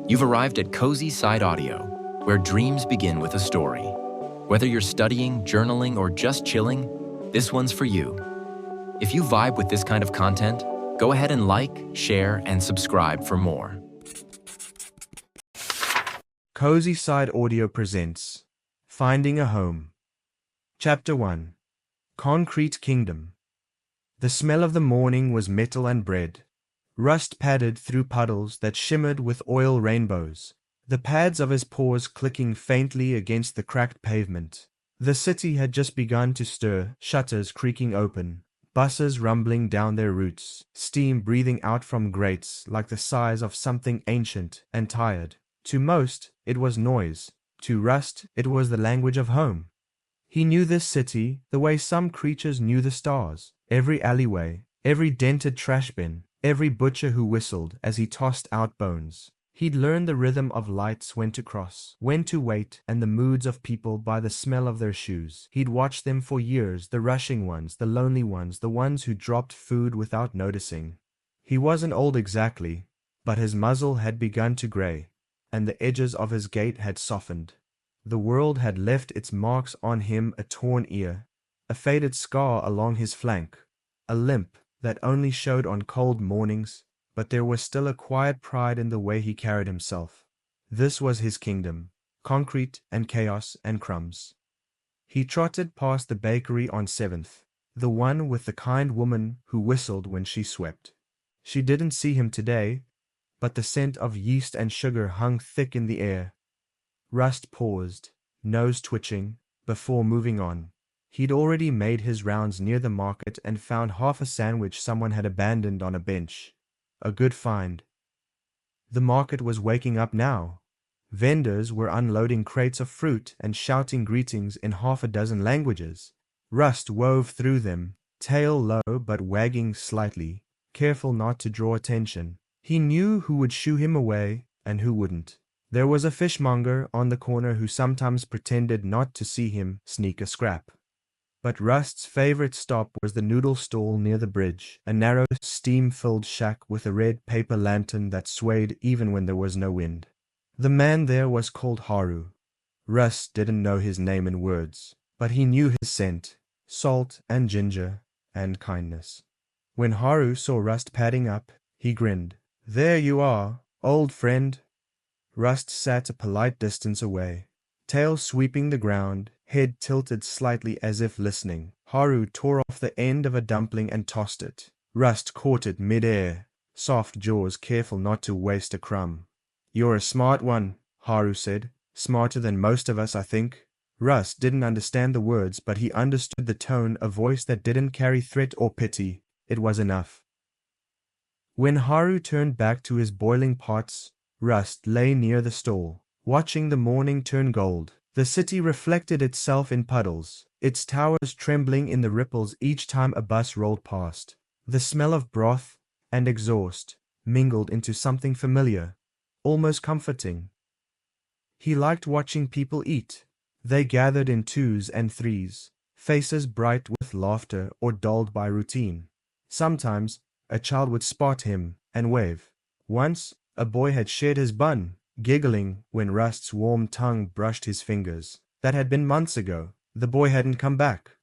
You've arrived at CozySideAudio, where dreams begin with a story. Whether you're studying, journaling, or just chilling, this one's for you. If you vibe with this kind of content, go ahead and like, share, and subscribe for more. CozySideAudio presents Finding a Home. Chapter 1. Concrete Kingdom. The smell of the morning was metal and bread. Rust padded through puddles that shimmered with oil rainbows, the pads of his paws clicking faintly against the cracked pavement. The city had just begun to stir, shutters creaking open, buses rumbling down their routes, steam breathing out from grates like the sighs of something ancient and tired. To most, it was noise. To Rust, it was the language of home. He knew this city the way some creatures knew the stars. Every alleyway, every dented trash bin, every butcher who whistled as he tossed out bones. He'd learned the rhythm of lights, when to cross, when to wait, and the moods of people by the smell of their shoes. He'd watched them for years, the rushing ones, the lonely ones, the ones who dropped food without noticing. He wasn't old exactly, but his muzzle had begun to gray, and the edges of his gait had softened. The world had left its marks on him: a torn ear, a faded scar along his flank, a limp that only showed on cold mornings, but there was still a quiet pride in the way he carried himself. This was his kingdom, concrete and chaos and crumbs. He trotted past the bakery on 7th, the one with the kind woman who whistled when she swept. She didn't see him today, but the scent of yeast and sugar hung thick in the air. Rust paused, nose twitching, before moving on. He'd already made his rounds near the market and found half a sandwich someone had abandoned on a bench. A good find. The market was waking up now. Vendors were unloading crates of fruit and shouting greetings in half a dozen languages. Rust wove through them, tail low but wagging slightly, careful not to draw attention. He knew who would shoo him away and who wouldn't. There was a fishmonger on the corner who sometimes pretended not to see him sneak a scrap. But Rust's favorite stop was the noodle stall near the bridge, a narrow, steam-filled shack with a red paper lantern that swayed even when there was no wind. The man there was called Haru. Rust didn't know his name in words, but he knew his scent: salt and ginger and kindness. When Haru saw Rust padding up, he grinned. "There you are, old friend." Rust sat a polite distance away, tail sweeping the ground, head tilted slightly as if listening. Haru tore off the end of a dumpling and tossed it. Rust caught it mid-air, soft jaws careful not to waste a crumb. "You're a smart one," Haru said. "Smarter than most of us, I think." Rust didn't understand the words, but he understood the tone, a voice that didn't carry threat or pity. It was enough. When Haru turned back to his boiling pots, Rust lay near the stall, watching the morning turn gold. The city reflected itself in puddles, its towers trembling in the ripples each time a bus rolled past. The smell of broth and exhaust mingled into something familiar, almost comforting. He liked watching people eat. They gathered in 2s and 3s, faces bright with laughter or dulled by routine. Sometimes a child would spot him and wave. Once a boy had shared his bun, giggling when Rust's warm tongue brushed his fingers. That had been months ago. The boy hadn't come back.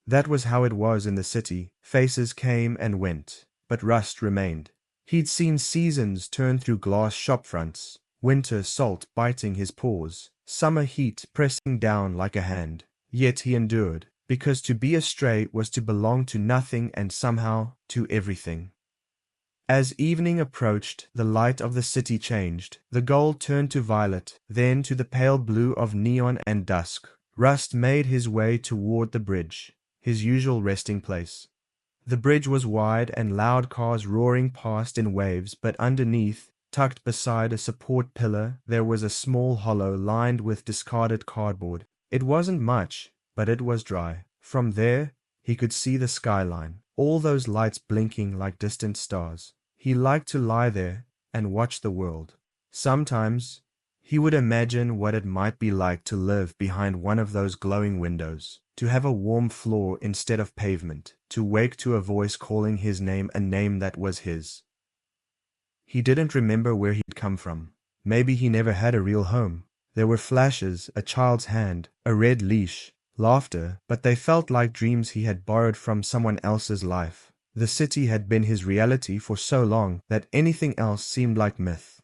That was how it was in the city. Faces came and went, but Rust remained. He'd seen seasons turn through glass shop fronts, winter salt biting his paws, summer heat pressing down like a hand. Yet he endured, because to be a stray was to belong to nothing and somehow to everything. As evening approached, the light of the city changed. The gold turned to violet, then to the pale blue of neon and dusk. Rust made his way toward the bridge, his usual resting place. The bridge was wide and loud, cars roaring past in waves, but underneath, tucked beside a support pillar, there was a small hollow lined with discarded cardboard. It wasn't much, but it was dry. From there, he could see the skyline, all those lights blinking like distant stars. He liked to lie there and watch the world. Sometimes he would imagine what it might be like to live behind one of those glowing windows, to have a warm floor instead of pavement, to wake to a voice calling his name, a name that was his. He didn't remember where he'd come from. Maybe he never had a real home. There were flashes, a child's hand, a red leash, laughter, but they felt like dreams he had borrowed from someone else's life. The city had been his reality for so long that anything else seemed like myth.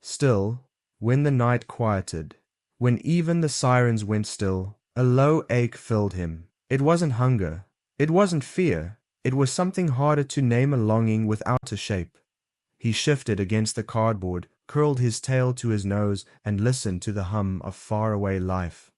Still, when the night quieted, when even the sirens went still, a low ache filled him. It wasn't hunger. It wasn't fear. It was something harder to name, a longing without a shape. He shifted against the cardboard, curled his tail to his nose, and listened to the hum of faraway life.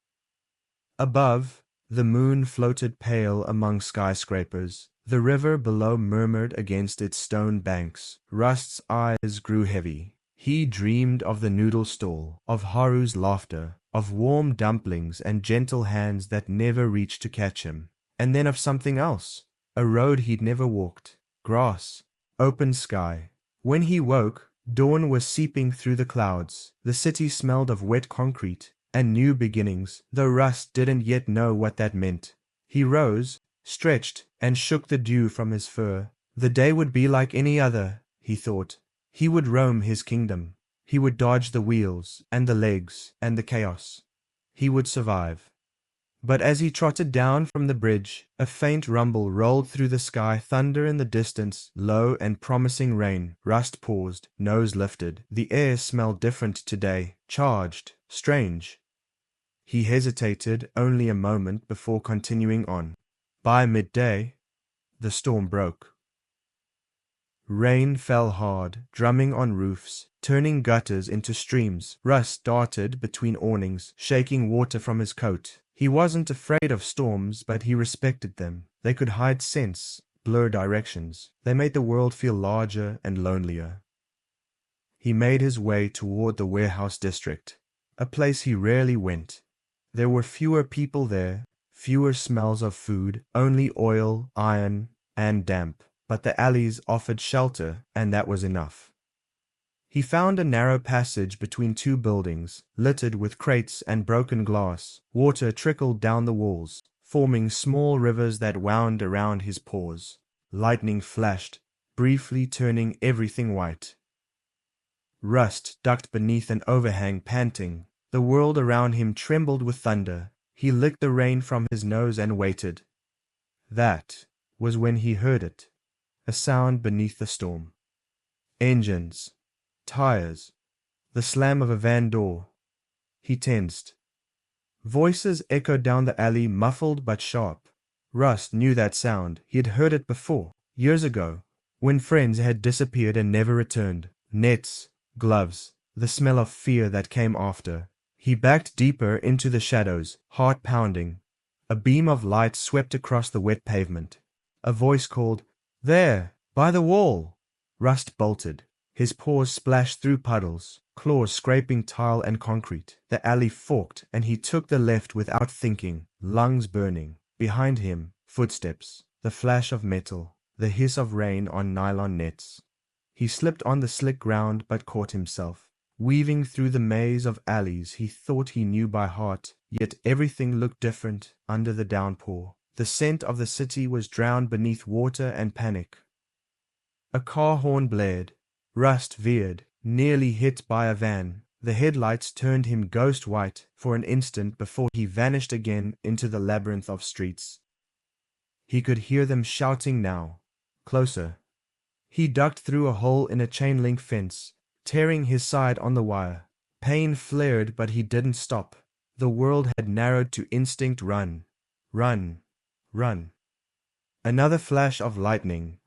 Above, the moon floated pale among skyscrapers. The river below murmured against its stone banks. Rust's eyes grew heavy. He dreamed of the noodle stall, of Haru's laughter, of warm dumplings and gentle hands that never reached to catch him. And then of something else, a road he'd never walked, grass, open sky. When he woke, dawn was seeping through the clouds. The city smelled of wet concrete and new beginnings, though Rust didn't yet know what that meant. He rose, stretched, and shook the dew from his fur. The day would be like any other, he thought. He would roam his kingdom. He would dodge the wheels and the legs and the chaos. He would survive. But as he trotted down from the bridge, a faint rumble rolled through the sky, thunder in the distance, low and promising rain. Rust paused, nose lifted. The air smelled different today, charged, strange. He hesitated only a moment before continuing on. By midday, the storm broke. Rain fell hard, drumming on roofs, turning gutters into streams. Rust darted between awnings, shaking water from his coat. He wasn't afraid of storms, but he respected them. They could hide scents, blur directions. They made the world feel larger and lonelier. He made his way toward the warehouse district, a place he rarely went. There were fewer people there, fewer smells of food, only oil, iron, and damp. But the alleys offered shelter, and that was enough. He found a narrow passage between two buildings, littered with crates and broken glass. Water trickled down the walls, forming small rivers that wound around his paws. Lightning flashed, briefly turning everything white. Rust ducked beneath an overhang, panting. The world around him trembled with thunder. He licked the rain from his nose and waited. That was when he heard it, a sound beneath the storm. Engines. Tires, the slam of a van door. He tensed. Voices echoed down the alley, muffled but sharp. Rust knew that sound. He had heard it before, years ago, when friends had disappeared and never returned. Nets, gloves, the smell of fear that came after. He backed deeper into the shadows, heart pounding. A beam of light swept across the wet pavement. A voice called, "There, by the wall!" Rust bolted. His paws splashed through puddles, claws scraping tile and concrete. The alley forked, and he took the left without thinking, lungs burning. Behind him, footsteps, the flash of metal, the hiss of rain on nylon nets. He slipped on the slick ground but caught himself. Weaving through the maze of alleys he thought he knew by heart, yet everything looked different under the downpour. The scent of the city was drowned beneath water and panic. A car horn blared. Rust veered, nearly hit by a van. The headlights turned him ghost white for an instant before he vanished again into the labyrinth of streets. He could hear them shouting now, closer. He ducked through a hole in a chain-link fence, tearing his side on the wire. Pain flared, but he didn't stop. The world had narrowed to instinct. Run, run, run. Another flash of lightning.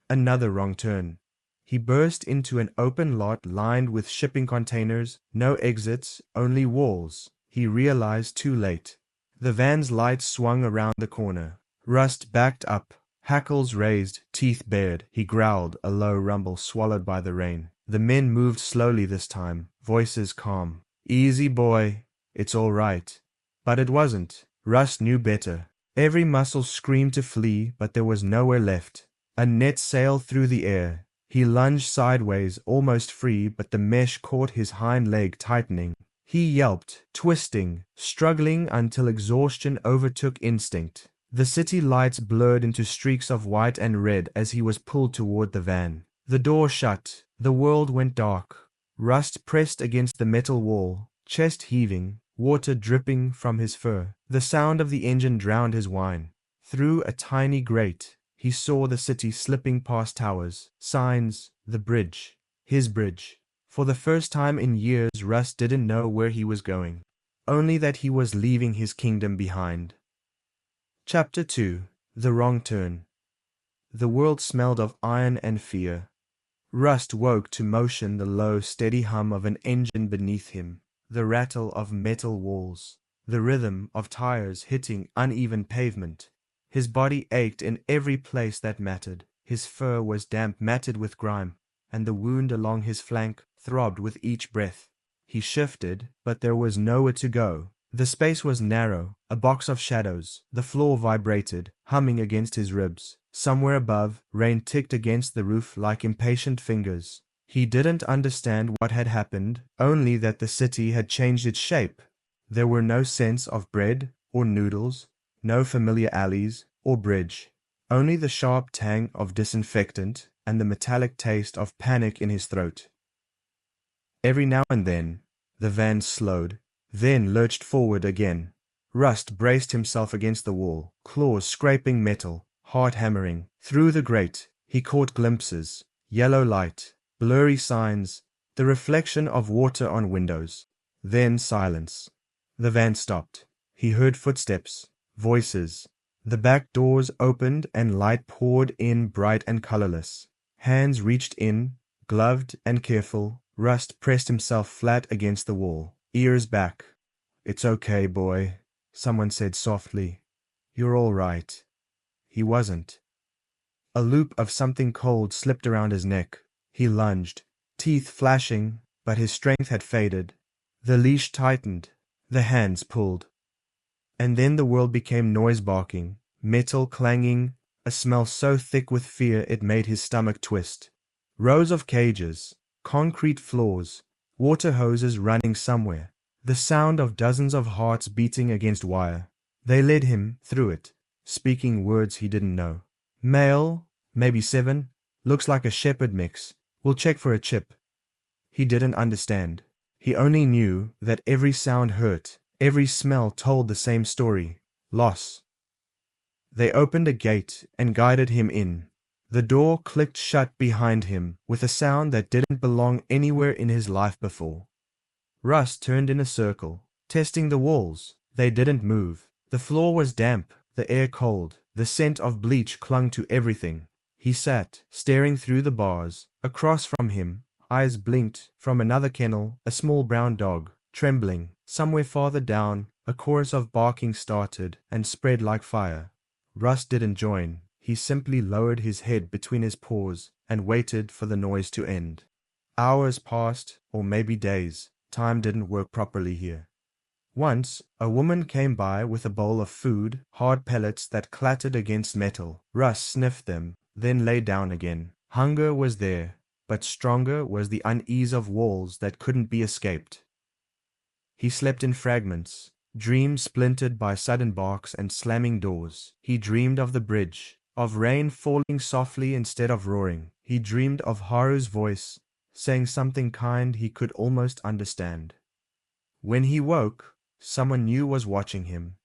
Another wrong turn. He burst into an open lot lined with shipping containers, no exits, only walls. He realized too late. The van's lights swung around the corner. Rust backed up, hackles raised, teeth bared. He growled, a low rumble swallowed by the rain. The men moved slowly this time, voices calm. "Easy, boy. It's all right." But it wasn't. Rust knew better. Every muscle screamed to flee, but there was nowhere left. A net sailed through the air. He lunged sideways, almost free, but the mesh caught his hind leg, tightening. He yelped, twisting, struggling until exhaustion overtook instinct. The city lights blurred into streaks of white and red as he was pulled toward the van. The door shut. The world went dark. Rust pressed against the metal wall, chest heaving, water dripping from his fur. The sound of the engine drowned his whine. Through a tiny grate, he saw the city slipping past towers, signs, the bridge. His bridge. For the first time in years, Rust didn't know where he was going, only that he was leaving his kingdom behind. Chapter 2. The Wrong Turn. The world smelled of iron and fear. Rust woke to motion, the low, steady hum of an engine beneath him, the rattle of metal walls, the rhythm of tires hitting uneven pavement. His body ached in every place that mattered. His fur was damp, matted with grime, and the wound along his flank throbbed with each breath. He shifted, but there was nowhere to go. The space was narrow, a box of shadows. The floor vibrated, humming against his ribs. Somewhere above, rain ticked against the roof like impatient fingers. He didn't understand what had happened, only that the city had changed its shape. There were no scents of bread or noodles, no familiar alleys or bridge, only the sharp tang of disinfectant and the metallic taste of panic in his throat. Every now and then, the van slowed, then lurched forward again. Rust braced himself against the wall, claws scraping metal, heart hammering. Through the grate, he caught glimpses, yellow light, blurry signs, the reflection of water on windows. Then silence. The van stopped. He heard footsteps, voices. The back doors opened and light poured in, bright and colorless. Hands reached in, gloved and careful. Rust pressed himself flat against the wall, ears back. "It's okay, boy," someone said softly. "You're all right." He wasn't. A loop of something cold slipped around his neck. He lunged, teeth flashing, but his strength had faded. The leash tightened, the hands pulled. And then the world became noise barking, metal clanging, a smell so thick with fear it made his stomach twist. Rows of cages, concrete floors, water hoses running somewhere, the sound of dozens of hearts beating against wire. They led him through it, speaking words he didn't know. "Male, maybe 7, looks like a shepherd mix. We'll check for a chip." He didn't understand. He only knew that every sound hurt, every smell told the same story: loss. They opened a gate and guided him in. The door clicked shut behind him with a sound that didn't belong anywhere in his life before. Rust turned in a circle, testing the walls. They didn't move. The floor was damp, the air cold. The scent of bleach clung to everything. He sat, staring through the bars. Across from him, eyes blinked from another kennel, a small brown dog, trembling. Somewhere farther down, a chorus of barking started and spread like fire. Rust didn't join. He simply lowered his head between his paws and waited for the noise to end. Hours passed, or maybe days. Time didn't work properly here. Once, a woman came by with a bowl of food, hard pellets that clattered against metal. Rust sniffed them, then lay down again. Hunger was there, but stronger was the unease of walls that couldn't be escaped. He slept in fragments, dreams splintered by sudden barks and slamming doors. He dreamed of the bridge, of rain falling softly instead of roaring. He dreamed of Haru's voice, saying something kind he could almost understand. When he woke, someone new was watching him.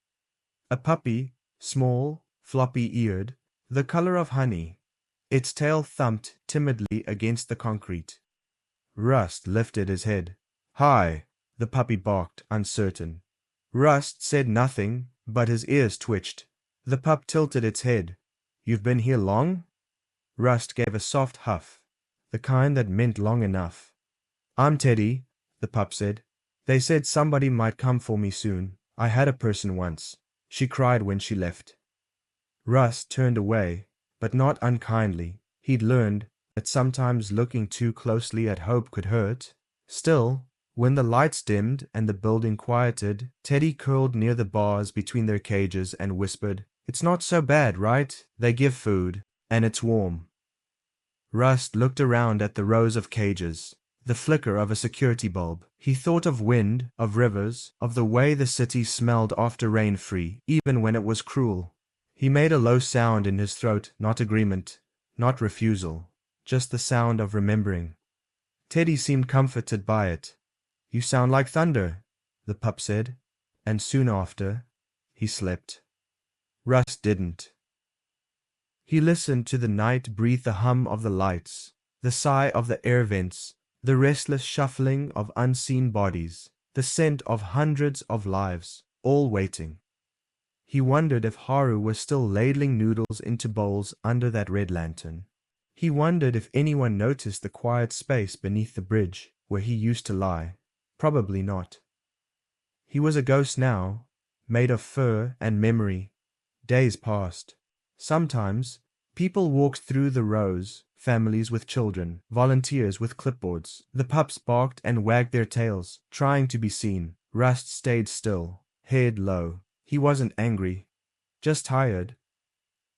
A puppy, small, floppy-eared, the color of honey. Its tail thumped timidly against the concrete. Rust lifted his head. "Hi," the puppy barked, uncertain. Rust said nothing, but his ears twitched. The pup tilted its head. "You've been here long?" Rust gave a soft huff, the kind that meant long enough. "I'm Teddy," the pup said. "They said somebody might come for me soon. I had a person once. She cried when she left." Rust turned away, but not unkindly. He'd learned that sometimes looking too closely at hope could hurt. Still, when the lights dimmed and the building quieted, Teddy curled near the bars between their cages and whispered, "It's not so bad, right? They give food, and it's warm." Rust looked around at the rows of cages, the flicker of a security bulb. He thought of wind, of rivers, of the way the city smelled after rain-free, even when it was cruel. He made a low sound in his throat, not agreement, not refusal, just the sound of remembering. Teddy seemed comforted by it. "You sound like thunder," the pup said, and soon after, he slept. Russ didn't. He listened to the night breathe the hum of the lights, the sigh of the air vents, the restless shuffling of unseen bodies, the scent of hundreds of lives, all waiting. He wondered if Haru was still ladling noodles into bowls under that red lantern. He wondered if anyone noticed the quiet space beneath the bridge where he used to lie. Probably not. He was a ghost now, made of fur and memory. Days passed. Sometimes, people walked through the rows, families with children, volunteers with clipboards. The pups barked and wagged their tails, trying to be seen. Rust stayed still, head low. He wasn't angry, just tired.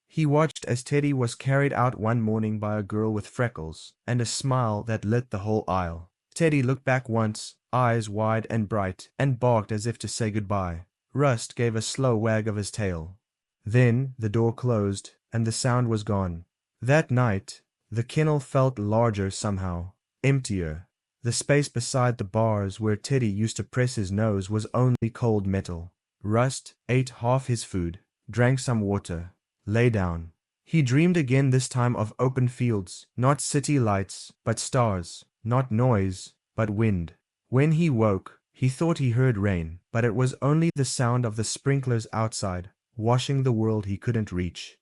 He watched as Teddy was carried out one morning by a girl with freckles and a smile that lit the whole aisle. Teddy looked back once, eyes wide and bright, and barked as if to say goodbye. Rust gave a slow wag of his tail. Then the door closed, and the sound was gone. That night, the kennel felt larger somehow, emptier. The space beside the bars where Teddy used to press his nose was only cold metal. Rust ate half his food, drank some water, lay down. He dreamed again, this time of open fields, not city lights, but stars, not noise, but wind. When he woke, he thought he heard rain, but it was only the sound of the sprinklers outside, washing the world he couldn't reach.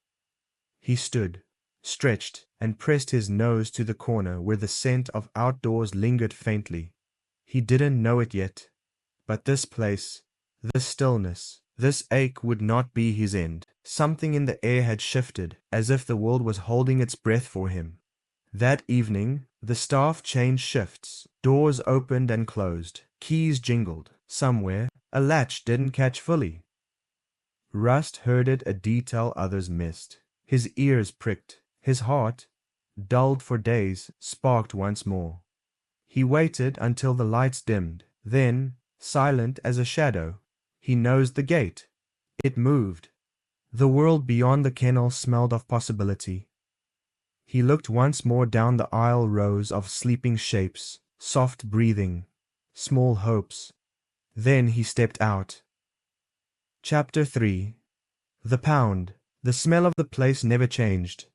He stood, stretched, and pressed his nose to the corner where the scent of outdoors lingered faintly. He didn't know it yet, but this place, this stillness, this ache would not be his end. Something in the air had shifted, as if the world was holding its breath for him. That evening, the staff changed shifts. Doors opened and closed. Keys jingled. Somewhere, a latch didn't catch fully. Rust heard it, a detail others missed. His ears pricked. His heart, dulled for days, sparked once more. He waited until the lights dimmed. Then, silent as a shadow, he nosed the gate. It moved. The world beyond the kennel smelled of possibility. He looked once more down the aisle, rows of sleeping shapes, soft breathing, small hopes. Then he stepped out. Chapter 3. The Pound. The smell of the place never changed.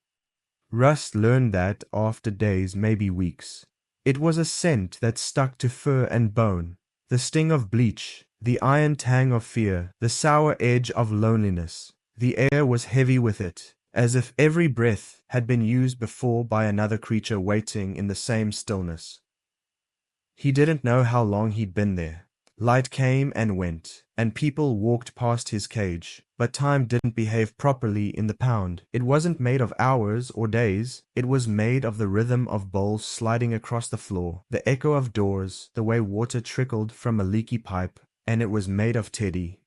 Rust learned that after days, maybe weeks. It was a scent that stuck to fur and bone, the sting of bleach, the iron tang of fear, the sour edge of loneliness. The air was heavy with it, as if every breath had been used before by another creature waiting in the same stillness. He didn't know how long he'd been there. Light came and went, and people walked past his cage, but time didn't behave properly in the pound. It wasn't made of hours or days. It was made of the rhythm of bowls sliding across the floor, the echo of doors, the way water trickled from a leaky pipe, and it was made of Teddy.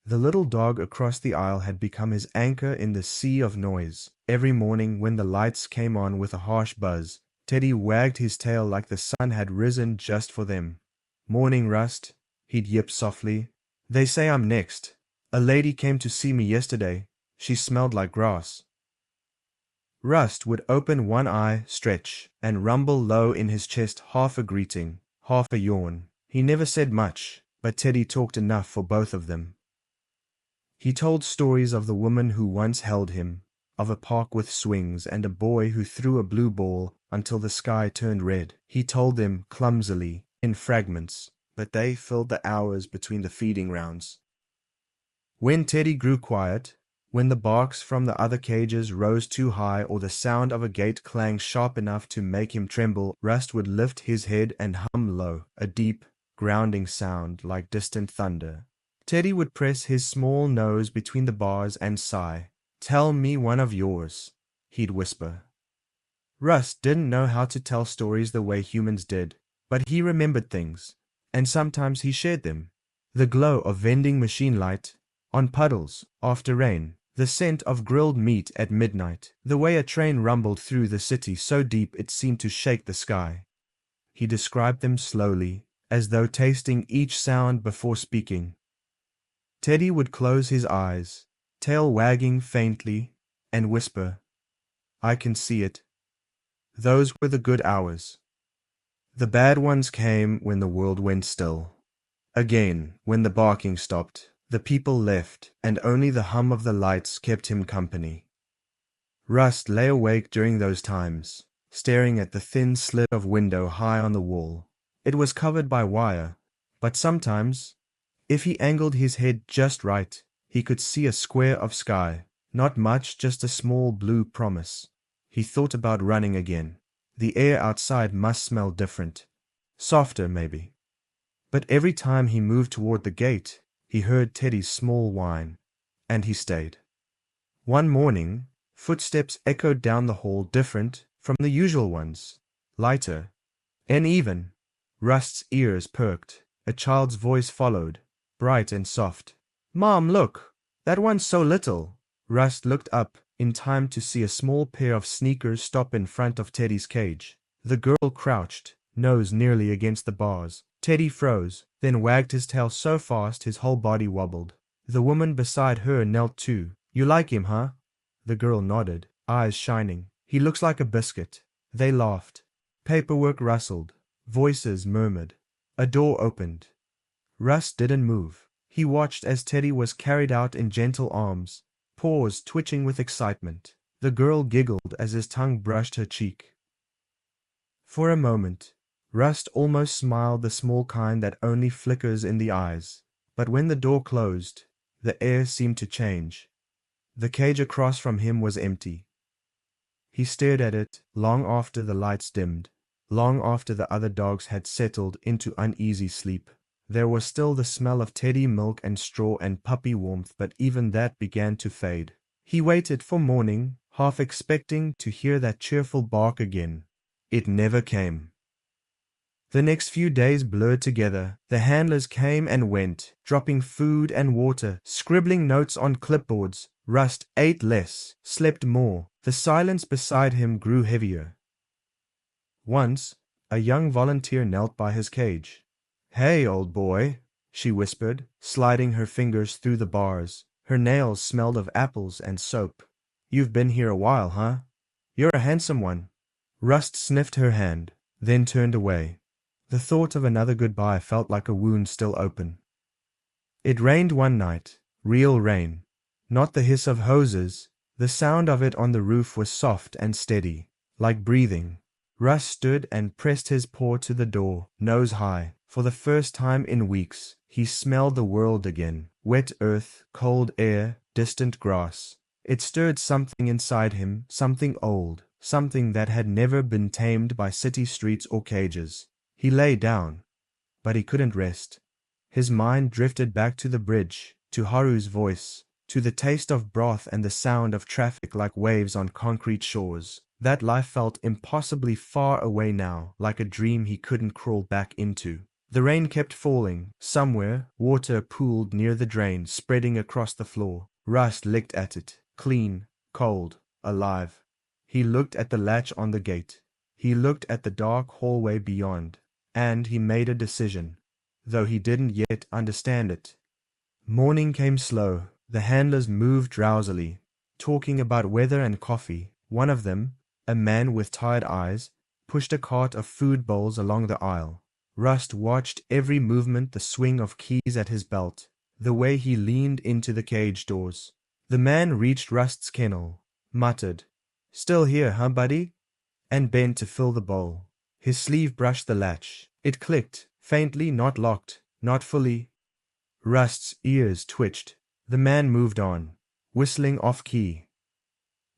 The little dog across the aisle had become his anchor in the sea of noise. Every morning when the lights came on with a harsh buzz, Teddy wagged his tail like the sun had risen just for them. "Morning, Rust," he'd yip softly. "They say I'm next. A lady came to see me yesterday. She smelled like grass." Rust would open one eye, stretch, and rumble low in his chest, half a greeting, half a yawn. He never said much, but Teddy talked enough for both of them. He told stories of the woman who once held him, of a park with swings and a boy who threw a blue ball until the sky turned red. He told them clumsily, in fragments, but they filled the hours between the feeding rounds. When Teddy grew quiet, when the barks from the other cages rose too high or the sound of a gate clanged sharp enough to make him tremble, Rust would lift his head and hum low, a deep, grounding sound like distant thunder. Teddy would press his small nose between the bars and sigh. "Tell me one of yours," he'd whisper. Rust didn't know how to tell stories the way humans did, but he remembered things, and sometimes he shared them. The glow of vending machine light on puddles after rain, the scent of grilled meat at midnight, the way a train rumbled through the city so deep it seemed to shake the sky. He described them slowly, as though tasting each sound before speaking. Teddy would close his eyes, tail wagging faintly, and whisper, "I can see it. Those were the good hours." The bad ones came when the world went still. Again, when the barking stopped, the people left, and only the hum of the lights kept him company. Rust lay awake during those times, staring at the thin slit of window high on the wall. It was covered by wire, but sometimes, if he angled his head just right, he could see a square of sky. Not much, just a small blue promise. He thought about running again. The air outside must smell different. Softer, maybe. But every time he moved toward the gate, he heard Teddy's small whine, and he stayed. One morning, footsteps echoed down the hall, different from the usual ones, lighter, uneven. Rust's ears perked. A child's voice followed, bright and soft. "Mom, look! That one's so little!" Rust looked up in time to see a small pair of sneakers stop in front of Teddy's cage. The girl crouched, nose nearly against the bars. Teddy froze, then wagged his tail so fast his whole body wobbled. The woman beside her knelt too. "You like him, huh?" The girl nodded, eyes shining. "He looks like a biscuit." They laughed. Paperwork rustled. Voices murmured. A door opened. Rust didn't move. He watched as Teddy was carried out in gentle arms, paws twitching with excitement. The girl giggled as his tongue brushed her cheek. For a moment, Rust almost smiled, the small kind that only flickers in the eyes. But when the door closed, the air seemed to change. The cage across from him was empty. He stared at it long after the lights dimmed, long after the other dogs had settled into uneasy sleep. There was still the smell of Teddy milk and straw and puppy warmth, but even that began to fade. He waited for morning, half expecting to hear that cheerful bark again. It never came. The next few days blurred together. The handlers came and went, dropping food and water, scribbling notes on clipboards. Rust ate less, slept more. The silence beside him grew heavier. Once, a young volunteer knelt by his cage. "Hey, old boy," she whispered, sliding her fingers through the bars. Her nails smelled of apples and soap. "You've been here a while, huh? You're a handsome one." Rust sniffed her hand, then turned away. The thought of another goodbye felt like a wound still open. It rained one night, real rain. Not the hiss of hoses. The sound of it on the roof was soft and steady, like breathing. Russ stood and pressed his paw to the door, nose high. For the first time in weeks, he smelled the world again. Wet earth, cold air, distant grass. It stirred something inside him, something old, something that had never been tamed by city streets or cages. He lay down, but he couldn't rest. His mind drifted back to the bridge, to Haru's voice, to the taste of broth and the sound of traffic like waves on concrete shores. That life felt impossibly far away now, like a dream he couldn't crawl back into. The rain kept falling. Somewhere, water pooled near the drain, spreading across the floor. Rust licked at it, clean, cold, alive. He looked at the latch on the gate. He looked at the dark hallway beyond, and he made a decision, though he didn't yet understand it. Morning came slow. The handlers moved drowsily, talking about weather and coffee. One of them, a man with tired eyes, pushed a cart of food bowls along the aisle. Rust watched every movement, the swing of keys at his belt, the way he leaned into the cage doors. The man reached Rust's kennel, muttered, "Still here, huh, buddy?" and bent to fill the bowl. His sleeve brushed the latch. It clicked, faintly, not locked, not fully. Rust's ears twitched. The man moved on, whistling off-key.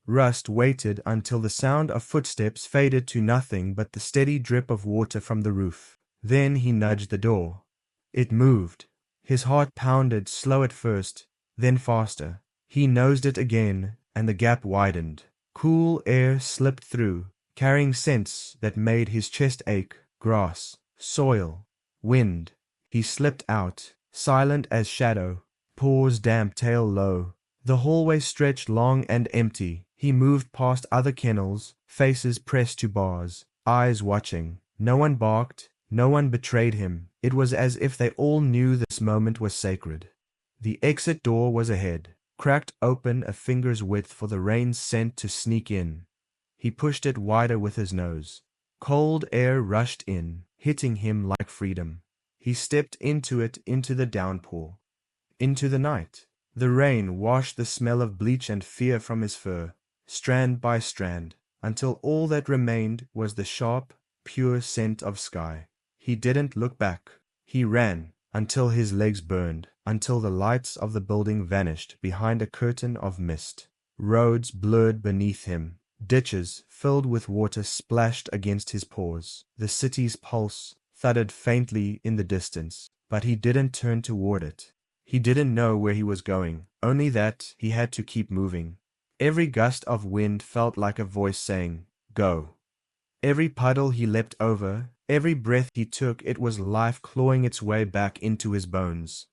Rust waited until the sound of footsteps faded to nothing but the steady drip of water from the roof. Then he nudged the door. It moved. His heart pounded, slow at first, then faster. He nosed it again, and the gap widened. Cool air slipped through, carrying scents that made his chest ache. Grass, soil, wind. He slipped out, silent as shadow, paws damp, tail low. The hallway stretched long and empty. He moved past other kennels, faces pressed to bars, eyes watching. No one barked, no one betrayed him. It was as if they all knew this moment was sacred. The exit door was ahead, cracked open a finger's width for the rain scent to sneak in. He pushed it wider with his nose. Cold air rushed in. hitting him like freedom. He stepped into it, into the downpour, into the night. The rain washed the smell of bleach and fear from his fur, strand by strand, until all that remained was the sharp, pure scent of sky. He didn't look back. He ran until his legs burned, until the lights of the building vanished behind a curtain of mist. Roads blurred beneath him. Ditches filled with water splashed against his paws. The city's pulse thudded faintly in the distance, but he didn't turn toward it. He didn't know where he was going, only that he had to keep moving. Every gust of wind felt like a voice saying, "Go." Every puddle he leapt over, every breath he took, it was life clawing its way back into his bones.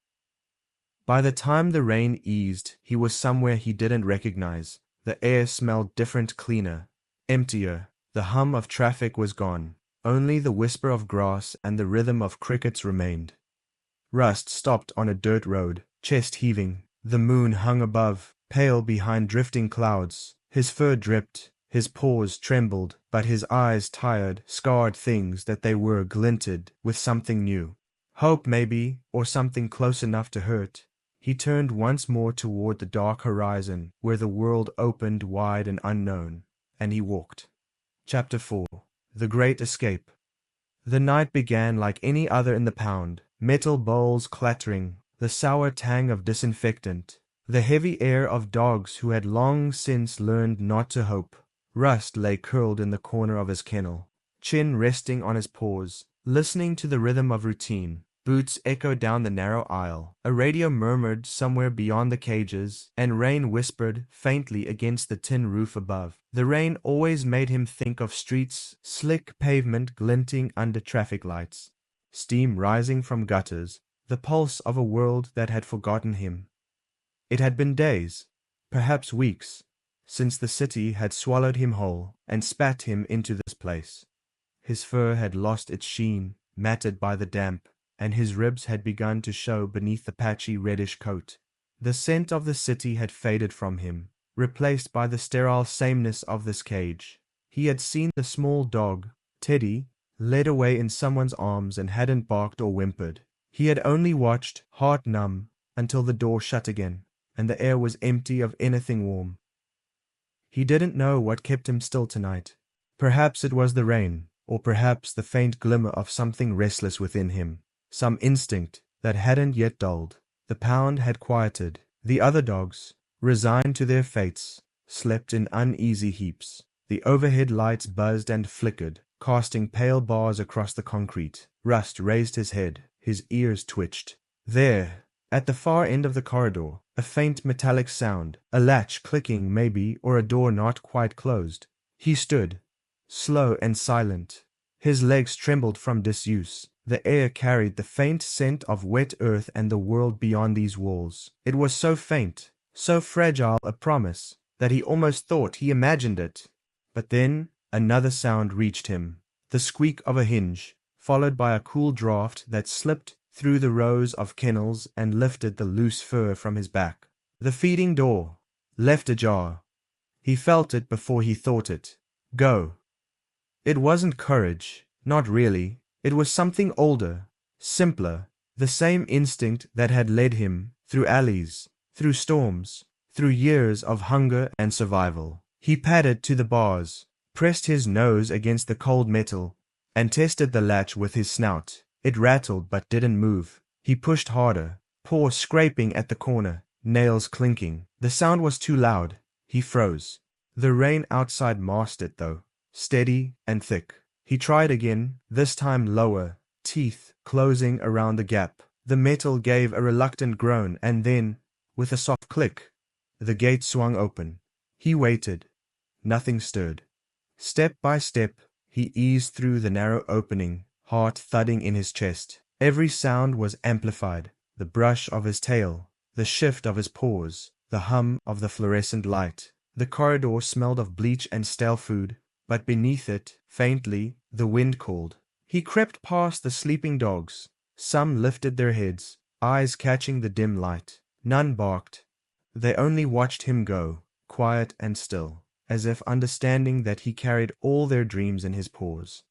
By the time the rain eased, he was somewhere he didn't recognize. The air smelled different, cleaner, emptier. The hum of traffic was gone. Only the whisper of grass and the rhythm of crickets remained. Rust stopped on a dirt road, chest heaving. The moon hung above, pale behind drifting clouds. His fur dripped, his paws trembled, but his eyes, tired, scarred things that they were, glinted with something new. Hope, maybe, or something close enough to hurt. He turned once more toward the dark horizon, where the world opened wide and unknown, and he walked. Chapter 4. The Great Escape. The night began like any other in the pound, metal bowls clattering, the sour tang of disinfectant, the heavy air of dogs who had long since learned not to hope. Rust lay curled in the corner of his kennel, chin resting on his paws, listening to the rhythm of routine. Boots echoed down the narrow aisle. A radio murmured somewhere beyond the cages, and rain whispered faintly against the tin roof above. The rain always made him think of streets, slick pavement glinting under traffic lights, steam rising from gutters, the pulse of a world that had forgotten him. It had been days, perhaps weeks, since the city had swallowed him whole and spat him into this place. His fur had lost its sheen, matted by the damp, and his ribs had begun to show beneath the patchy reddish coat. The scent of the city had faded from him, replaced by the sterile sameness of this cage. He had seen the small dog, Teddy, led away in someone's arms and hadn't barked or whimpered. He had only watched, heart numb, until the door shut again, and the air was empty of anything warm. He didn't know what kept him still tonight. Perhaps it was the rain, or perhaps the faint glimmer of something restless within him. Some instinct that hadn't yet dulled. The pound had quieted. The other dogs, resigned to their fates, slept in uneasy heaps. The overhead lights buzzed and flickered, casting pale bars across the concrete. Rust raised his head. His ears twitched. There, at the far end of the corridor, a faint metallic sound, a latch clicking maybe, or a door not quite closed. He stood, slow and silent. His legs trembled from disuse. The air carried the faint scent of wet earth and the world beyond these walls. It was so faint, so fragile a promise, that he almost thought he imagined it. But then another sound reached him, the squeak of a hinge, followed by a cool draft that slipped through the rows of kennels and lifted the loose fur from his back. The feeding door, left ajar. He felt it before he thought it. Go. It wasn't courage, not really. It was something older, simpler, the same instinct that had led him through alleys, through storms, through years of hunger and survival. He padded to the bars, pressed his nose against the cold metal, and tested the latch with his snout. It rattled but didn't move. He pushed harder, paw scraping at the corner, nails clinking. The sound was too loud. He froze. The rain outside masked it though, steady and thick. He tried again, this time lower, teeth closing around the gap. The metal gave a reluctant groan, and then, with a soft click, the gate swung open. He waited. Nothing stirred. Step by step, he eased through the narrow opening, heart thudding in his chest. Every sound was amplified. The brush of his tail, the shift of his paws, the hum of the fluorescent light. The corridor smelled of bleach and stale food, but beneath it, faintly, the wind called. He crept past the sleeping dogs. Some lifted their heads, eyes catching the dim light. None barked. They only watched him go, quiet and still, as if understanding that he carried all their dreams in his paws.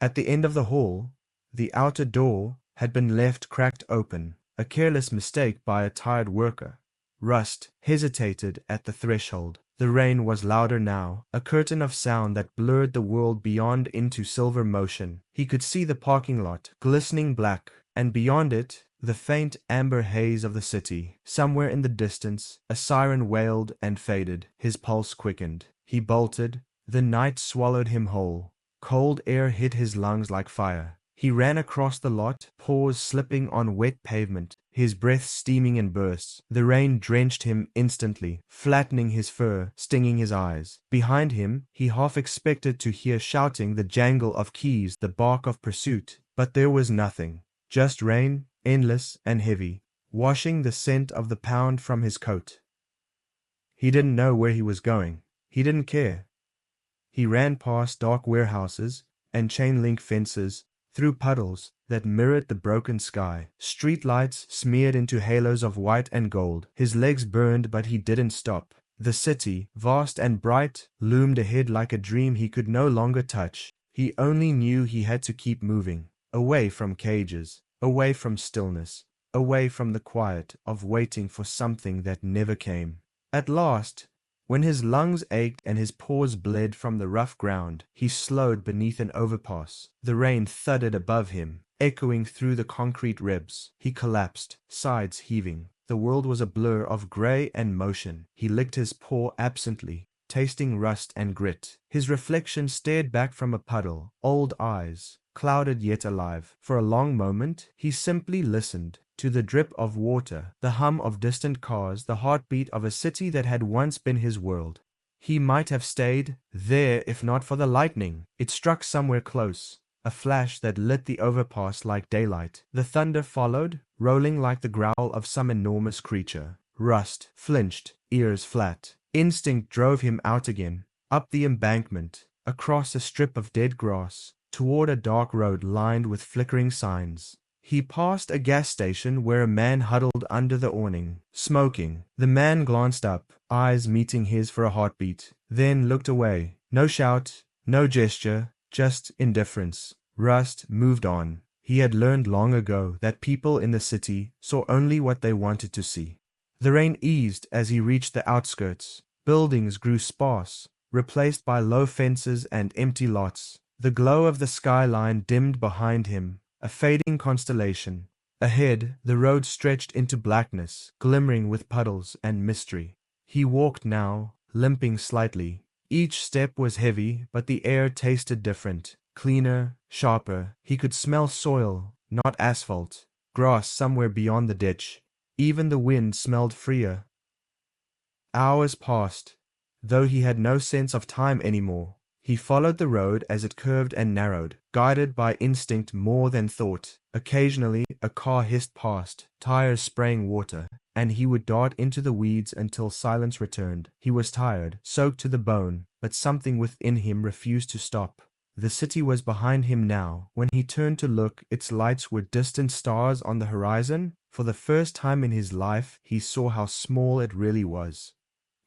At the end of the hall, the outer door had been left cracked open, a careless mistake by a tired worker. Rust hesitated at the threshold. The rain was louder now, a curtain of sound that blurred the world beyond into silver motion. He could see the parking lot, glistening black, and beyond it, the faint amber haze of the city. Somewhere in the distance, a siren wailed and faded. His pulse quickened. He bolted. The night swallowed him whole. Cold air hit his lungs like fire. He ran across the lot, paws slipping on wet pavement, his breath steaming in bursts. The rain drenched him instantly, flattening his fur, stinging his eyes. Behind him, he half expected to hear shouting, the jangle of keys, the bark of pursuit. But there was nothing. Just rain, endless and heavy, washing the scent of the pound from his coat. He didn't know where he was going. He didn't care. He ran past dark warehouses and chain-link fences, through puddles that mirrored the broken sky. Street lights smeared into halos of white and gold. His legs burned, but he didn't stop. The city, vast and bright, loomed ahead like a dream he could no longer touch. He only knew he had to keep moving, away from cages, away from stillness, away from the quiet of waiting for something that never came. At last, when his lungs ached and his paws bled from the rough ground, he slowed beneath an overpass. The rain thudded above him, echoing through the concrete ribs. He collapsed, sides heaving. The world was a blur of grey and motion. He licked his paw absently, tasting rust and grit. His reflection stared back from a puddle, old eyes, clouded yet alive. For a long moment, he simply listened to the drip of water, the hum of distant cars, the heartbeat of a city that had once been his world. He might have stayed there if not for the lightning. It struck somewhere close, a flash that lit the overpass like daylight. The thunder followed, rolling like the growl of some enormous creature. Rust flinched, ears flat. Instinct drove him out again, up the embankment, across a strip of dead grass, toward a dark road lined with flickering signs. He passed a gas station where a man huddled under the awning, smoking. The man glanced up, eyes meeting his for a heartbeat, then looked away. No shout, no gesture, just indifference. Rust moved on. He had learned long ago that people in the city saw only what they wanted to see. The rain eased as he reached the outskirts. Buildings grew sparse, replaced by low fences and empty lots. The glow of the skyline dimmed behind him, a fading constellation. Ahead, the road stretched into blackness, glimmering with puddles and mystery. He walked now, limping slightly. Each step was heavy, but the air tasted different, cleaner, sharper. He could smell soil, not asphalt, grass somewhere beyond the ditch. Even the wind smelled freer. Hours passed, though he had no sense of time anymore. He followed the road as it curved and narrowed, guided by instinct more than thought. Occasionally, a car hissed past, tires spraying water, and he would dart into the weeds until silence returned. He was tired, soaked to the bone, but something within him refused to stop. The city was behind him now. When he turned to look, its lights were distant stars on the horizon. For the first time in his life, he saw how small it really was.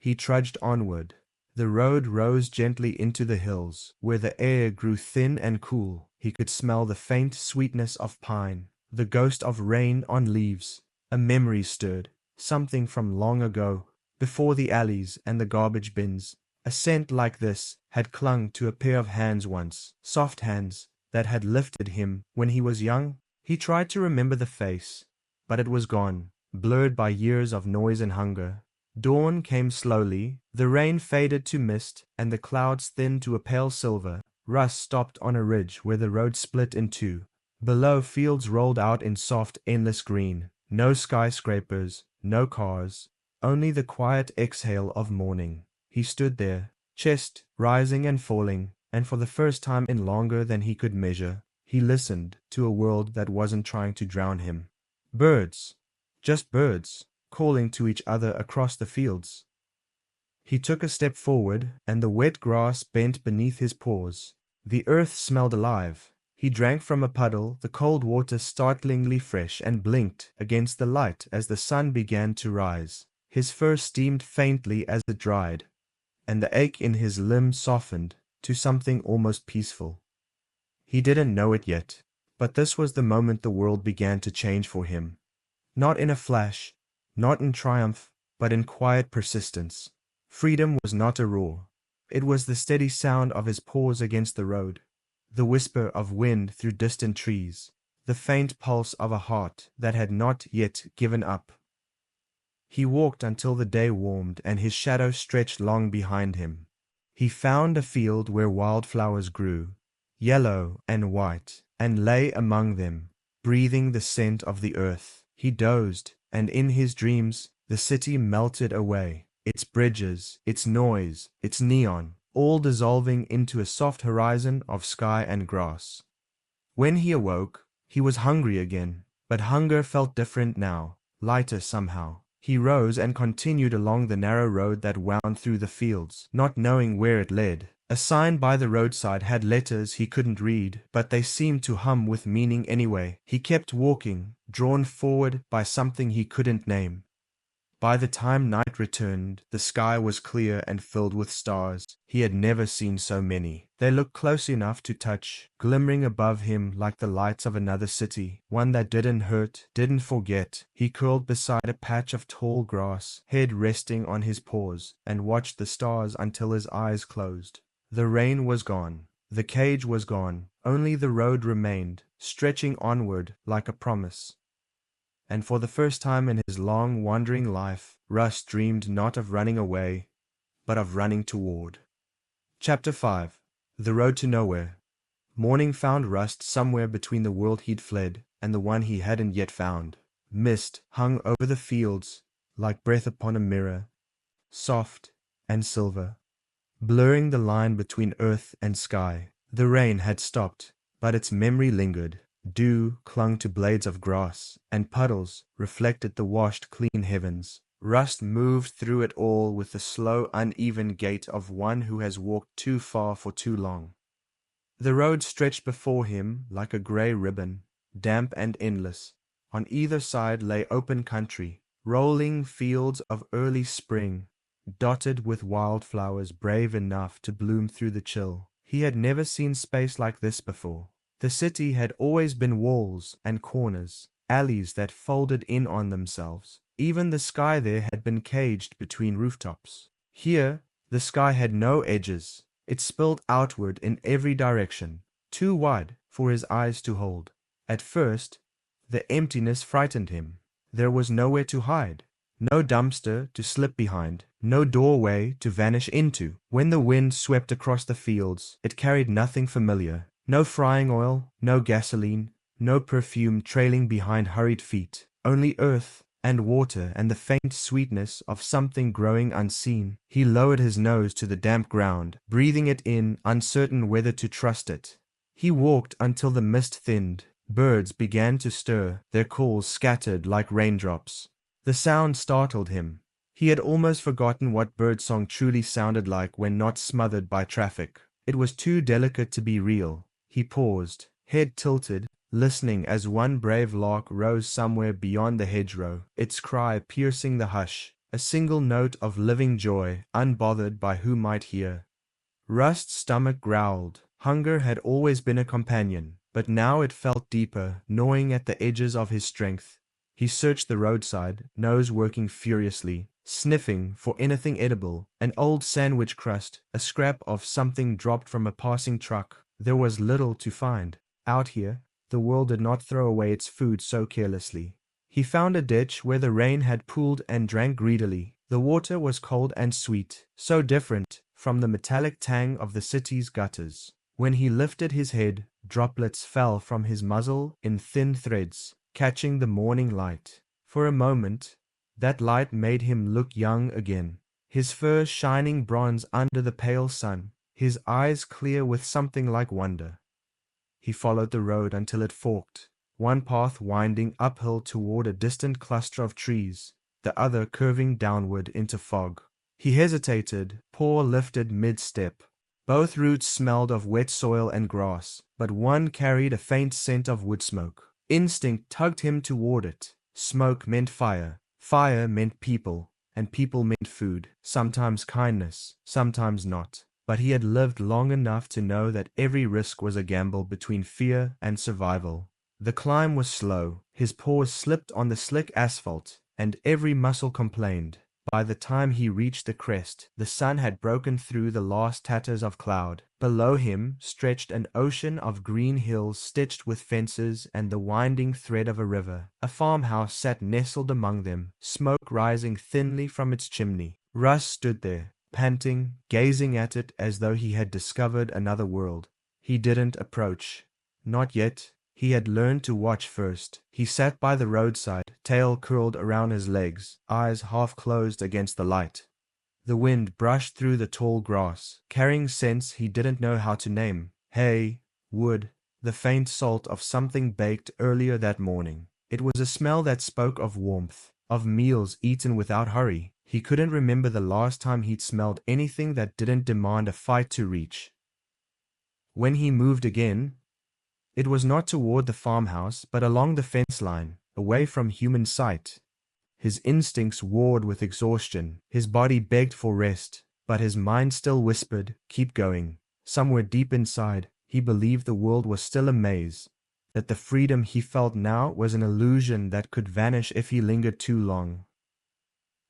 He trudged onward. The road rose gently into the hills, where the air grew thin and cool. He could smell the faint sweetness of pine, the ghost of rain on leaves. A memory stirred, something from long ago, before the alleys and the garbage bins. A scent like this had clung to a pair of hands once, soft hands that had lifted him when he was young. He tried to remember the face, but it was gone, blurred by years of noise and hunger. Dawn came slowly, the rain faded to mist, and the clouds thinned to a pale silver. Russ stopped on a ridge where the road split in two. Below, fields rolled out in soft, endless green. No skyscrapers, no cars, only the quiet exhale of morning. He stood there, chest rising and falling, and for the first time in longer than he could measure, he listened to a world that wasn't trying to drown him. Birds, just birds, calling to each other across the fields. He took a step forward, and the wet grass bent beneath his paws. The earth smelled alive. He drank from a puddle, the cold water startlingly fresh, and blinked against the light as the sun began to rise. His fur steamed faintly as it dried, and the ache in his limb softened to something almost peaceful. He didn't know it yet, but this was the moment the world began to change for him. Not in a flash, not in triumph, but in quiet persistence. Freedom was not a roar. It was the steady sound of his paws against the road, the whisper of wind through distant trees, the faint pulse of a heart that had not yet given up. He walked until the day warmed and his shadow stretched long behind him. He found a field where wildflowers grew, yellow and white, and lay among them, breathing the scent of the earth. He dozed, and in his dreams the city melted away, its bridges, its noise, its neon, all dissolving into a soft horizon of sky and grass. When he awoke, he was hungry again, but hunger felt different now, lighter somehow. He rose and continued along the narrow road that wound through the fields, not knowing where it led. A sign by the roadside had letters he couldn't read, but they seemed to hum with meaning anyway. He kept walking, drawn forward by something he couldn't name. By the time night returned, the sky was clear and filled with stars. He had never seen so many. They looked close enough to touch, glimmering above him like the lights of another city, one that didn't hurt, didn't forget. He curled beside a patch of tall grass, head resting on his paws, and watched the stars until his eyes closed. The rain was gone. The cage was gone. Only the road remained, stretching onward like a promise. And for the first time in his long wandering life, Russ dreamed not of running away, but of running toward. Chapter 5. The Road to Nowhere. Morning found Rust somewhere between the world he'd fled and the one he hadn't yet found. Mist hung over the fields like breath upon a mirror, soft and silver, blurring the line between earth and sky. The rain had stopped, but its memory lingered. Dew clung to blades of grass, and puddles reflected the washed, clean heavens. Rust moved through it all with the slow, uneven gait of one who has walked too far for too long. The road stretched before him like a grey ribbon, damp and endless. On either side lay open country, rolling fields of early spring, dotted with wildflowers brave enough to bloom through the chill. He had never seen space like this before. The city had always been walls and corners, alleys that folded in on themselves. Even the sky there had been caged between rooftops. Here, the sky had no edges. It spilled outward in every direction, too wide for his eyes to hold. At first, the emptiness frightened him. There was nowhere to hide, no dumpster to slip behind, no doorway to vanish into. When the wind swept across the fields, it carried nothing familiar. No frying oil, no gasoline, no perfume trailing behind hurried feet. Only earth and water and the faint sweetness of something growing unseen. He lowered his nose to the damp ground, breathing it in, uncertain whether to trust it. He walked until the mist thinned. Birds began to stir, their calls scattered like raindrops. The sound startled him. He had almost forgotten what birdsong truly sounded like when not smothered by traffic. It was too delicate to be real. He paused, head tilted, listening as one brave lark rose somewhere beyond the hedgerow, its cry piercing the hush, a single note of living joy, unbothered by who might hear. Rust's stomach growled. Hunger had always been a companion, but now it felt deeper, gnawing at the edges of his strength. He searched the roadside, nose working furiously, sniffing for anything edible, an old sandwich crust, a scrap of something dropped from a passing truck. There was little to find. Out here, the world did not throw away its food so carelessly. He found a ditch where the rain had pooled and drank greedily. The water was cold and sweet, so different from the metallic tang of the city's gutters. When he lifted his head, droplets fell from his muzzle in thin threads, catching the morning light. For a moment, that light made him look young again, his fur shining bronze under the pale sun, his eyes clear with something like wonder. He followed the road until it forked, one path winding uphill toward a distant cluster of trees, the other curving downward into fog. He hesitated, paw lifted mid-step. Both routes smelled of wet soil and grass, but one carried a faint scent of wood smoke. Instinct tugged him toward it. Smoke meant fire, fire meant people, and people meant food, sometimes kindness, sometimes not. but he had lived long enough to know that every risk was a gamble between fear and survival. The climb was slow, his paws slipped on the slick asphalt, and every muscle complained. By the time he reached the crest, the sun had broken through the last tatters of cloud. Below him stretched an ocean of green hills stitched with fences and the winding thread of a river. A farmhouse sat nestled among them, smoke rising thinly from its chimney. Russ stood there, panting, gazing at it as though he had discovered another world. He didn't approach. Not yet. He had learned to watch first. He sat by the roadside, tail curled around his legs, eyes half closed against the light. The wind brushed through the tall grass, carrying scents he didn't know how to name. Hay, wood, the faint salt of something baked earlier that morning. It was a smell that spoke of warmth, of meals eaten without hurry. He couldn't remember the last time he'd smelled anything that didn't demand a fight to reach. When he moved again, it was not toward the farmhouse, but along the fence line, away from human sight. His instincts warred with exhaustion. His body begged for rest, but his mind still whispered, "Keep going." Somewhere deep inside, he believed the world was still a maze, that the freedom he felt now was an illusion that could vanish if he lingered too long.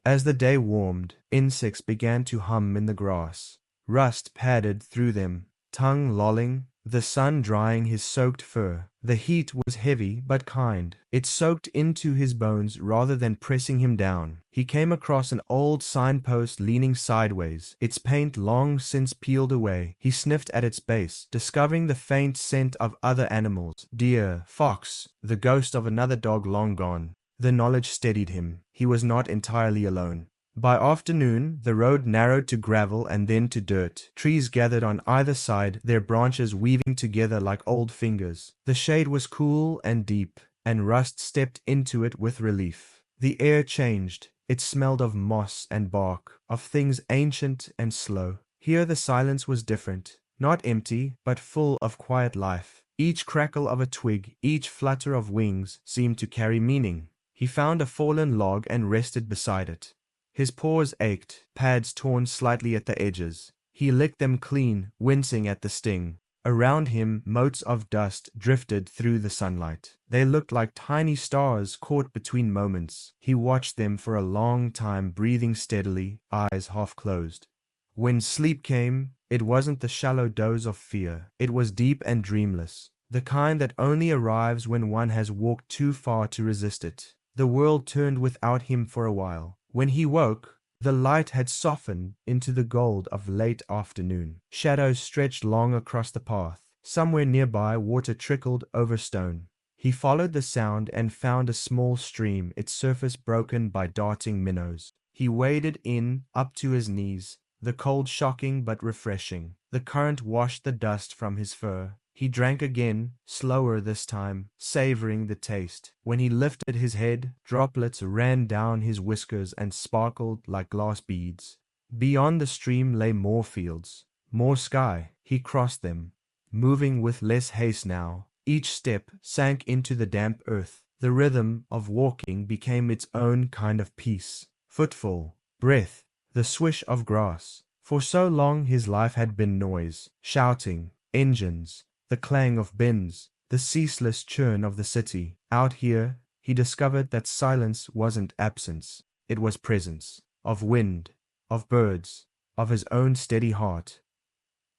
As the day warmed, insects began to hum in the grass. Rust padded through them, tongue lolling, the sun drying his soaked fur. The heat was heavy but kind. It soaked into his bones rather than pressing him down. He came across an old signpost leaning sideways, its paint long since peeled away. He sniffed at its base, discovering the faint scent of other animals, deer, fox, the ghost of another dog long gone. The knowledge steadied him. He was not entirely alone. By afternoon, the road narrowed to gravel and then to dirt. Trees gathered on either side, their branches weaving together like old fingers. The shade was cool and deep, and Rust stepped into it with relief. The air changed. It smelled of moss and bark, of things ancient and slow. Here the silence was different, not empty, but full of quiet life. Each crackle of a twig, each flutter of wings seemed to carry meaning. He found a fallen log and rested beside it. His paws ached, pads torn slightly at the edges. He licked them clean, wincing at the sting. Around him, motes of dust drifted through the sunlight. They looked like tiny stars caught between moments. He watched them for a long time, breathing steadily, eyes half closed. When sleep came, it wasn't the shallow doze of fear. It was deep and dreamless, the kind that only arrives when one has walked too far to resist it. The world turned without him for a while. When he woke, the light had softened into the gold of late afternoon. Shadows stretched long across the path. Somewhere nearby, water trickled over stone. He followed the sound and found a small stream, its surface broken by darting minnows. He waded in, up to his knees, the cold shocking but refreshing. The current washed the dust from his fur. He drank again, slower this time, savoring the taste. When he lifted his head, droplets ran down his whiskers and sparkled like glass beads. Beyond the stream lay more fields, more sky. He crossed them, moving with less haste now. Each step sank into the damp earth. The rhythm of walking became its own kind of peace. Footfall, breath, the swish of grass. For so long his life had been noise, shouting, engines, the clang of bins, the ceaseless churn of the city. Out here, he discovered that silence wasn't absence. It was presence, of wind, of birds, of his own steady heart.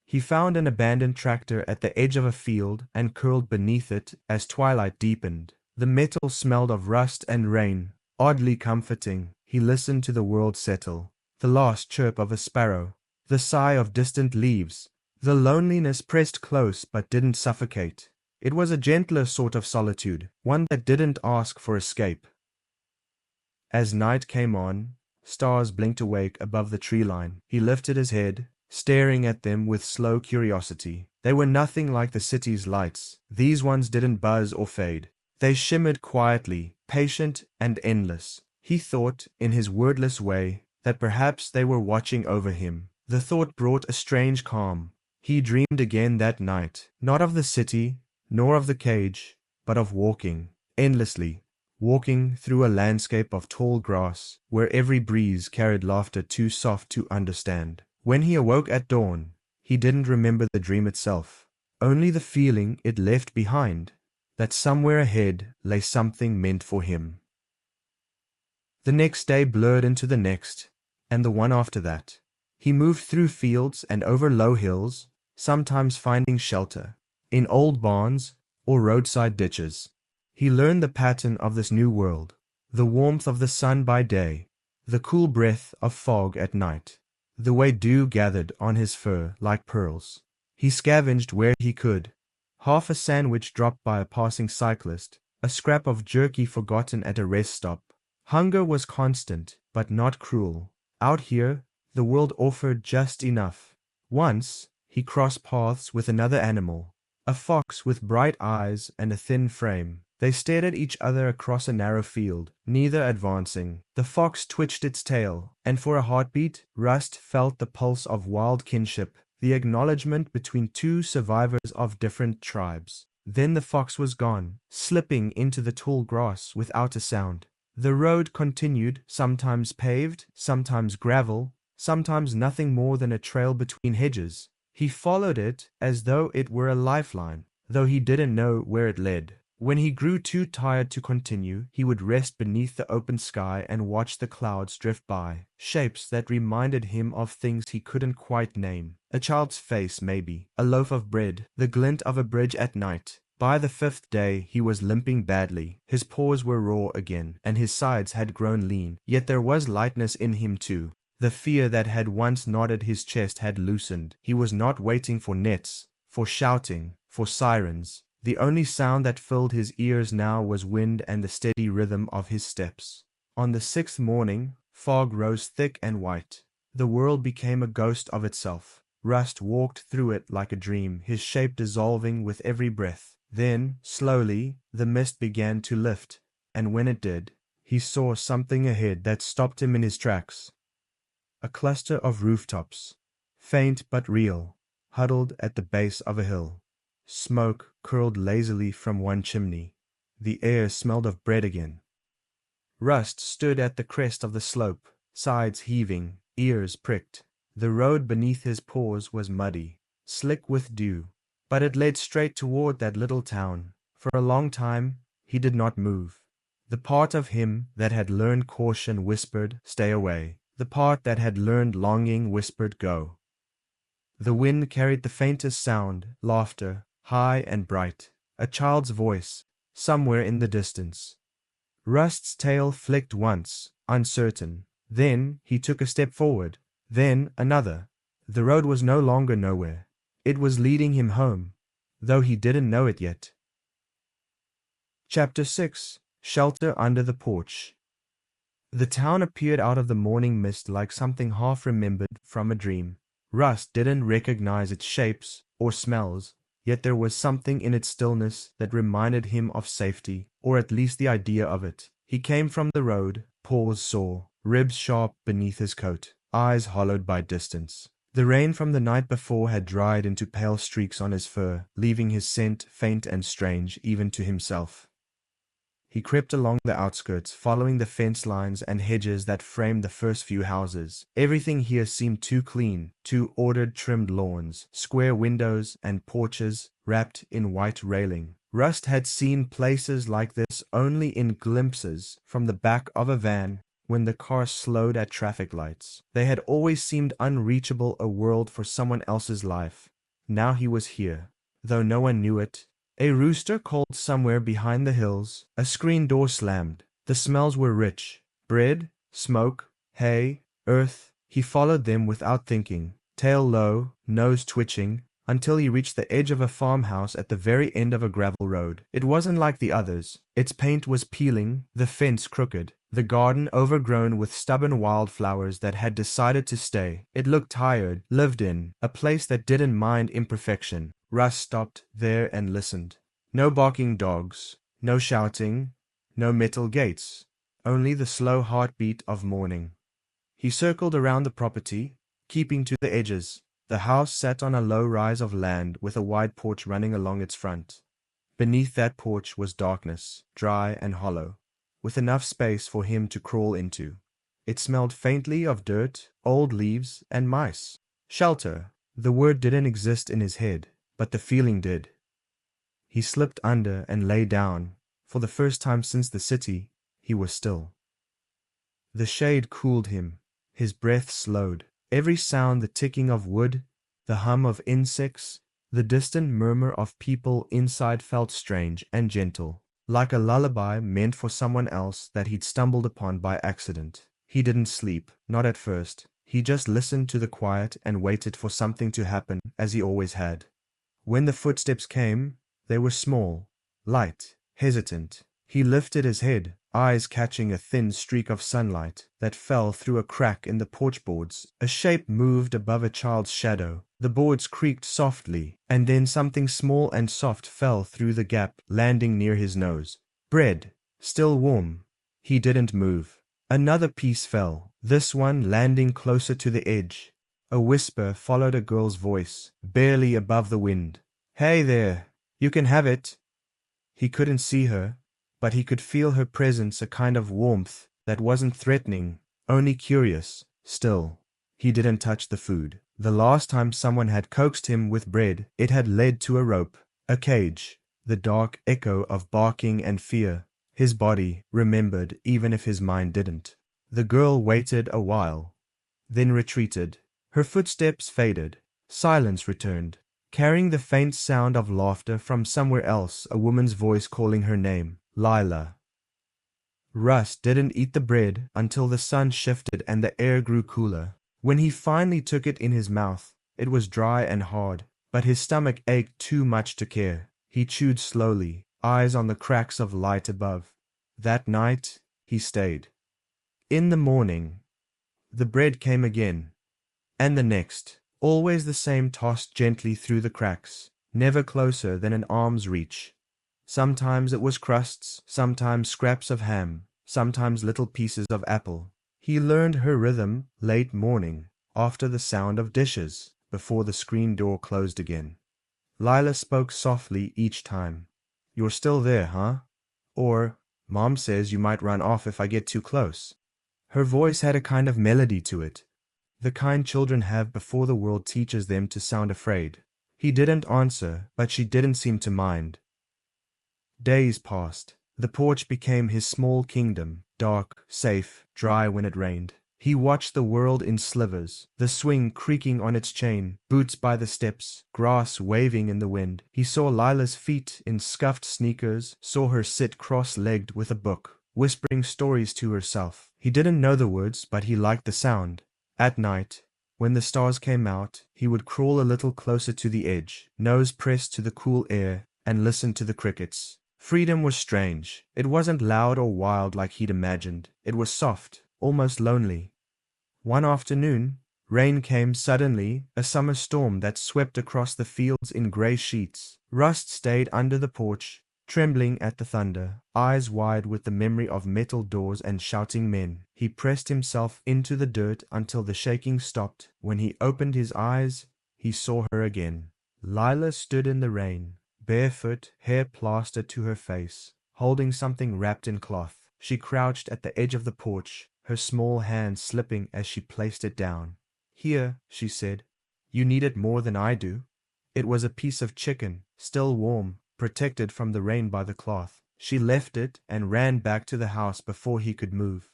He found an abandoned tractor at the edge of a field and curled beneath it as twilight deepened. The metal smelled of rust and rain, oddly comforting. He listened to the world settle, the last chirp of a sparrow, the sigh of distant leaves. The loneliness pressed close but didn't suffocate. It was a gentler sort of solitude, one that didn't ask for escape. As night came on, stars blinked awake above the tree line. He lifted his head, staring at them with slow curiosity. They were nothing like the city's lights. These ones didn't buzz or fade. They shimmered quietly, patient and endless. He thought, in his wordless way, that perhaps they were watching over him. The thought brought a strange calm. He dreamed again that night, not of the city, nor of the cage, but of walking, endlessly, walking through a landscape of tall grass, where every breeze carried laughter too soft to understand. When he awoke at dawn, He didn't remember the dream itself, only the feeling it left behind, that somewhere ahead lay something meant for him. The next day blurred into the next, and the one after that. He moved through fields and over low hills, sometimes finding shelter in old barns or roadside ditches. He learned the pattern of this new world, the warmth of the sun by day, the cool breath of fog at night, the way dew gathered on his fur like pearls. He scavenged where he could, half a sandwich dropped by a passing cyclist, a scrap of jerky forgotten at a rest stop. Hunger was constant, but not cruel. Out here, the world offered just enough. Once, he crossed paths with another animal, a fox with bright eyes and a thin frame. They stared at each other across a narrow field, neither advancing. The fox twitched its tail, and for a heartbeat, Rust felt the pulse of wild kinship, the acknowledgement between two survivors of different tribes. Then the fox was gone, slipping into the tall grass without a sound. The road continued, sometimes paved, sometimes gravel, sometimes nothing more than a trail between hedges. He followed it as though it were a lifeline, though he didn't know where it led. When he grew too tired to continue, he would rest beneath the open sky and watch the clouds drift by, shapes that reminded him of things he couldn't quite name. A child's face, maybe, a loaf of bread, the glint of a bridge at night. By the fifth day, he was limping badly. His paws were raw again, and his sides had grown lean. Yet there was lightness in him too. The fear that had once knotted his chest had loosened. He was not waiting for nets, for shouting, for sirens. The only sound that filled his ears now was wind and the steady rhythm of his steps. On the sixth morning, fog rose thick and white. The world became a ghost of itself. Rust walked through it like a dream, his shape dissolving with every breath. Then, slowly, the mist began to lift, and when it did, he saw something ahead that stopped him in his tracks. A cluster of rooftops, faint but real, huddled at the base of a hill. Smoke curled lazily from one chimney. The air smelled of bread again. Rust stood at the crest of the slope, sides heaving, ears pricked. The road beneath his paws was muddy, slick with dew, but it led straight toward that little town. For a long time, he did not move. The part of him that had learned caution whispered, "Stay away." The part that had learned longing whispered, "Go." The wind carried the faintest sound, laughter, high and bright, a child's voice, somewhere in the distance. Rust's tail flicked once, uncertain. Then he took a step forward, then another. The road was no longer nowhere. It was leading him home, though he didn't know it yet. Chapter 6. Shelter Under the Porch. The town appeared out of the morning mist like something half remembered from a dream. Rust didn't recognize its shapes or smells, yet there was something in its stillness that reminded him of safety, or at least the idea of it. He came from the road, paws sore, ribs sharp beneath his coat, eyes hollowed by distance. The rain from the night before had dried into pale streaks on his fur, leaving his scent faint and strange even to himself. He crept along the outskirts, following the fence lines and hedges that framed the first few houses. Everything here seemed too clean, too ordered, trimmed lawns, square windows, and porches wrapped in white railing. Rust had seen places like this only in glimpses from the back of a van when the car slowed at traffic lights. They had always seemed unreachable, a world for someone else's life. Now he was here, though no one knew it. A rooster called somewhere behind the hills. A screen door slammed. The smells were rich. Bread, smoke, hay, earth. He followed them without thinking, tail low, nose twitching, until he reached the edge of a farmhouse at the very end of a gravel road. It wasn't like the others. Its paint was peeling, the fence crooked, the garden overgrown with stubborn wildflowers that had decided to stay. It looked tired, lived in, a place that didn't mind imperfection. Russ stopped there and listened. No barking dogs, no shouting, no metal gates, only the slow heartbeat of morning. He circled around the property, keeping to the edges. The house sat on a low rise of land with a wide porch running along its front. Beneath that porch was darkness, dry and hollow, with enough space for him to crawl into. It smelled faintly of dirt, old leaves, and mice. Shelter, The word didn't exist in his head, but the feeling did. He slipped under and lay down. For the first time since the city, he was still. The shade cooled him. His breath slowed. Every sound, the ticking of wood, the hum of insects, the distant murmur of people inside felt strange and gentle, like a lullaby meant for someone else that he'd stumbled upon by accident. He didn't sleep, not at first. He just listened to the quiet and waited for something to happen, as he always had. When the footsteps came, they were small, light, hesitant. He lifted his head, eyes catching a thin streak of sunlight that fell through a crack in the porch boards. A shape moved above a child's shadow. The boards creaked softly, and then something small and soft fell through the gap, landing near his nose. Bread, still warm. He didn't move. Another piece fell, this one landing closer to the edge. A whisper followed a girl's voice, barely above the wind. "Hey there, you can have it." He couldn't see her, but he could feel her presence, a kind of warmth that wasn't threatening, only curious. Still, he didn't touch the food. The last time someone had coaxed him with bread, it had led to a rope, a cage, the dark echo of barking and fear. His body remembered even if his mind didn't. The girl waited a while, then retreated. Her footsteps faded. Silence returned, carrying the faint sound of laughter from somewhere else, a woman's voice calling her name, Lila. Russ didn't eat the bread until the sun shifted and the air grew cooler. When he finally took it in his mouth, it was dry and hard, but his stomach ached too much to care. He chewed slowly, eyes on the cracks of light above. That night, he stayed. In the morning, the bread came again, and the next, always the same, tossed gently through the cracks, never closer than an arm's reach. Sometimes it was crusts, sometimes scraps of ham, sometimes little pieces of apple. He learned her rhythm late morning, after the sound of dishes, before the screen door closed again. Lila spoke softly each time. "You're still there, huh?" Or, "Mom says you might run off if I get too close." Her voice had a kind of melody to it, the kind children have before the world teaches them to sound afraid. He didn't answer, but she didn't seem to mind. Days passed. The porch became his small kingdom, dark, safe, dry when it rained. He watched the world in slivers, the swing creaking on its chain, boots by the steps, grass waving in the wind. He saw Lila's feet in scuffed sneakers, saw her sit cross-legged with a book, whispering stories to herself. He didn't know the words, but he liked the sound. At night, when the stars came out, he would crawl a little closer to the edge, nose pressed to the cool air, and listen to the crickets. Freedom was strange. It wasn't loud or wild like he'd imagined. It was soft, almost lonely. One afternoon, rain came suddenly, a summer storm that swept across the fields in gray sheets. Rust stayed under the porch, trembling at the thunder, eyes wide with the memory of metal doors and shouting men. He pressed himself into the dirt until the shaking stopped. When he opened his eyes, he saw her again. Lila stood in the rain, barefoot, hair plastered to her face, holding something wrapped in cloth. She crouched at the edge of the porch, her small hand slipping as she placed it down. "Here," she said. "You need it more than I do." It was a piece of chicken, still warm, protected from the rain by the cloth. She left it and ran back to the house before he could move.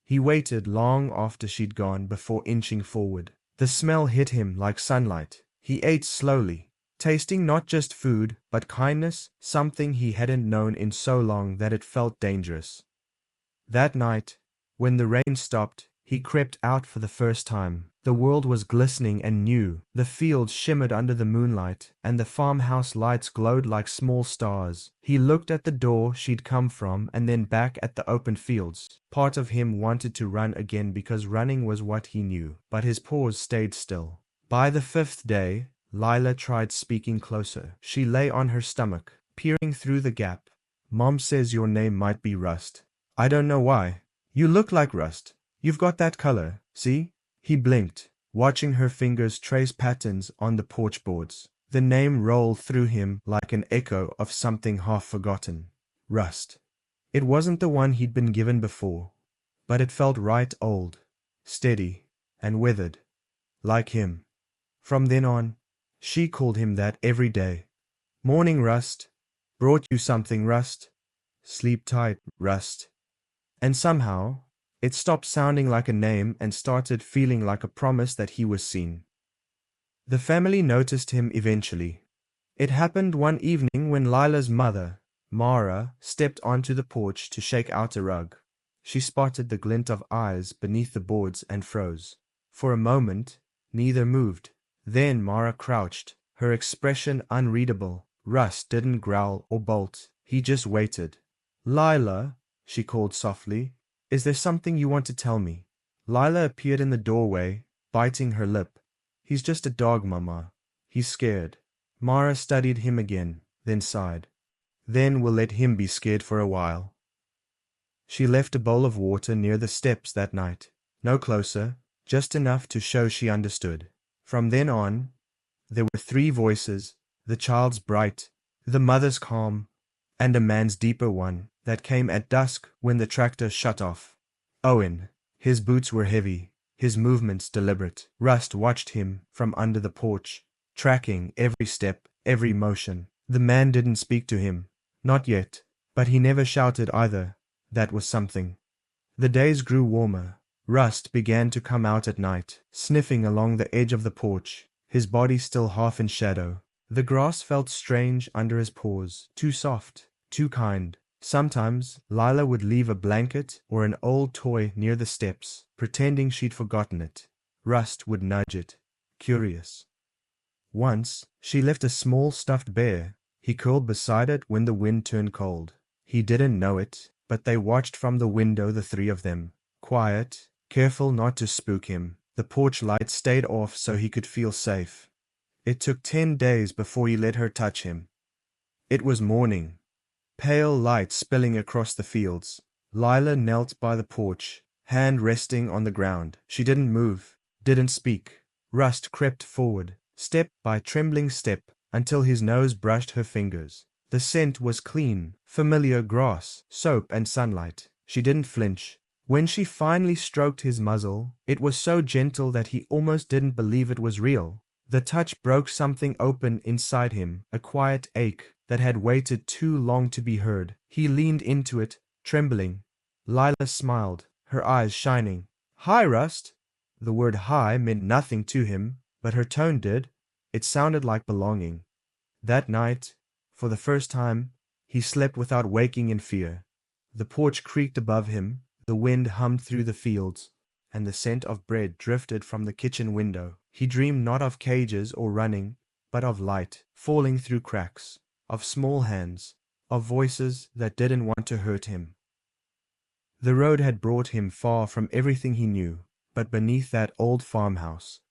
He waited long after she'd gone before inching forward. The smell hit him like sunlight. He ate slowly, tasting not just food, but kindness, something he hadn't known in so long that it felt dangerous. That night, when the rain stopped, he crept out for the first time. The world was glistening and new. The fields shimmered under the moonlight, and the farmhouse lights glowed like small stars. He looked at the door she'd come from and then back at the open fields. Part of him wanted to run again because running was what he knew, but his paws stayed still. By the fifth day, Lila tried speaking closer. She lay on her stomach, peering through the gap. "Mom says your name might be Rust. I don't know why. You look like Rust. You've got that color, see?" He blinked, watching her fingers trace patterns on the porch boards. The name rolled through him like an echo of something half forgotten. Rust. It wasn't the one he'd been given before, but it felt right, old, steady, and weathered, like him. From then on, she called him that every day. Morning, Rust. Brought you something, Rust. Sleep tight, Rust. And somehow, it stopped sounding like a name and started feeling like a promise that he was seen. The family noticed him eventually. It happened one evening when Lila's mother, Mara, stepped onto the porch to shake out a rug. She spotted the glint of eyes beneath the boards and froze. For a moment, neither moved. Then Mara crouched, her expression unreadable. Rust didn't growl or bolt. He just waited. Lila, she called softly, is there something you want to tell me? Lila appeared in the doorway, biting her lip. He's just a dog, Mama. He's scared. Mara studied him again, then sighed. Then we'll let him be scared for a while. She left a bowl of water near the steps that night. No closer, just enough to show she understood. From then on, there were 3 voices, the child's bright, the mother's calm, and a man's deeper one that came at dusk when the tractor shut off. Owen. His boots were heavy, his movements deliberate. Rust watched him from under the porch, tracking every step, every motion. The man didn't speak to him. Not yet. But he never shouted either. That was something. The days grew warmer. Rust began to come out at night, sniffing along the edge of the porch, his body still half in shadow. The grass felt strange under his paws, too soft, too kind. Sometimes Lila would leave a blanket or an old toy near the steps, pretending she'd forgotten it. Rust would nudge it, curious. Once, she left a small stuffed bear. He curled beside it when the wind turned cold. He didn't know it, but they watched from the window, the 3 of them. Quiet, careful not to spook him. The porch light stayed off so he could feel safe. It took 10 days before he let her touch him. It was morning. Pale light spilling across the fields. Lila knelt by the porch, hand resting on the ground. She didn't move, didn't speak. Rust crept forward, step by trembling step, until his nose brushed her fingers. The scent was clean, familiar grass, soap and sunlight. She didn't flinch. When she finally stroked his muzzle, it was so gentle that he almost didn't believe it was real. The touch broke something open inside him, a quiet ache that had waited too long to be heard. He leaned into it, trembling. Lila smiled, her eyes shining. "Hi, Rust." The word hi meant nothing to him, but her tone did. It sounded like belonging. That night, for the first time, he slept without waking in fear. The porch creaked above him, the wind hummed through the fields, and the scent of bread drifted from the kitchen window. He dreamed not of cages or running, but of light falling through cracks, of small hands, of voices that didn't want to hurt him. The road had brought him far from everything he knew, but beneath that old farmhouse,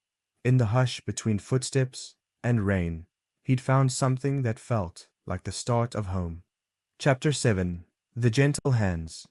in the hush between footsteps and rain, he'd found something that felt like the start of home. Chapter 7. The Gentle Hands.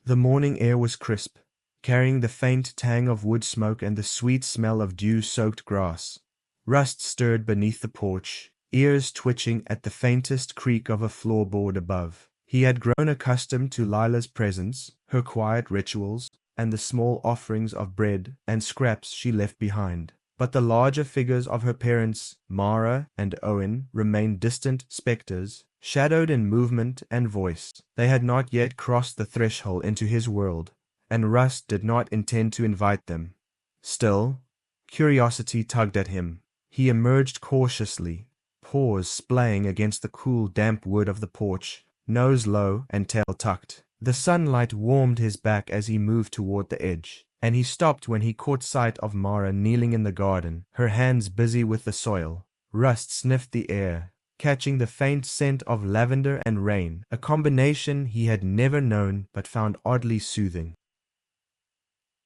The morning air was crisp, carrying the faint tang of wood smoke and the sweet smell of dew-soaked grass. Rust stirred beneath the porch, ears twitching at the faintest creak of a floorboard above. He had grown accustomed to Lila's presence, her quiet rituals, and the small offerings of bread and scraps she left behind. But the larger figures of her parents, Mara and Owen, remained distant specters, shadowed in movement and voice. They had not yet crossed the threshold into his world, and Rust did not intend to invite them. Still, curiosity tugged at him. He emerged cautiously, paws splaying against the cool, damp wood of the porch, nose low and tail tucked. The sunlight warmed his back as he moved toward the edge, and he stopped when he caught sight of Mara kneeling in the garden, her hands busy with the soil. Rust sniffed the air, catching the faint scent of lavender and rain, a combination he had never known but found oddly soothing.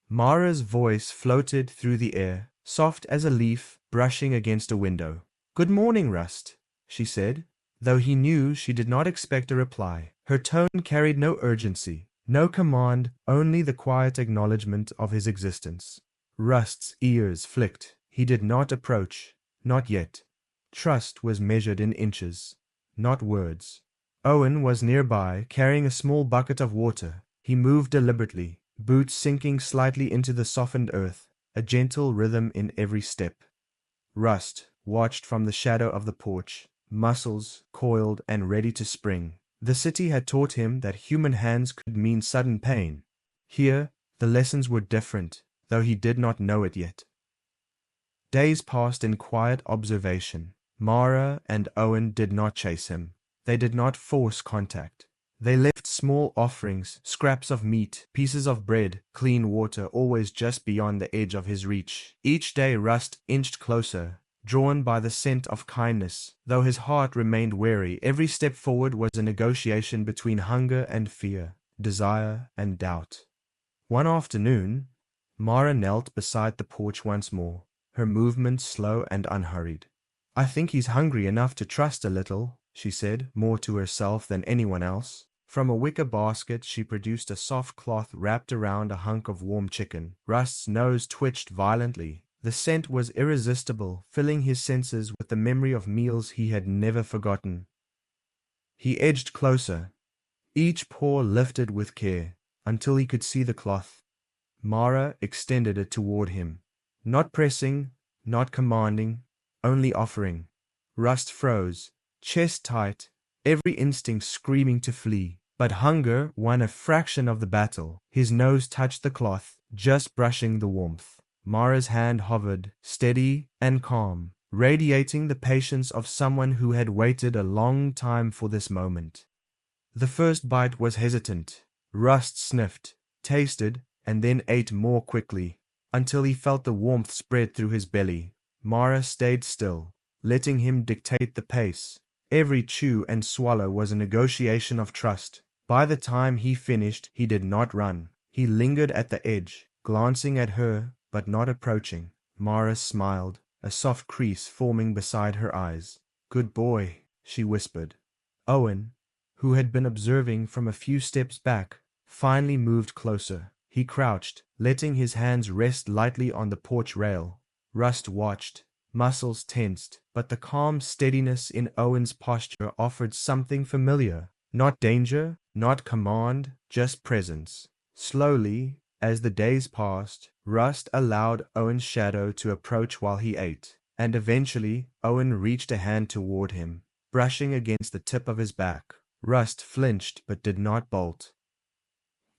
Mara's voice floated through the air, soft as a leaf brushing against a window. "Good morning, Rust," she said, though he knew she did not expect a reply. Her tone carried no urgency, no command, only the quiet acknowledgement of his existence. Rust's ears flicked. He did not approach, not yet. Trust was measured in inches, not words. Owen was nearby, carrying a small bucket of water. He moved deliberately, boots sinking slightly into the softened earth, a gentle rhythm in every step. Rust watched from the shadow of the porch, muscles coiled and ready to spring. The city had taught him that human hands could mean sudden pain. Here, the lessons were different, though he did not know it yet. Days passed in quiet observation. Mara and Owen did not chase him. They did not force contact. They left small offerings, scraps of meat, pieces of bread, clean water, always just beyond the edge of his reach. Each day Rust inched closer, drawn by the scent of kindness. Though his heart remained wary, every step forward was a negotiation between hunger and fear, desire and doubt. One afternoon, Mara knelt beside the porch once more, her movements slow and unhurried. "I think he's hungry enough to trust a little," she said, more to herself than anyone else. From a wicker basket she produced a soft cloth wrapped around a hunk of warm chicken. Rust's nose twitched violently. The scent was irresistible, filling his senses with the memory of meals he had never forgotten. He edged closer, each paw lifted with care, until he could see the cloth. Mara extended it toward him, not pressing, not commanding, only offering. Rust froze, chest tight, every instinct screaming to flee. But hunger won a fraction of the battle. His nose touched the cloth, just brushing the warmth. Mara's hand hovered, steady and calm, radiating the patience of someone who had waited a long time for this moment. The first bite was hesitant. Rust sniffed, tasted, and then ate more quickly, until he felt the warmth spread through his belly. Mara stayed still, letting him dictate the pace. Every chew and swallow was a negotiation of trust. By the time he finished, he did not run. He lingered at the edge, glancing at her, but not approaching. Mara smiled, a soft crease forming beside her eyes. "Good boy," she whispered. Owen, who had been observing from a few steps back, finally moved closer. He crouched, letting his hands rest lightly on the porch rail. Rust watched, muscles tensed, but the calm steadiness in Owen's posture offered something familiar. Not danger, not command, just presence. Slowly, as the days passed, Rust allowed Owen's shadow to approach while he ate, and eventually Owen reached a hand toward him, brushing against the tip of his back. Rust flinched but did not bolt.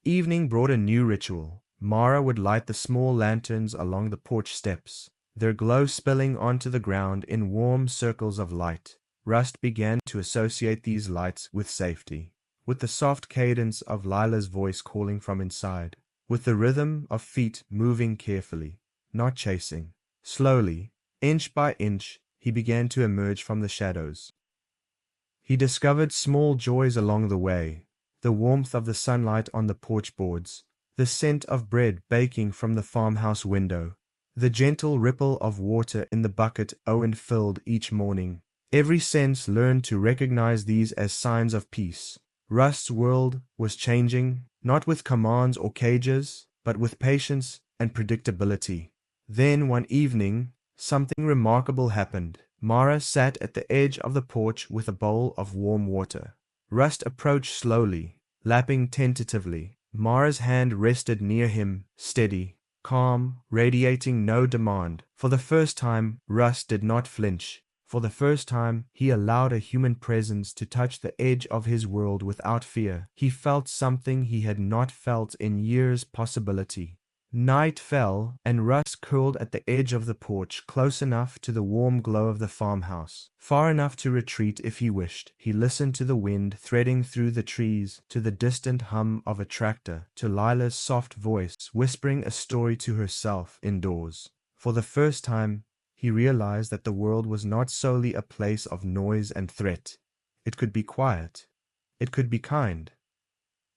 Evening brought a new ritual. Mara would light the small lanterns along the porch steps, their glow spilling onto the ground in warm circles of light. Rust began to associate these lights with safety, with the soft cadence of Lila's voice calling from inside, with the rhythm of feet moving carefully, not chasing. Slowly, inch by inch, he began to emerge from the shadows. He discovered small joys along the way, the warmth of the sunlight on the porch boards, the scent of bread baking from the farmhouse window, the gentle ripple of water in the bucket Owen filled each morning. Every sense learned to recognize these as signs of peace. Rust's world was changing, not with commands or cages, but with patience and predictability. Then one evening, something remarkable happened. Mara sat at the edge of the porch with a bowl of warm water. Rust approached slowly, lapping tentatively. Mara's hand rested near him, steady, calm, radiating no demand. For the first time, Rust did not flinch. For the first time, he allowed a human presence to touch the edge of his world without fear. He felt something he had not felt in years, possibility. Night fell, and Rust curled at the edge of the porch, close enough to the warm glow of the farmhouse, far enough to retreat if he wished. He listened to the wind threading through the trees, to the distant hum of a tractor, to Lila's soft voice whispering a story to herself indoors. For the first time, he realized that the world was not solely a place of noise and threat. It could be quiet. It could be kind.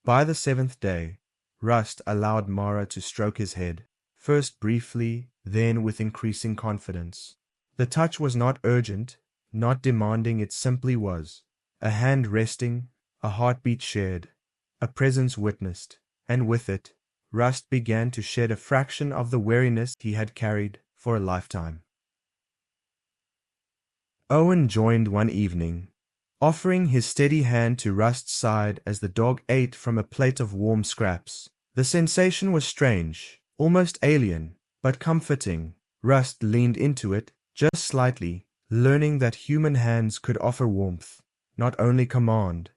By the seventh day, Rust allowed Mara to stroke his head, first briefly, then with increasing confidence. The touch was not urgent, not demanding, it simply was. A hand resting, a heartbeat shared, a presence witnessed, and with it, Rust began to shed a fraction of the weariness he had carried for a lifetime. Owen joined one evening, offering his steady hand to Rust's side as the dog ate from a plate of warm scraps. The sensation was strange, almost alien, but comforting. Rust leaned into it, just slightly, learning that human hands could offer warmth, not only command.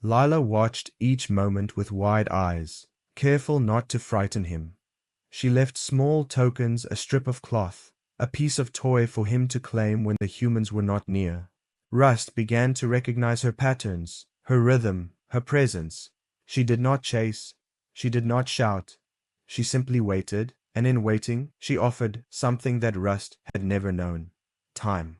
Lila watched each moment with wide eyes, careful not to frighten him. She left small tokens, a strip of cloth, a piece of toy for him to claim when the humans were not near. Rust began to recognize her patterns, her rhythm, her presence. She did not chase, she did not shout. She simply waited, and in waiting, she offered something that Rust had never known: time.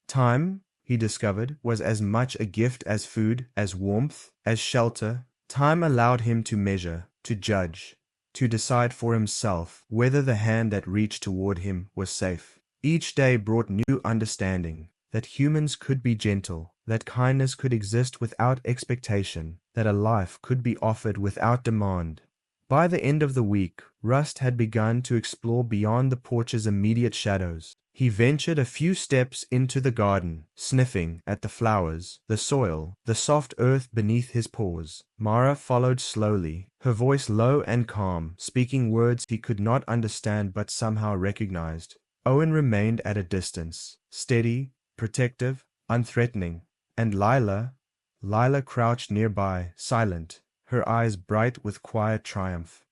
Time, he discovered, was as much a gift as food, as warmth, as shelter. Time allowed him to measure, to judge, to decide for himself whether the hand that reached toward him was safe. Each day brought new understanding, that humans could be gentle, that kindness could exist without expectation, that a life could be offered without demand. By the end of the week, Rust had begun to explore beyond the porch's immediate shadows. He ventured a few steps into the garden, sniffing at the flowers, the soil, the soft earth beneath his paws. Mara followed slowly, her voice low and calm, speaking words he could not understand but somehow recognized. Owen remained at a distance, steady, protective, unthreatening. And Lila crouched nearby, silent, her eyes bright with quiet triumph.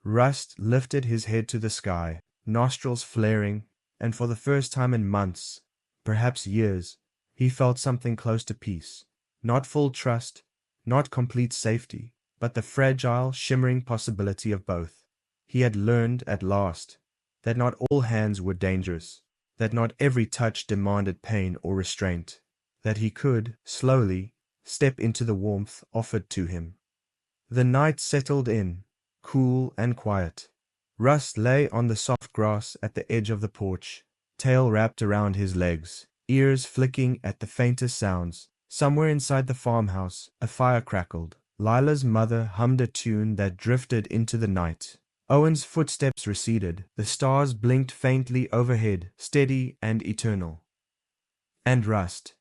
Rust lifted his head to the sky, nostrils flaring, and for the first time in months, perhaps years, he felt something close to peace. Not full trust, not complete safety, but the fragile, shimmering possibility of both. He had learned at last that not all hands were dangerous, that not every touch demanded pain or restraint, that he could, slowly, step into the warmth offered to him. The night settled in, cool and quiet. Rust lay on the soft grass at the edge of the porch, tail wrapped around his legs, ears flicking at the faintest sounds. Somewhere inside the farmhouse, a fire crackled. Lila's mother hummed a tune that drifted into the night. Owen's footsteps receded. The stars blinked faintly overhead, steady and eternal. And Rust,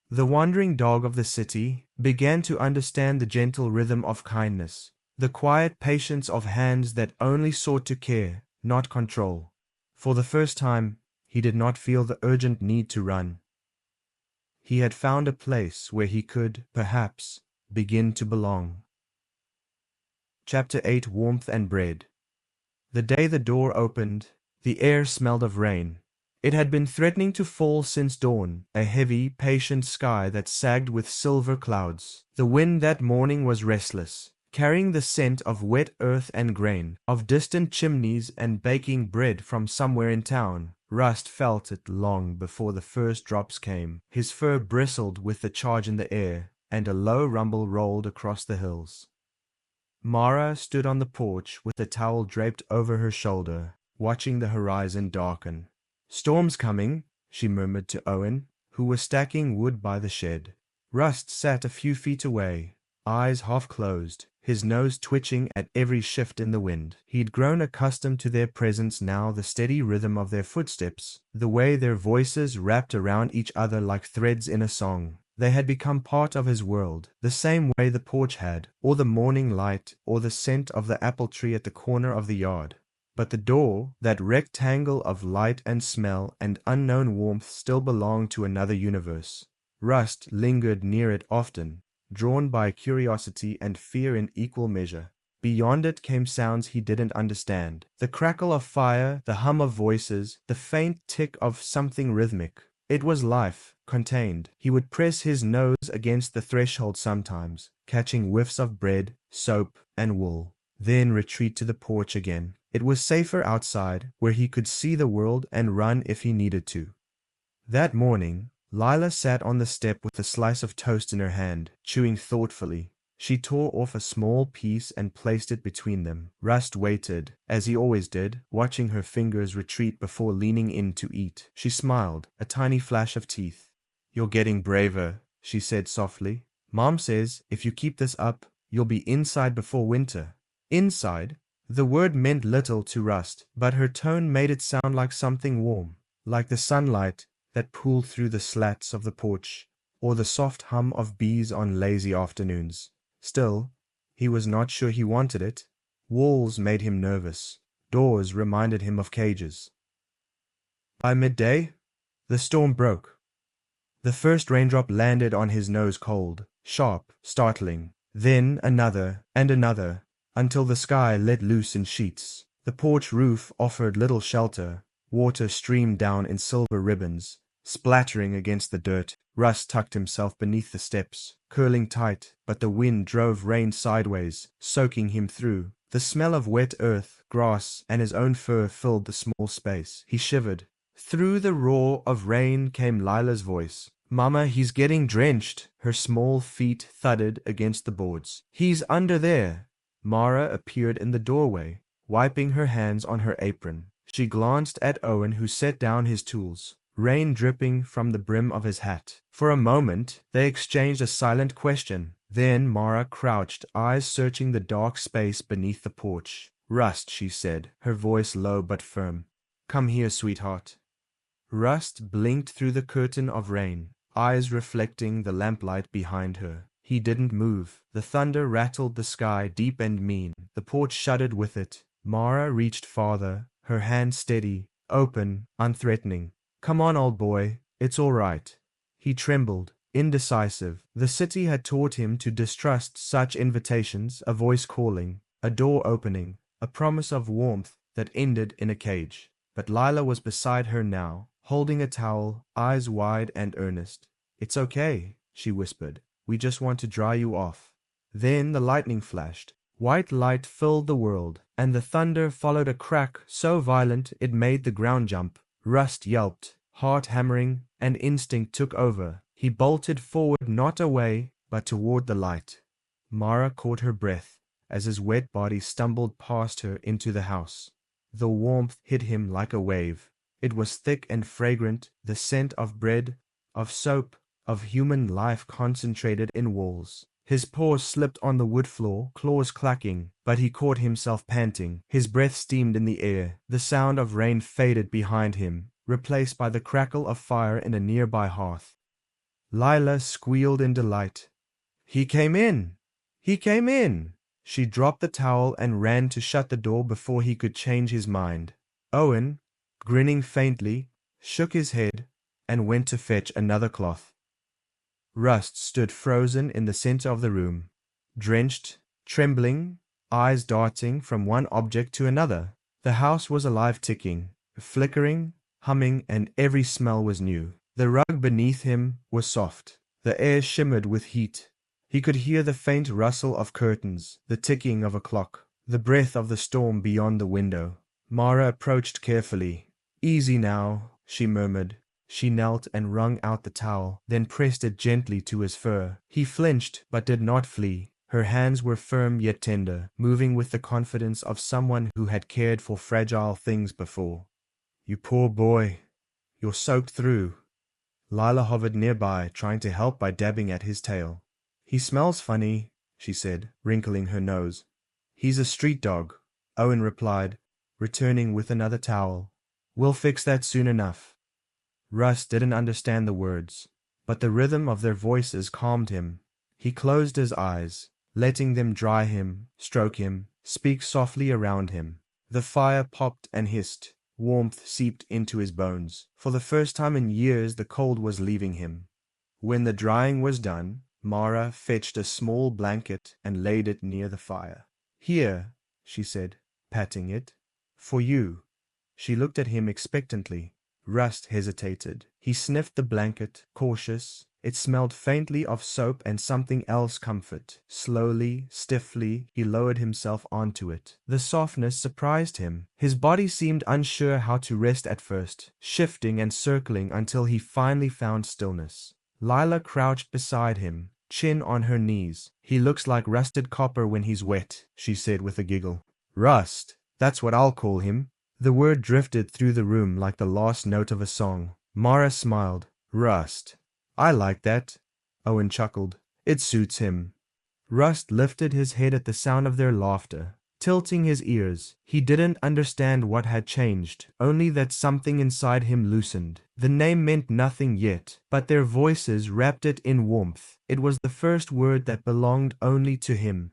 the wandering dog of the city, began to understand the gentle rhythm of kindness, the quiet patience of hands that only sought to care, not control. For the first time, he did not feel the urgent need to run. He had found a place where he could, perhaps, begin to belong. Chapter 8: Warmth and Bread. The day the door opened, the air smelled of rain. It had been threatening to fall since dawn, a heavy, patient sky that sagged with silver clouds. The wind that morning was restless, carrying the scent of wet earth and grain, of distant chimneys and baking bread from somewhere in town. Rust felt it long before the first drops came. His fur bristled with the charge in the air, and a low rumble rolled across the hills. Mara stood on the porch with the towel draped over her shoulder, watching the horizon darken. "Storm's coming," she murmured to Owen, who was stacking wood by the shed. Rust sat a few feet away, eyes half closed, his nose twitching at every shift in the wind. He'd grown accustomed to their presence now, the steady rhythm of their footsteps, the way their voices wrapped around each other like threads in a song. They had become part of his world, the same way the porch had, or the morning light, or the scent of the apple tree at the corner of the yard. But the door, that rectangle of light and smell and unknown warmth, still belonged to another universe. Rust lingered near it often, drawn by curiosity and fear in equal measure. Beyond it came sounds he didn't understand. The crackle of fire, the hum of voices, the faint tick of something rhythmic. It was life, contained. He would press his nose against the threshold sometimes, catching whiffs of bread, soap, and wool, then retreat to the porch again. It was safer outside, where he could see the world and run if he needed to. That morning, Lila sat on the step with a slice of toast in her hand, chewing thoughtfully. She tore off a small piece and placed it between them. Rust waited, as he always did, watching her fingers retreat before leaning in to eat. She smiled, a tiny flash of teeth. "You're getting braver," she said softly. "Mom says if you keep this up, you'll be inside before winter." Inside? The word meant little to Rust, but her tone made it sound like something warm, like the sunlight that pooled through the slats of the porch, or the soft hum of bees on lazy afternoons. Still, he was not sure he wanted it. Walls made him nervous. Doors reminded him of cages. By midday, the storm broke. The first raindrop landed on his nose cold, sharp, startling. Then another and another, until the sky let loose in sheets. The porch roof offered little shelter. Water streamed down in silver ribbons, splattering against the dirt. Russ tucked himself beneath the steps, curling tight, but the wind drove rain sideways, soaking him through. The smell of wet earth, grass, and his own fur filled the small space. He shivered. Through the roar of rain came Lila's voice. "Mama, he's getting drenched." Her small feet thudded against the boards. "He's under there." Mara appeared in the doorway, wiping her hands on her apron. She glanced at Owen, who set down his tools, rain dripping from the brim of his hat. For a moment, they exchanged a silent question. Then Mara crouched, eyes searching the dark space beneath the porch. "Rust," she said, her voice low but firm. "Come here, sweetheart." Rust blinked through the curtain of rain, eyes reflecting the lamplight behind her. He didn't move. The thunder rattled the sky deep and mean. The porch shuddered with it. Mara reached farther, her hand steady, open, unthreatening. "Come on, old boy. It's all right." He trembled, indecisive. The city had taught him to distrust such invitations, a voice calling, a door opening, a promise of warmth that ended in a cage. But Lila was beside her now, holding a towel, eyes wide and earnest. "It's okay," she whispered. "We just want to dry you off." Then the lightning flashed. White light filled the world, and the thunder followed a crack so violent it made the ground jump. Rust yelped, heart hammering, and instinct took over. He bolted forward, not away, but toward the light. Mara caught her breath as his wet body stumbled past her into the house. The warmth hit him like a wave. It was thick and fragrant, the scent of bread, of soap, of human life concentrated in walls. His paws slipped on the wood floor, claws clacking, but he caught himself panting. His breath steamed in the air. The sound of rain faded behind him, replaced by the crackle of fire in a nearby hearth. Lila squealed in delight. "He came in! He came in!" She dropped the towel and ran to shut the door before he could change his mind. Owen, grinning faintly, shook his head and went to fetch another cloth. Rust stood frozen in the center of the room, drenched, trembling, eyes darting from one object to another. The house was alive, ticking, flickering, humming, and every smell was new. The rug beneath him was soft. The air shimmered with heat. He could hear the faint rustle of curtains, the ticking of a clock, the breath of the storm beyond the window. Mara approached carefully. "Easy now," she murmured. She knelt and wrung out the towel, then pressed it gently to his fur. He flinched, but did not flee. Her hands were firm yet tender, moving with the confidence of someone who had cared for fragile things before. "You poor boy. You're soaked through." Lila hovered nearby, trying to help by dabbing at his tail. "He smells funny," she said, wrinkling her nose. "He's a street dog," Owen replied, returning with another towel. "We'll fix that soon enough." Russ didn't understand the words, but the rhythm of their voices calmed him. He closed his eyes, letting them dry him, stroke him, speak softly around him. The fire popped and hissed. Warmth seeped into his bones. For the first time in years, the cold was leaving him. When the drying was done, Mara fetched a small blanket and laid it near the fire. "Here," she said, patting it. "For you." She looked at him expectantly. Rust hesitated. He sniffed the blanket, cautious. It smelled faintly of soap and something else, comfort. Slowly, stiffly, he lowered himself onto it. The softness surprised him. His body seemed unsure how to rest at first, shifting and circling until he finally found stillness. Lila crouched beside him, chin on her knees. "He looks like rusted copper when he's wet," she said with a giggle. "Rust, that's what I'll call him." The word drifted through the room like the last note of a song. Mara smiled. "Rust. I like that." Owen chuckled. "It suits him." Rust lifted his head at the sound of their laughter, tilting his ears. He didn't understand what had changed, only that something inside him loosened. The name meant nothing yet, but their voices wrapped it in warmth. It was the first word that belonged only to him.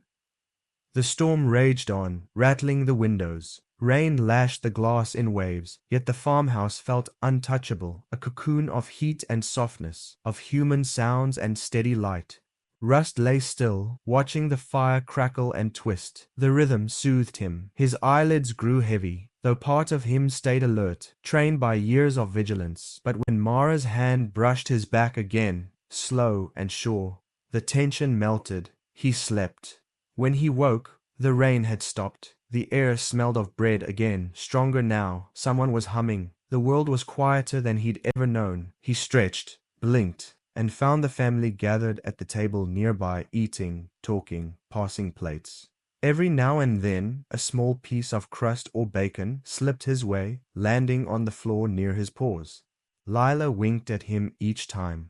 The storm raged on, rattling the windows. Rain lashed the glass in waves, yet the farmhouse felt untouchable, a cocoon of heat and softness, of human sounds and steady light. Rust lay still, watching the fire crackle and twist. The rhythm soothed him. His eyelids grew heavy, though part of him stayed alert, trained by years of vigilance. But when Mara's hand brushed his back again, slow and sure, the tension melted. He slept. When he woke, the rain had stopped. The air smelled of bread again, stronger now. Someone was humming. The world was quieter than he'd ever known. He stretched, blinked, and found the family gathered at the table nearby, eating, talking, passing plates. Every now and then, a small piece of crust or bacon slipped his way, landing on the floor near his paws. Lila winked at him each time.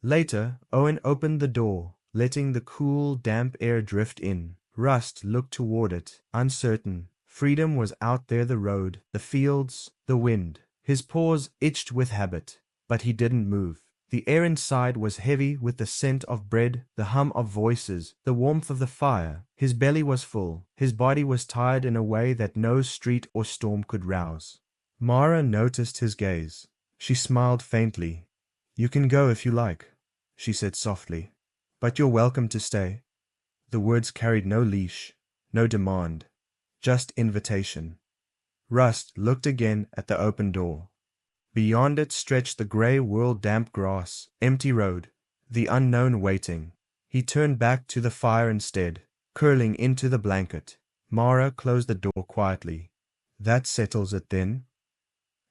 Later, Owen opened the door, letting the cool, damp air drift in. Rust looked toward it, uncertain. Freedom was out there, the road, the fields, the wind. His paws itched with habit, but he didn't move. The air inside was heavy with the scent of bread, the hum of voices, the warmth of the fire. His belly was full. His body was tired in a way that no street or storm could rouse. Mara noticed his gaze. She smiled faintly. "You can go if you like," she said softly, "but you're welcome to stay." The words carried no leash, no demand, just invitation. Rust looked again at the open door. Beyond it stretched the grey world, damp grass, empty road, the unknown waiting. He turned back to the fire instead, curling into the blanket. Mara closed the door quietly. "That settles it then."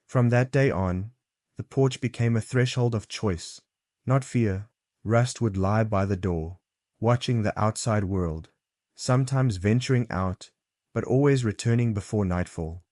From that day on, the porch became a threshold of choice, not fear. Rust would lie by the door, watching the outside world, sometimes venturing out, but always returning before nightfall.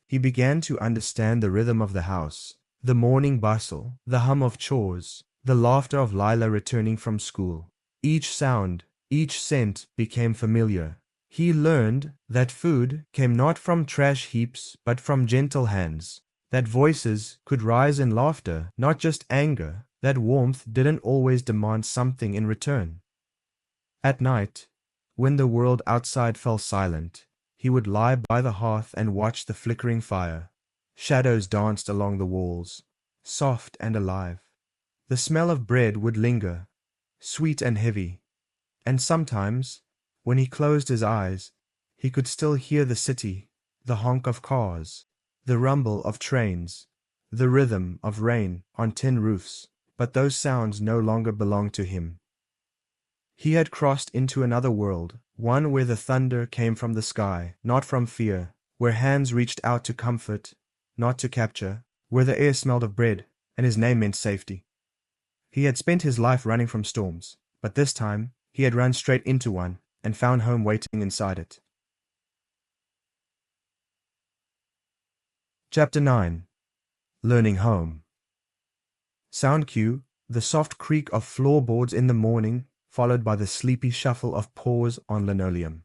He began to understand the rhythm of the house, the morning bustle, the hum of chores, the laughter of Lila returning from school. Each sound, each scent became familiar. He learned that food came not from trash heaps but from gentle hands, that voices could rise in laughter, not just anger, that warmth didn't always demand something in return. At night, when the world outside fell silent, he would lie by the hearth and watch the flickering fire. Shadows danced along the walls, soft and alive. The smell of bread would linger, sweet and heavy, and sometimes, when he closed his eyes, he could still hear the city, the honk of cars, the rumble of trains, the rhythm of rain on tin roofs. But those sounds no longer belonged to him. He had crossed into another world, one where the thunder came from the sky, not from fear, where hands reached out to comfort, not to capture, where the air smelled of bread, and his name meant safety. He had spent his life running from storms, but this time he had run straight into one and found home waiting inside it. Chapter 9. Learning Home. Sound cue, the soft creak of floorboards in the morning, followed by the sleepy shuffle of paws on linoleum.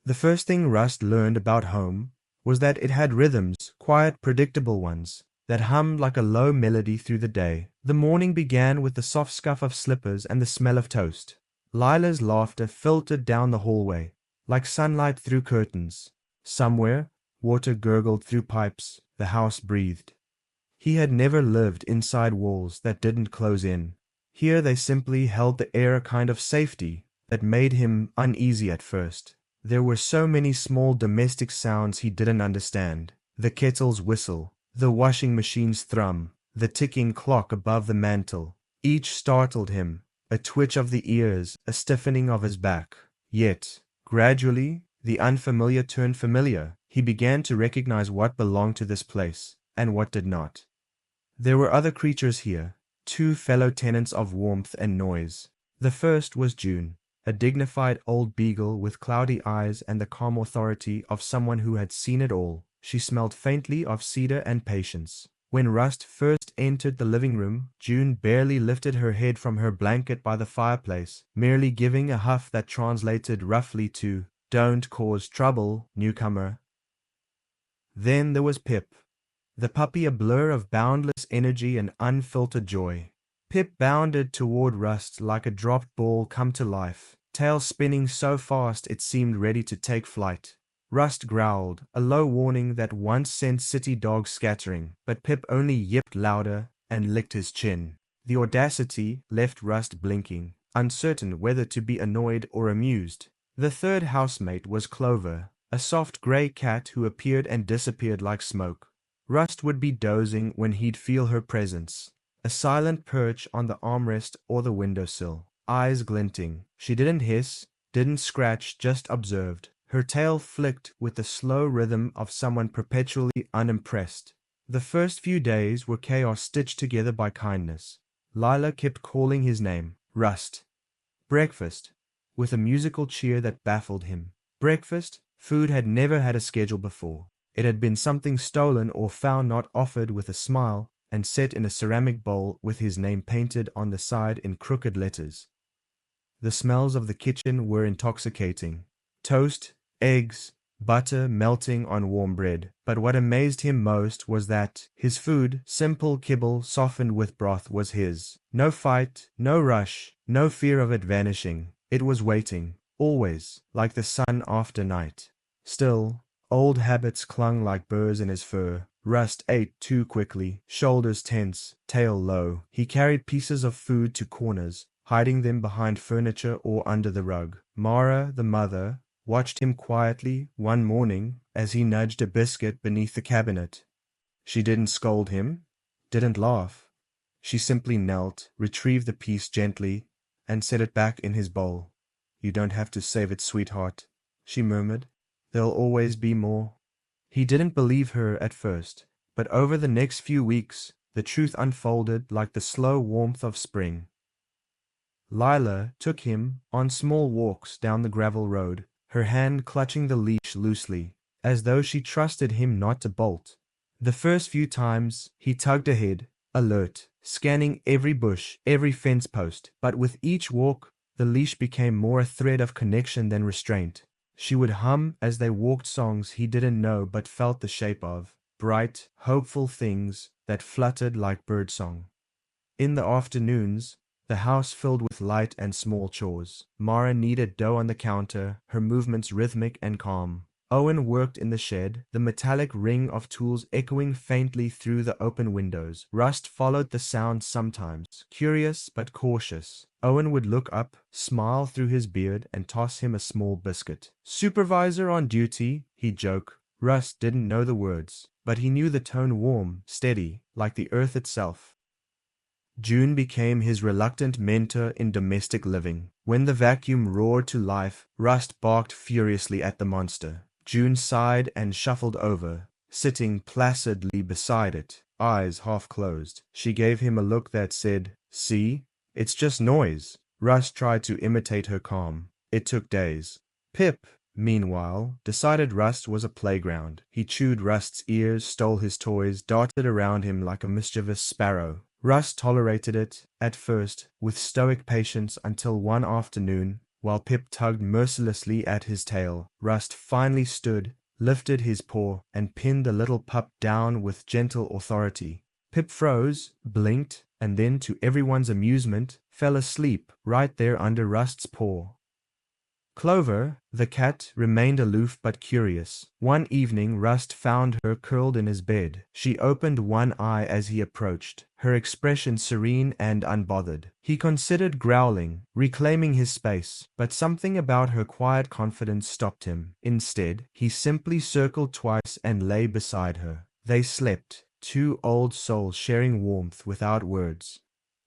The first thing Rust learned about home was that it had rhythms, quiet, predictable ones, that hummed like a low melody through the day. The morning began with the soft scuff of slippers and the smell of toast. Lila's laughter filtered down the hallway, like sunlight through curtains. Somewhere, water gurgled through pipes, the house breathed. He had never lived inside walls that didn't close in. Here they simply held the air, a kind of safety that made him uneasy at first. There were so many small domestic sounds he didn't understand. The kettle's whistle, the washing machine's thrum, the ticking clock above the mantel. Each startled him, a twitch of the ears, a stiffening of his back. Yet, gradually, the unfamiliar turned familiar. He began to recognize what belonged to this place and what did not. There were other creatures here, two fellow tenants of warmth and noise. The first was June, a dignified old beagle with cloudy eyes and the calm authority of someone who had seen it all. She smelled faintly of cedar and patience. When Rust first entered the living room, June barely lifted her head from her blanket by the fireplace, merely giving a huff that translated roughly to, "Don't cause trouble, newcomer." Then there was Pip, the puppy, a blur of boundless energy and unfiltered joy. Pip bounded toward Rust like a dropped ball come to life, tail spinning so fast it seemed ready to take flight. Rust growled, a low warning that once sent city dogs scattering, but Pip only yipped louder and licked his chin. The audacity left Rust blinking, uncertain whether to be annoyed or amused. The third housemate was Clover, a soft gray cat who appeared and disappeared like smoke. Rust would be dozing when he'd feel her presence, a silent perch on the armrest or the windowsill, eyes glinting. She didn't hiss, didn't scratch, just observed. Her tail flicked with the slow rhythm of someone perpetually unimpressed. The first few days were chaos stitched together by kindness. Lila kept calling his name, Rust. Breakfast, with a musical cheer that baffled him. Breakfast, food had never had a schedule before. It had been something stolen or found not offered with a smile and set in a ceramic bowl with his name painted on the side in crooked letters. The smells of the kitchen were intoxicating. Toast, eggs, butter melting on warm bread. But what amazed him most was that his food, simple kibble softened with broth, was his. No fight, no rush, no fear of it vanishing. It was waiting, always, like the sun after night. Still, old habits clung like burrs in his fur. Rust ate too quickly, shoulders tense, tail low. He carried pieces of food to corners, hiding them behind furniture or under the rug. Mara, the mother, watched him quietly one morning as he nudged a biscuit beneath the cabinet. She didn't scold him, didn't laugh. She simply knelt, retrieved the piece gently, and set it back in his bowl. "You don't have to save it, sweetheart," she murmured. "There'll always be more." He didn't believe her at first, but over the next few weeks, the truth unfolded like the slow warmth of spring. Lila took him on small walks down the gravel road, her hand clutching the leash loosely, as though she trusted him not to bolt. The first few times, he tugged ahead, alert, scanning every bush, every fence post, but with each walk, the leash became more a thread of connection than restraint. She would hum as they walked songs he didn't know but felt the shape of, bright, hopeful things that fluttered like birdsong. In the afternoons, the house filled with light and small chores. Mara kneaded dough on the counter, her movements rhythmic and calm. Owen worked in the shed, the metallic ring of tools echoing faintly through the open windows. Rust followed the sound sometimes, curious but cautious. Owen would look up, smile through his beard, and toss him a small biscuit. "Supervisor on duty," he'd joke. Rust didn't know the words, but he knew the tone, warm, steady, like the earth itself. June became his reluctant mentor in domestic living. When the vacuum roared to life, Rust barked furiously at the monster. June sighed and shuffled over, sitting placidly beside it, eyes half closed. She gave him a look that said, "See? It's just noise." Rust tried to imitate her calm. It took days. Pip, meanwhile, decided Rust was a playground. He chewed Rust's ears, stole his toys, darted around him like a mischievous sparrow. Rust tolerated it, at first, with stoic patience until one afternoon, while Pip tugged mercilessly at his tail, Rust finally stood, lifted his paw, and pinned the little pup down with gentle authority. Pip froze, blinked, and then, to everyone's amusement, fell asleep right there under Rust's paw. Clover, the cat, remained aloof but curious. One evening Rust found her curled in his bed. She opened one eye as he approached, her expression serene and unbothered. He considered growling, reclaiming his space, but something about her quiet confidence stopped him. Instead, he simply circled twice and lay beside her. They slept, two old souls sharing warmth without words.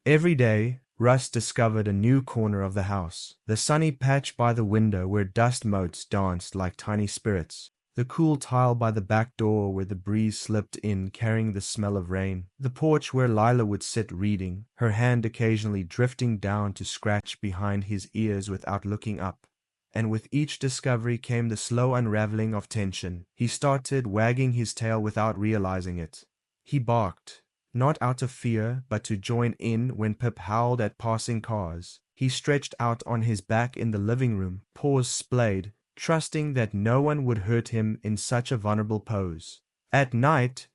Every day, Rust discovered a new corner of the house, the sunny patch by the window where dust motes danced like tiny spirits, the cool tile by the back door where the breeze slipped in carrying the smell of rain, the porch where Lila would sit reading, her hand occasionally drifting down to scratch behind his ears without looking up. And with each discovery came the slow unraveling of tension. He started wagging his tail without realizing it. He barked, not out of fear, but to join in when Pip howled at passing cars. He stretched out on his back in the living room, paws splayed, trusting that no one would hurt him in such a vulnerable pose. At night,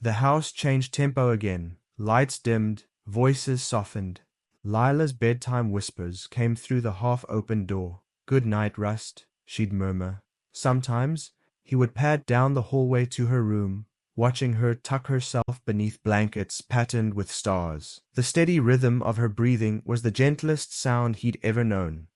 the house changed tempo again. Lights dimmed, voices softened. Lila's bedtime whispers came through the half-open door. "Good night, Rust," she'd murmur. Sometimes, He would pad down the hallway to her room, watching her tuck herself beneath blankets patterned with stars. The steady rhythm of her breathing was the gentlest sound he'd ever known.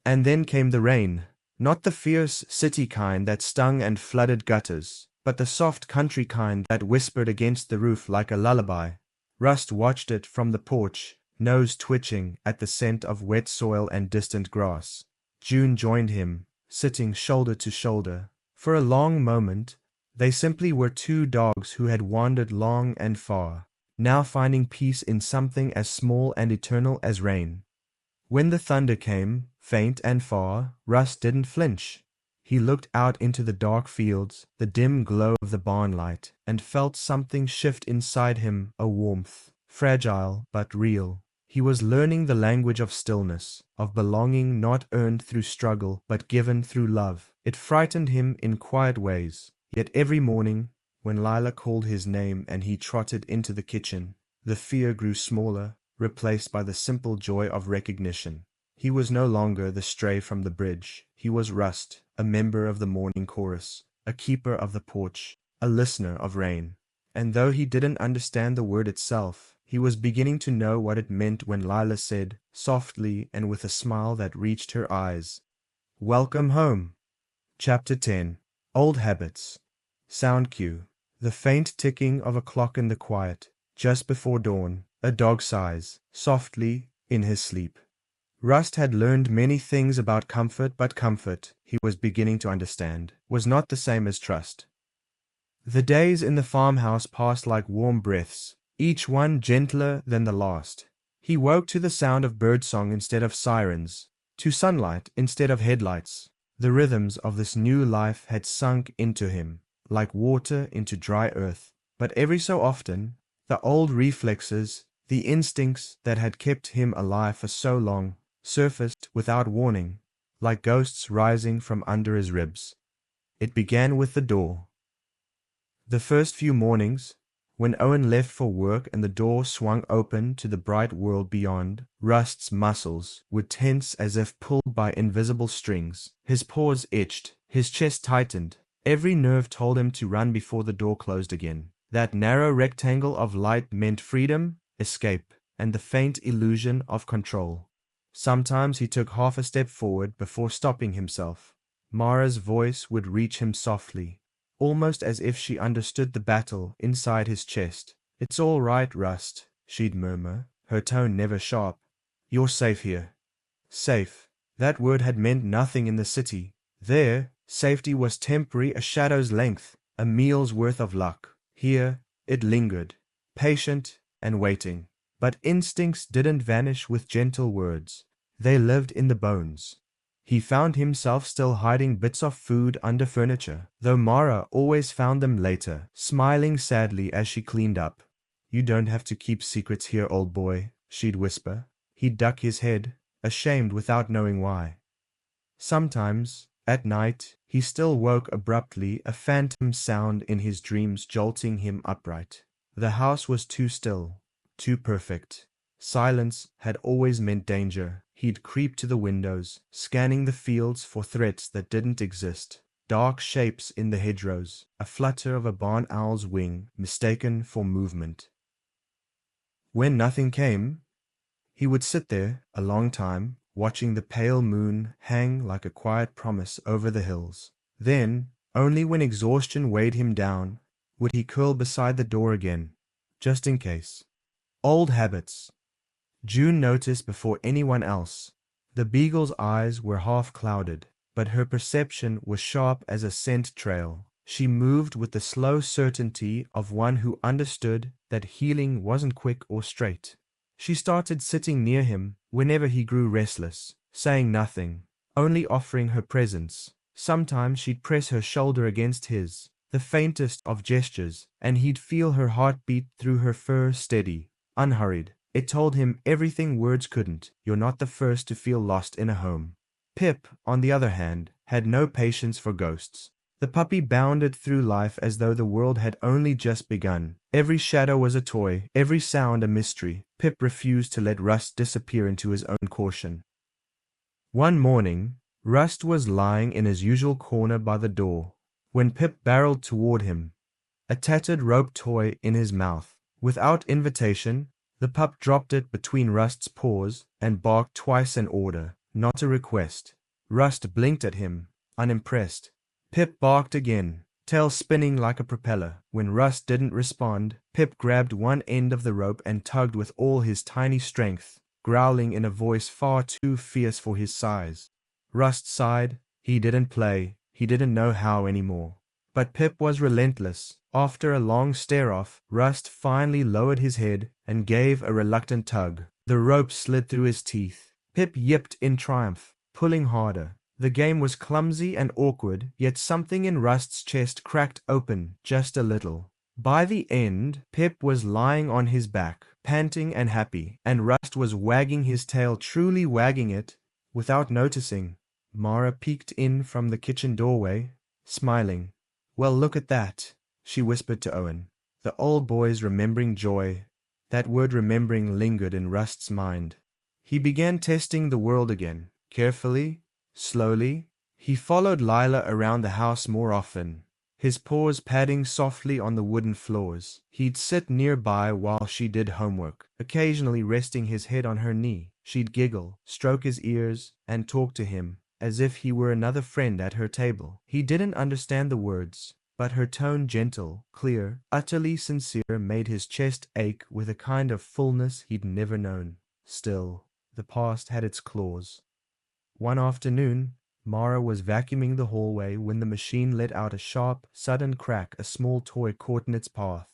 And then came the rain, not the fierce city kind that stung and flooded gutters, but the soft country kind that whispered against the roof like a lullaby. Rust watched it from the porch, nose twitching at the scent of wet soil and distant grass. June joined him, sitting shoulder to shoulder. For a long moment, they simply were two dogs who had wandered long and far, now finding peace in something as small and eternal as rain. When the thunder came, faint and far, Russ didn't flinch. He looked out into the dark fields, the dim glow of the barn light, and felt something shift inside him, a warmth, fragile but real. He was learning the language of stillness, of belonging not earned through struggle but given through love. It frightened him in quiet ways, yet every morning, when Lila called his name and he trotted into the kitchen, the fear grew smaller, replaced by the simple joy of recognition. He was no longer the stray from the bridge. He was Rust, a member of the morning chorus, a keeper of the porch, a listener of rain. And though he didn't understand the word itself, he was beginning to know what it meant when Lila said, softly and with a smile that reached her eyes, "Welcome home." Chapter 10. Old Habits. Sound cue. The faint ticking of a clock in the quiet, just before dawn. A dog sighs, softly, in his sleep. Rust had learned many things about comfort, but comfort, he was beginning to understand, was not the same as trust. The days in the farmhouse passed like warm breaths, each one gentler than the last. He woke to the sound of birdsong instead of sirens, to sunlight instead of headlights. The rhythms of this new life had sunk into him, like water into dry earth. But every so often, the old reflexes, the instincts that had kept him alive for so long, surfaced without warning, like ghosts rising from under his ribs. It began with the door. The first few mornings, when Owen left for work and the door swung open to the bright world beyond, Rust's muscles would tense as if pulled by invisible strings. His paws itched, his chest tightened. Every nerve told him to run before the door closed again. That narrow rectangle of light meant freedom, escape, and the faint illusion of control. Sometimes he took half a step forward before stopping himself. Mara's voice would reach him softly, almost as if she understood the battle inside his chest. "It's all right, Rust," she'd murmur, her tone never sharp. "You're safe here." Safe. That word had meant nothing in the city. There, safety was temporary, a shadow's length, a meal's worth of luck. Here, it lingered, patient and waiting. But instincts didn't vanish with gentle words. They lived in the bones. He found himself still hiding bits of food under furniture, though Mara always found them later, smiling sadly as she cleaned up. "You don't have to keep secrets here, old boy," she'd whisper. He'd duck his head, ashamed without knowing why. Sometimes, at night, he still woke abruptly, a phantom sound in his dreams jolting him upright. The house was too still, too perfect. Silence had always meant danger. He'd creep to the windows, scanning the fields for threats that didn't exist. Dark shapes in the hedgerows, a flutter of a barn owl's wing mistaken for movement. When nothing came, he would sit there a long time, watching the pale moon hang like a quiet promise over the hills. Then, only when exhaustion weighed him down, would he curl beside the door again, just in case. Old habits. June noticed before anyone else. The beagle's eyes were half clouded, but her perception was sharp as a scent trail. She moved with the slow certainty of one who understood that healing wasn't quick or straight. She started sitting near him whenever he grew restless, saying nothing, only offering her presence. Sometimes she'd press her shoulder against his, the faintest of gestures, and he'd feel her heart beat through her fur steady, unhurried. It told him everything words couldn't. You're not the first to feel lost in a home. Pip, on the other hand, had no patience for ghosts. The puppy bounded through life as though the world had only just begun. Every shadow was a toy, every sound a mystery. Pip refused to let Rust disappear into his own caution. One morning, Rust was lying in his usual corner by the door, when Pip barreled toward him, a tattered rope toy in his mouth. Without invitation, the pup dropped it between Rust's paws and barked twice an order, not a request. Rust blinked at him, unimpressed. Pip barked again, tail spinning like a propeller. When Rust didn't respond, Pip grabbed one end of the rope and tugged with all his tiny strength, growling in a voice far too fierce for his size. Rust sighed. He didn't play. He didn't know how anymore. But Pip was relentless. After a long stare-off, Rust finally lowered his head and gave a reluctant tug. The rope slid through his teeth. Pip yipped in triumph, pulling harder. The game was clumsy and awkward, yet something in Rust's chest cracked open just a little. By the end, Pip was lying on his back, panting and happy, and Rust was wagging his tail, truly wagging it, without noticing. Mara peeked in from the kitchen doorway, smiling. "Well, look at that," she whispered to Owen. The old boy's remembering joy. That word remembering lingered in Rust's mind. He began testing the world again, carefully, slowly. He followed Lila around the house more often, his paws padding softly on the wooden floors. He'd sit nearby while she did homework, occasionally resting his head on her knee. She'd giggle, stroke his ears, and talk to him as if he were another friend at her table. He didn't understand the words, but her tone, gentle, clear, utterly sincere, made his chest ache with a kind of fullness he'd never known. Still, the past had its claws. One afternoon, Mara was vacuuming the hallway when the machine let out a sharp, sudden crack. A small toy caught in its path.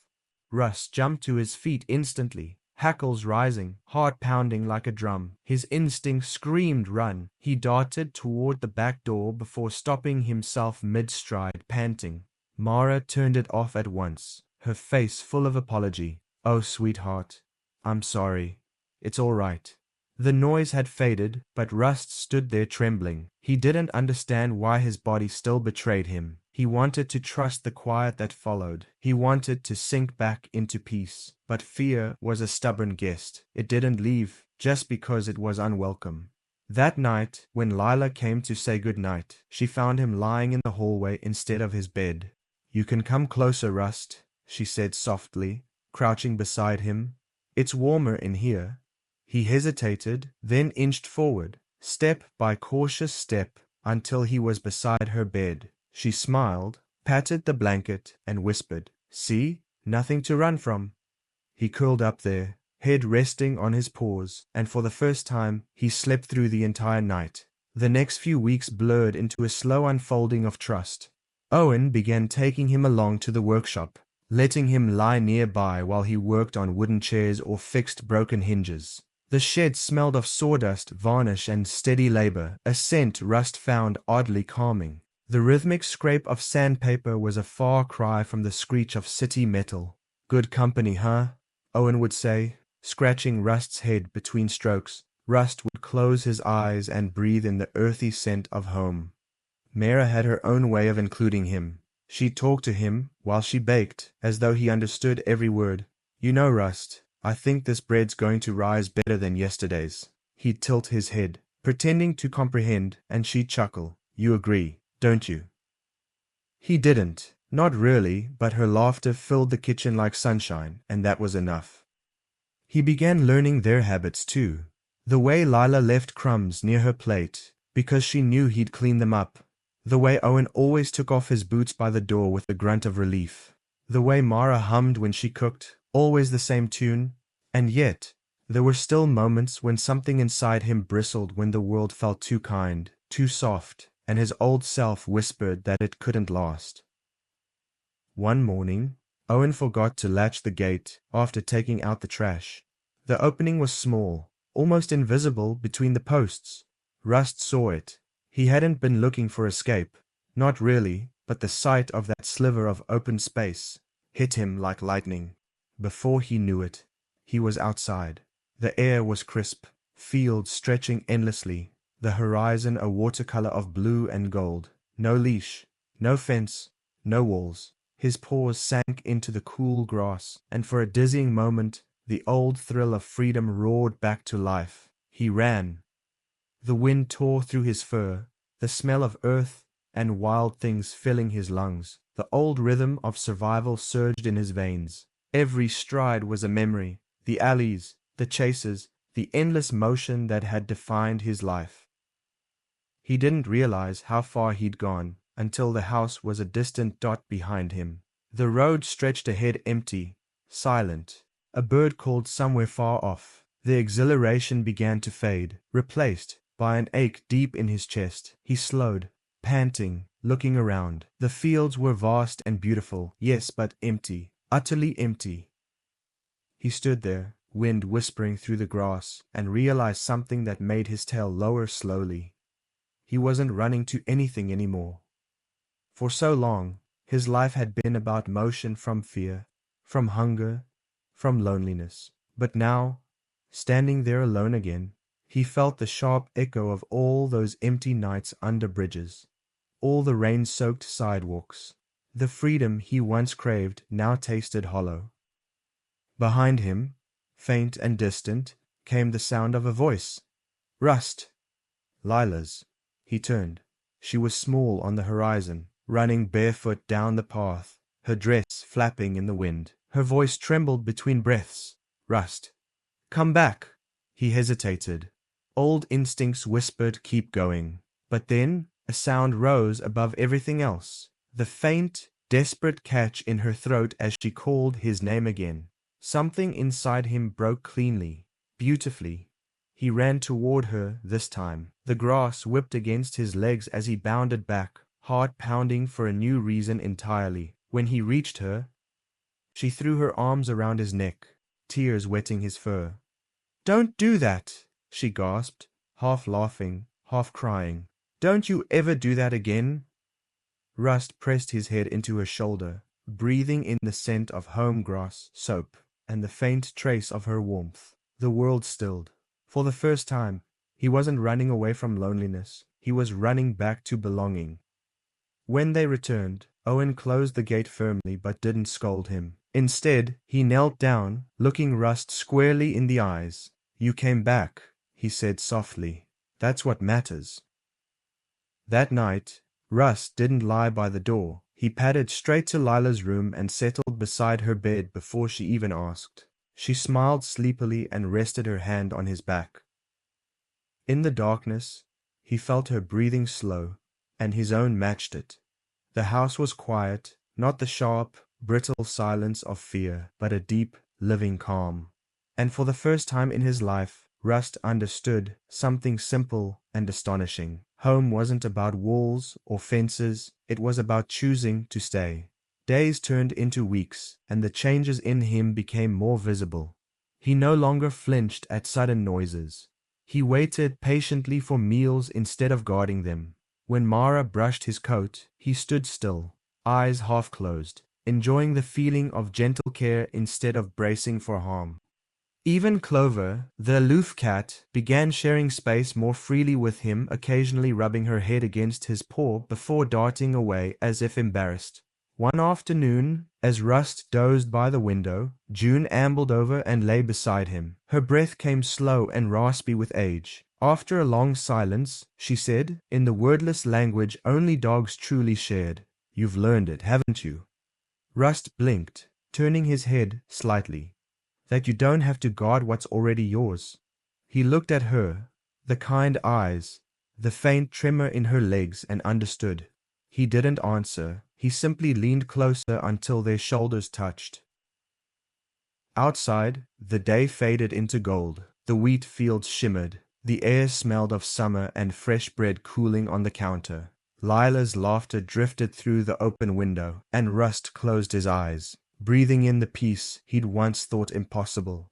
Russ jumped to his feet instantly, hackles rising, heart pounding like a drum. His instinct screamed run. He darted toward the back door before stopping himself mid-stride, panting. Mara turned it off at once, her face full of apology. "Oh, sweetheart, I'm sorry. It's all right." The noise had faded, but Rust stood there trembling. He didn't understand why his body still betrayed him. He wanted to trust the quiet that followed. He wanted to sink back into peace. But fear was a stubborn guest. It didn't leave just because it was unwelcome. That night, when Lila came to say good night, she found him lying in the hallway instead of his bed. "You can come closer, Rust," she said softly, crouching beside him. "It's warmer in here." He hesitated, then inched forward, step by cautious step, until he was beside her bed. She smiled, patted the blanket, and whispered, "See? Nothing to run from." He curled up there, head resting on his paws, and for the first time, he slept through the entire night. The next few weeks blurred into a slow unfolding of trust. Owen began taking him along to the workshop, letting him lie nearby while he worked on wooden chairs or fixed broken hinges. The shed smelled of sawdust, varnish, and steady labor, a scent Rust found oddly calming. The rhythmic scrape of sandpaper was a far cry from the screech of city metal. "Good company, huh?" Owen would say, scratching Rust's head between strokes. Rust would close his eyes and breathe in the earthy scent of home. Mara had her own way of including him. She talked to him while she baked, as though he understood every word. "You know, Rust, I think this bread's going to rise better than yesterday's." He'd tilt his head, pretending to comprehend, and she'd chuckle. "You agree, don't you?" He didn't. Not really, but her laughter filled the kitchen like sunshine, and that was enough. He began learning their habits too. The way Lila left crumbs near her plate, because she knew he'd clean them up. The way Owen always took off his boots by the door with a grunt of relief. The way Mara hummed when she cooked, always the same tune. And yet, there were still moments when something inside him bristled, when the world felt too kind, too soft, and his old self whispered that it couldn't last. One morning, Owen forgot to latch the gate after taking out the trash. The opening was small, almost invisible between the posts. Rust saw it. He hadn't been looking for escape. Not really, but the sight of that sliver of open space hit him like lightning. Before he knew it, he was outside. The air was crisp, fields stretching endlessly, the horizon a watercolor of blue and gold. No leash, no fence, no walls. His paws sank into the cool grass, and for a dizzying moment, the old thrill of freedom roared back to life. He ran. The wind tore through his fur, the smell of earth and wild things filling his lungs. The old rhythm of survival surged in his veins. Every stride was a memory, the alleys, the chases, the endless motion that had defined his life. He didn't realize how far he'd gone until the house was a distant dot behind him. The road stretched ahead empty, silent. A bird called somewhere far off. The exhilaration began to fade, replaced by an ache deep in his chest. He slowed, panting, looking around. The fields were vast and beautiful, yes, but empty, utterly empty. He stood there, wind whispering through the grass, and realized something that made his tail lower slowly. He wasn't running to anything anymore. For so long, his life had been about motion from fear, from hunger, from loneliness. But now, standing there alone again, he felt the sharp echo of all those empty nights under bridges, all the rain-soaked sidewalks. The freedom he once craved now tasted hollow. Behind him, faint and distant, came the sound of a voice. Rust! Lila's. He turned. She was small on the horizon, running barefoot down the path, her dress flapping in the wind. Her voice trembled between breaths. Rust. Come back! He hesitated. Old instincts whispered, keep going. But then a sound rose above everything else. The faint, desperate catch in her throat as she called his name again. Something inside him broke cleanly, beautifully. He ran toward her this time. The grass whipped against his legs as he bounded back, heart pounding for a new reason entirely. When he reached her, she threw her arms around his neck, tears wetting his fur. Don't do that, she gasped, half laughing, half crying. Don't you ever do that again? Rust pressed his head into her shoulder, breathing in the scent of home grass, soap, and the faint trace of her warmth. The world stilled. For the first time, he wasn't running away from loneliness. He was running back to belonging. When they returned, Owen closed the gate firmly but didn't scold him. Instead, he knelt down, looking Rust squarely in the eyes. You came back, he said softly. That's what matters. That night, Rust didn't lie by the door. He padded straight to Lila's room and settled beside her bed before she even asked. She smiled sleepily and rested her hand on his back. In the darkness, he felt her breathing slow, and his own matched it. The house was quiet, not the sharp, brittle silence of fear, but a deep, living calm. And for the first time in his life, Rust understood something simple and astonishing. Home wasn't about walls or fences, it was about choosing to stay. Days turned into weeks, and the changes in him became more visible. He no longer flinched at sudden noises. He waited patiently for meals instead of guarding them. When Mara brushed his coat, he stood still, eyes half closed, enjoying the feeling of gentle care instead of bracing for harm. Even Clover, the aloof cat, began sharing space more freely with him, occasionally rubbing her head against his paw before darting away as if embarrassed. One afternoon, as Rust dozed by the window, June ambled over and lay beside him. Her breath came slow and raspy with age. After a long silence, she said, in the wordless language only dogs truly shared, "You've learned it, haven't you?" Rust blinked, turning his head slightly. "That you don't have to guard what's already yours." He looked at her, the kind eyes, the faint tremor in her legs, and understood. He didn't answer. He simply leaned closer until their shoulders touched. Outside, the day faded into gold. The wheat fields shimmered. The air smelled of summer and fresh bread cooling on the counter. Lila's laughter drifted through the open window, and Rust closed his eyes, breathing in the peace he'd once thought impossible.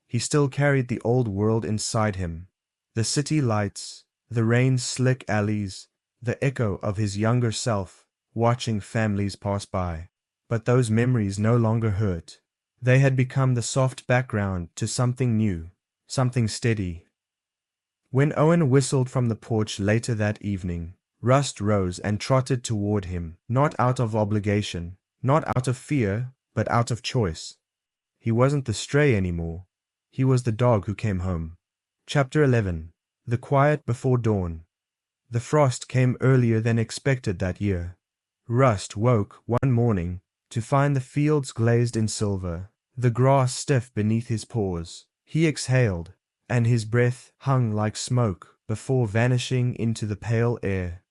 He still carried the old world inside him, the city lights, the rain-slick alleys, the echo of his younger self, watching families pass by. But those memories no longer hurt. They had become the soft background to something new, something steady. When Owen whistled from the porch later that evening, Rust rose and trotted toward him, not out of obligation, not out of fear, but out of choice. He wasn't the stray anymore. He was the dog who came home. Chapter 11. The Quiet Before Dawn. The frost came earlier than expected that year. Rust woke one morning to find the fields glazed in silver, the grass stiff beneath his paws. He exhaled, and his breath hung like smoke before vanishing into the pale air.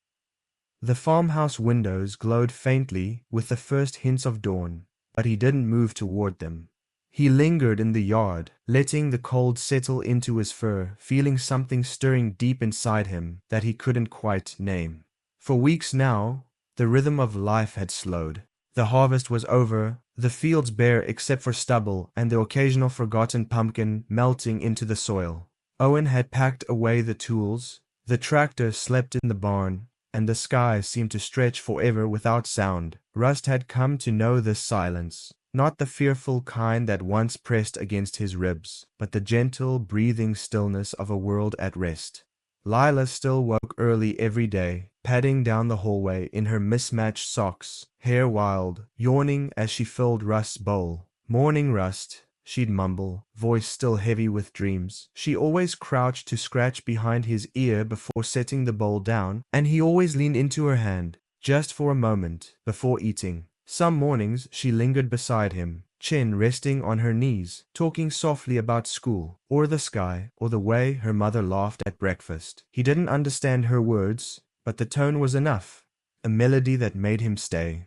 The farmhouse windows glowed faintly with the first hints of dawn, but he didn't move toward them. He lingered in the yard, letting the cold settle into his fur, feeling something stirring deep inside him that he couldn't quite name. For weeks now, the rhythm of life had slowed. The harvest was over, the fields bare except for stubble and the occasional forgotten pumpkin melting into the soil. Owen had packed away the tools, the tractor slept in the barn, and the sky seemed to stretch forever without sound. Rust had come to know this silence, not the fearful kind that once pressed against his ribs, but the gentle, breathing stillness of a world at rest. Lila still woke early every day, padding down the hallway in her mismatched socks, hair wild, yawning as she filled Rust's bowl. "Morning, Rust," she'd mumble, voice still heavy with dreams. She always crouched to scratch behind his ear before setting the bowl down, and he always leaned into her hand, just for a moment, before eating. Some mornings she lingered beside him, chin resting on her knees, talking softly about school, or the sky, or the way her mother laughed at breakfast. He didn't understand her words, but the tone was enough, a melody that made him stay.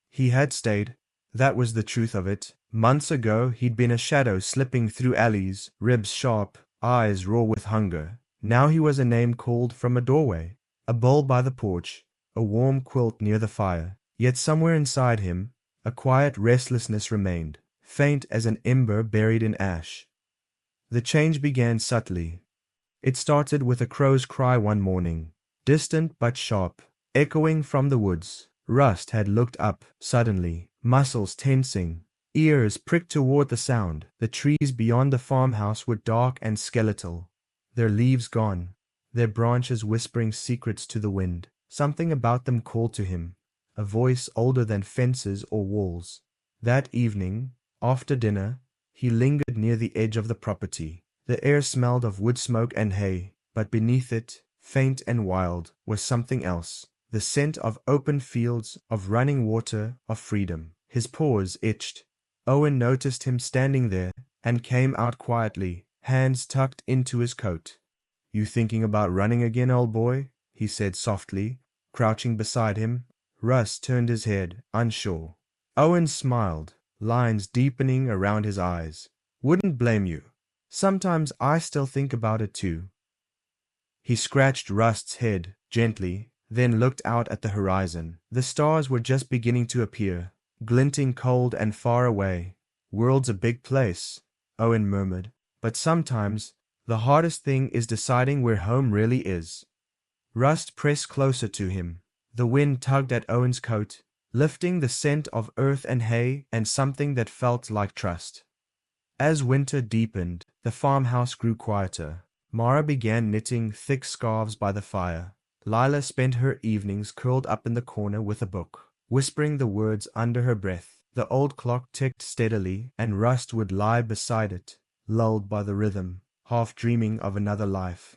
He had stayed. That was the truth of it. Months ago he'd been a shadow slipping through alleys, ribs sharp, eyes raw with hunger. Now he was a name called from a doorway, a bowl by the porch, a warm quilt near the fire. Yet somewhere inside him, a quiet restlessness remained, faint as an ember buried in ash. The change began subtly. It started with a crow's cry one morning, distant but sharp, echoing from the woods. Rust had looked up suddenly, muscles tensing, ears pricked toward the sound. The trees beyond the farmhouse were dark and skeletal, their leaves gone, their branches whispering secrets to the wind. Something about them called to him, a voice older than fences or walls. That evening, after dinner, he lingered near the edge of the property. The air smelled of wood smoke and hay, but beneath it, faint and wild, was something else. The scent of open fields, of running water, of freedom. His paws itched. Owen noticed him standing there and came out quietly, hands tucked into his coat. "You thinking about running again, old boy?" he said softly, crouching beside him. Rust turned his head, unsure. Owen smiled, lines deepening around his eyes. "Wouldn't blame you. Sometimes I still think about it too." He scratched Rust's head gently, then looked out at the horizon. The stars were just beginning to appear, glinting cold and far away. "World's a big place," Owen murmured, "but sometimes the hardest thing is deciding where home really is." Rust pressed closer to him. The wind tugged at Owen's coat, lifting the scent of earth and hay and something that felt like trust. As winter deepened, the farmhouse grew quieter. Mara began knitting thick scarves by the fire. Lila spent her evenings curled up in the corner with a book, whispering the words under her breath. The old clock ticked steadily, and Rust would lie beside it, lulled by the rhythm, half dreaming of another life.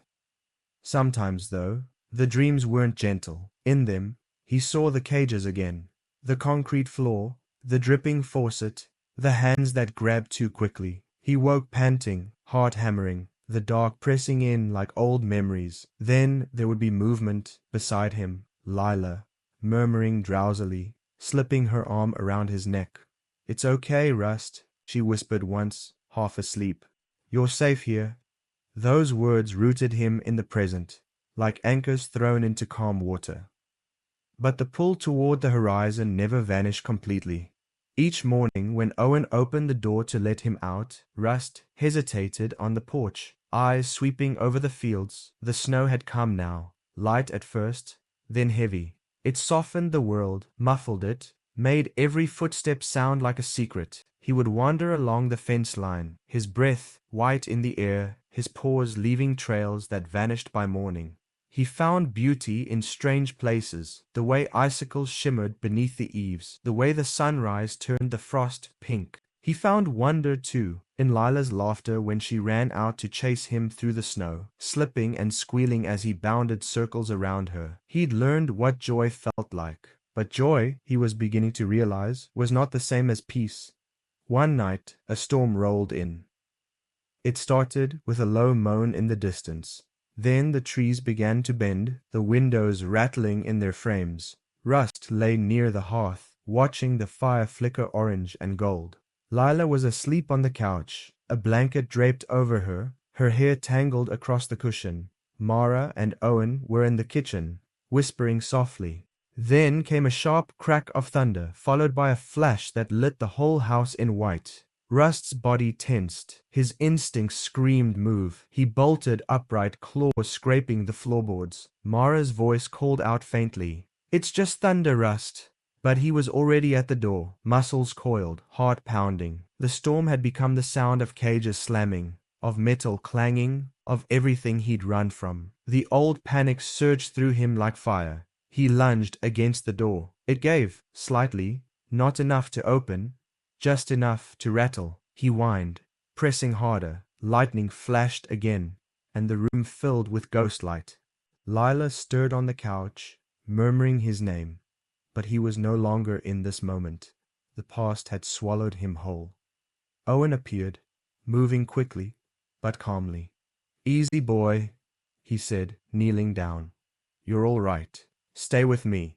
Sometimes, though, the dreams weren't gentle. In them, he saw the cages again, the concrete floor, the dripping faucet, the hands that grabbed too quickly. He woke panting, heart hammering, the dark pressing in like old memories. Then there would be movement beside him, Lila, murmuring drowsily, slipping her arm around his neck. "It's okay, Rust," she whispered once, half asleep. "You're safe here." Those words rooted him in the present, like anchors thrown into calm water. But the pull toward the horizon never vanished completely. Each morning when Owen opened the door to let him out, Rust hesitated on the porch, eyes sweeping over the fields. The snow had come now, light at first, then heavy. It softened the world, muffled it, made every footstep sound like a secret. He would wander along the fence line, his breath white in the air, his paws leaving trails that vanished by morning. He found beauty in strange places, the way icicles shimmered beneath the eaves, the way the sunrise turned the frost pink. He found wonder, too, in Lila's laughter when she ran out to chase him through the snow, slipping and squealing as he bounded circles around her. He'd learned what joy felt like. But joy, he was beginning to realize, was not the same as peace. One night, a storm rolled in. It started with a low moan in the distance. Then the trees began to bend, the windows rattling in their frames. Rust lay near the hearth, watching the fire flicker orange and gold. Lila was asleep on the couch, a blanket draped over her, her hair tangled across the cushion. Mara and Owen were in the kitchen, whispering softly. Then came a sharp crack of thunder, followed by a flash that lit the whole house in white. Rust's body tensed. His instincts screamed move. He bolted upright, claws scraping the floorboards. Mara's voice called out faintly, "It's just thunder, Rust." But he was already at the door, muscles coiled, heart pounding. The storm had become the sound of cages slamming, of metal clanging, of everything he'd run from. The old panic surged through him like fire. He lunged against the door. It gave, slightly, not enough to open, just enough to rattle. He whined, pressing harder. Lightning flashed again, and the room filled with ghost light. Lila stirred on the couch, murmuring his name. But he was no longer in this moment. The past had swallowed him whole. Owen appeared, moving quickly, but calmly. "Easy, boy," he said, kneeling down. "You're all right. Stay with me."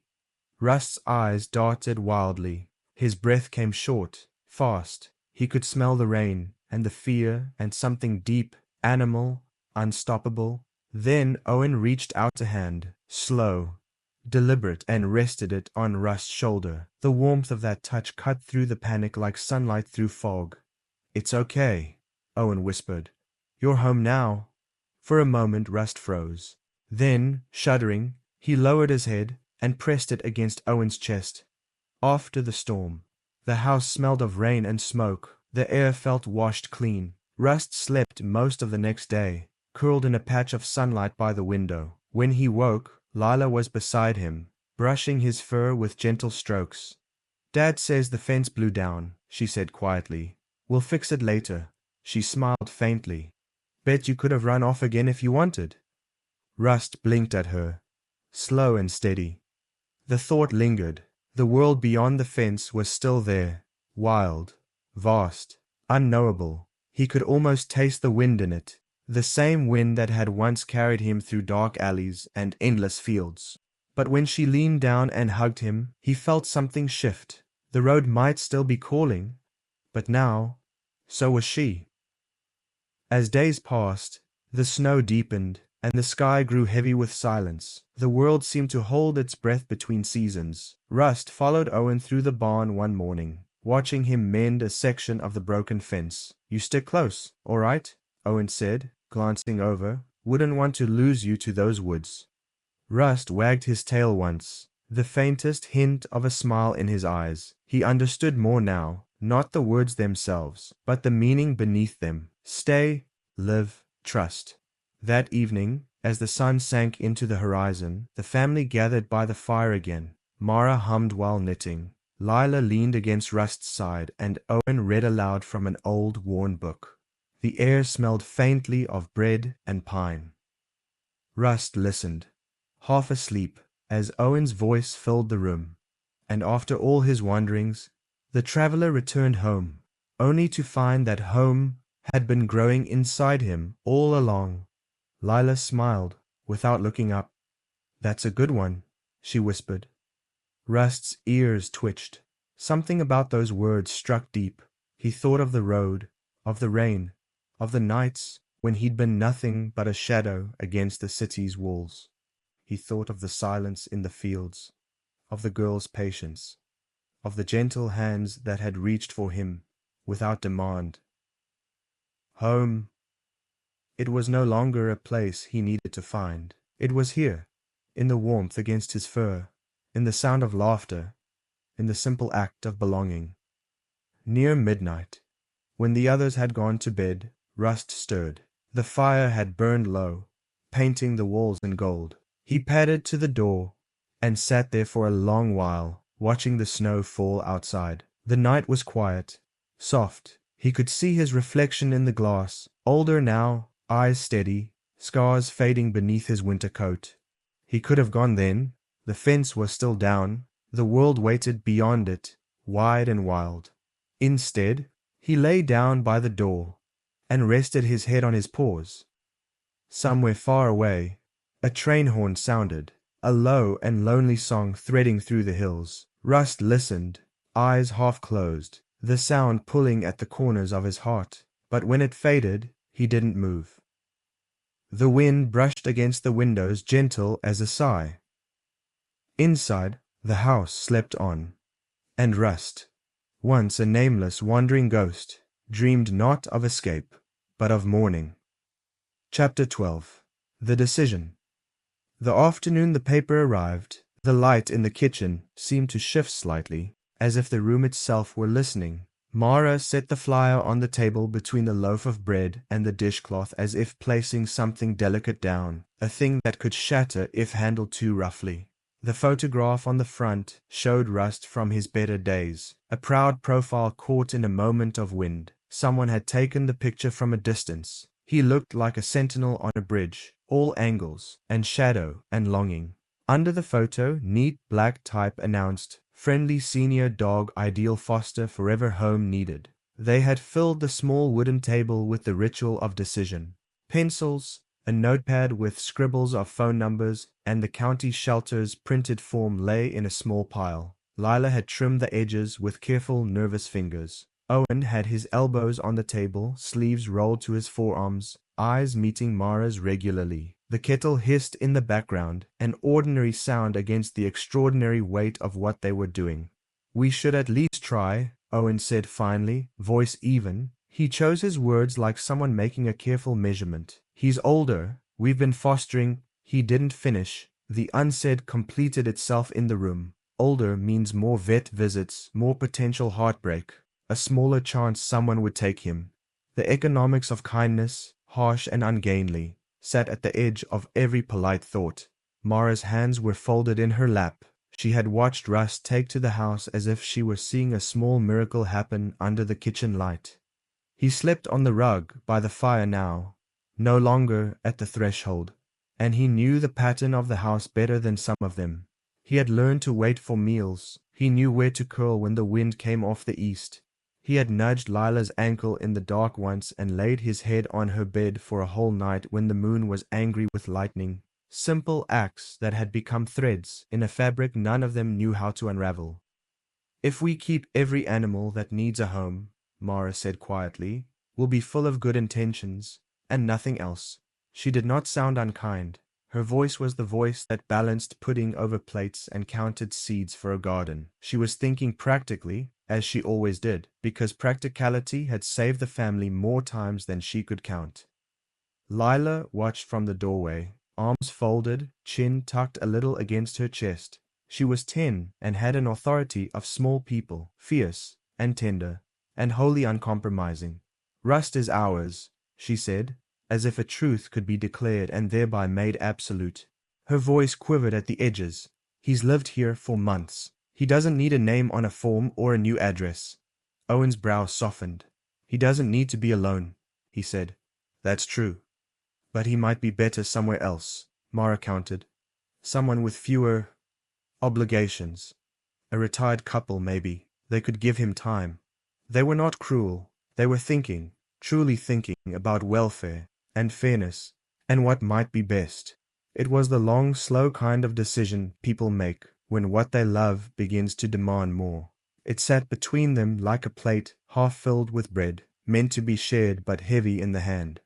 Rust's eyes darted wildly. His breath came short, fast. He could smell the rain, and the fear, and something deep, animal, unstoppable. Then Owen reached out a hand, slow, deliberate, and rested it on Rust's shoulder. The warmth of that touch cut through the panic like sunlight through fog. "It's okay," Owen whispered. "You're home now." For a moment Rust froze. Then, shuddering, he lowered his head and pressed it against Owen's chest. After the storm, the house smelled of rain and smoke. The air felt washed clean. Rust slept most of the next day, curled in a patch of sunlight by the window. When he woke, Lila was beside him, brushing his fur with gentle strokes. "Dad says the fence blew down," she said quietly. "We'll fix it later." She smiled faintly. "Bet you could have run off again if you wanted." Rust blinked at her, slow and steady. The thought lingered. The world beyond the fence was still there, wild, vast, unknowable. He could almost taste the wind in it, the same wind that had once carried him through dark alleys and endless fields. But when she leaned down and hugged him, he felt something shift. The road might still be calling, but now, so was she. As days passed, the snow deepened, and the sky grew heavy with silence. The world seemed to hold its breath between seasons. Rust followed Owen through the barn one morning, watching him mend a section of the broken fence. "You stick close, all right?" Owen said, glancing over. "Wouldn't want to lose you to those woods." Rust wagged his tail once, the faintest hint of a smile in his eyes. He understood more now, not the words themselves, but the meaning beneath them. Stay, live, trust. That evening, as the sun sank into the horizon, the family gathered by the fire again. Mara hummed while knitting. Lila leaned against Rust's side, and Owen read aloud from an old, worn book. The air smelled faintly of bread and pine. Rust listened, half asleep, as Owen's voice filled the room. And after all his wanderings, the traveler returned home, only to find that home had been growing inside him all along. Lila smiled, without looking up. "That's a good one," she whispered. Rust's ears twitched. Something about those words struck deep. He thought of the road, of the rain, of the nights when he'd been nothing but a shadow against the city's walls. He thought of the silence in the fields, of the girl's patience, of the gentle hands that had reached for him without demand. Home. It was no longer a place he needed to find. It was here, in the warmth against his fur, in the sound of laughter, in the simple act of belonging. Near midnight, when the others had gone to bed, Rust stirred. The fire had burned low, painting the walls in gold. He padded to the door and sat there for a long while, watching the snow fall outside. The night was quiet, Soft, he could see his reflection in the glass, older now, eyes steady, scars fading beneath his winter coat. He could have gone then. The fence was still down. The world waited beyond it, wide and wild. Instead, he lay down by the door and rested his head on his paws. Somewhere far away, a train horn sounded, a low and lonely song threading through the hills. Rust listened, eyes half closed, the sound pulling at the corners of his heart. But when it faded, he didn't move. The wind brushed against the windows, gentle as a sigh. Inside, the house slept on, and Rust, once a nameless wandering ghost, dreamed not of escape, but of mourning. Chapter 12. The Decision. The afternoon the paper arrived, the light in the kitchen seemed to shift slightly, as if the room itself were listening. Mara set the flyer on the table between the loaf of bread and the dishcloth, as if placing something delicate down, a thing that could shatter if handled too roughly. The photograph on the front showed Rust from his better days, a proud profile caught in a moment of wind. Someone had taken the picture from a distance. He looked like a sentinel on a bridge, all angles and shadow and longing. Under the photo, neat black type announced, "Friendly senior dog, ideal foster, forever home needed." They had filled the small wooden table with the ritual of decision. Pencils, a notepad with scribbles of phone numbers, and the county shelter's printed form lay in a small pile. Lila had trimmed the edges with careful, nervous fingers. Owen had his elbows on the table, sleeves rolled to his forearms, eyes meeting Mara's regularly. The kettle hissed in the background, an ordinary sound against the extraordinary weight of what they were doing. "We should at least try," Owen said finally, voice even. He chose his words like someone making a careful measurement. "He's older. We've been fostering." He didn't finish. The unsaid completed itself in the room. Older means more vet visits, more potential heartbreak, a smaller chance someone would take him. The economics of kindness, harsh and ungainly, sat at the edge of every polite thought. Mara's hands were folded in her lap. She had watched Rust take to the house as if she were seeing a small miracle happen under the kitchen light. He slept on the rug by the fire now, no longer at the threshold, and he knew the pattern of the house better than some of them. He had learned to wait for meals. He knew where to curl when the wind came off the east. He had nudged Lila's ankle in the dark once and laid his head on her bed for a whole night when the moon was angry with lightning. Simple acts that had become threads in a fabric none of them knew how to unravel. "If we keep every animal that needs a home," Mara said quietly, "we'll be full of good intentions, and nothing else." She did not sound unkind. Her voice was the voice that balanced pudding over plates and counted seeds for a garden. She was thinking practically, as she always did, because practicality had saved the family more times than she could count. Lila watched from the doorway, arms folded, chin tucked a little against her chest. She was 10 and had an authority of small people, fierce and tender and wholly uncompromising. "Rust is ours," she said, as if a truth could be declared and thereby made absolute. Her voice quivered at the edges. "He's lived here for months. He doesn't need a name on a form or a new address." Owen's brow softened. "He doesn't need to be alone," he said. "That's true. But he might be better somewhere else," Mara counted. "Someone with fewer obligations. A retired couple, maybe. They could give him time." They were not cruel. They were thinking, truly thinking, about welfare and fairness and what might be best. It was the long, slow kind of decision people make when what they love begins to demand more. It sat between them like a plate half filled with bread, meant to be shared but heavy in the hand.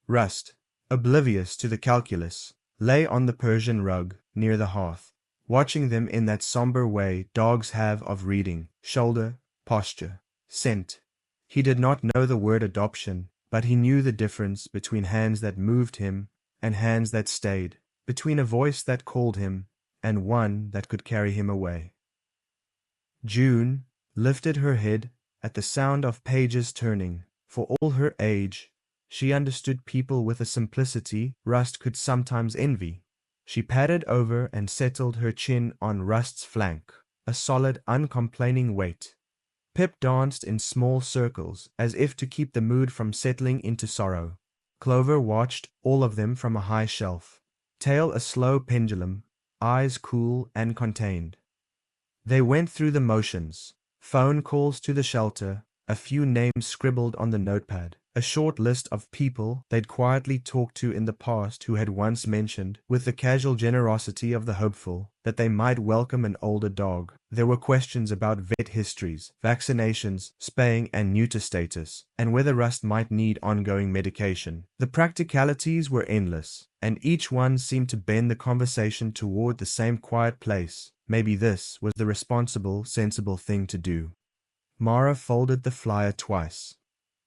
Rust, oblivious to the calculus, lay on the Persian rug near the hearth, watching them in that somber way dogs have of reading, shoulder, posture, scent. He did not know the word adoption, but he knew the difference between hands that moved him and hands that stayed, between a voice that called him and one that could carry him away. June lifted her head at the sound of pages turning. For all her age, she understood people with a simplicity Rust could sometimes envy. She padded over and settled her chin on Rust's flank, a solid, uncomplaining weight. Pip danced in small circles, as if to keep the mood from settling into sorrow. Clover watched all of them from a high shelf, tail a slow pendulum, eyes cool and contained. They went through the motions, phone calls to the shelter, a few names scribbled on the notepad, a short list of people they'd quietly talked to in the past who had once mentioned, with the casual generosity of the hopeful, that they might welcome an older dog. There were questions about vet histories, vaccinations, spaying and neuter status, and whether Rust might need ongoing medication. The practicalities were endless, and each one seemed to bend the conversation toward the same quiet place. Maybe this was the responsible, sensible thing to do. Mara folded the flyer twice,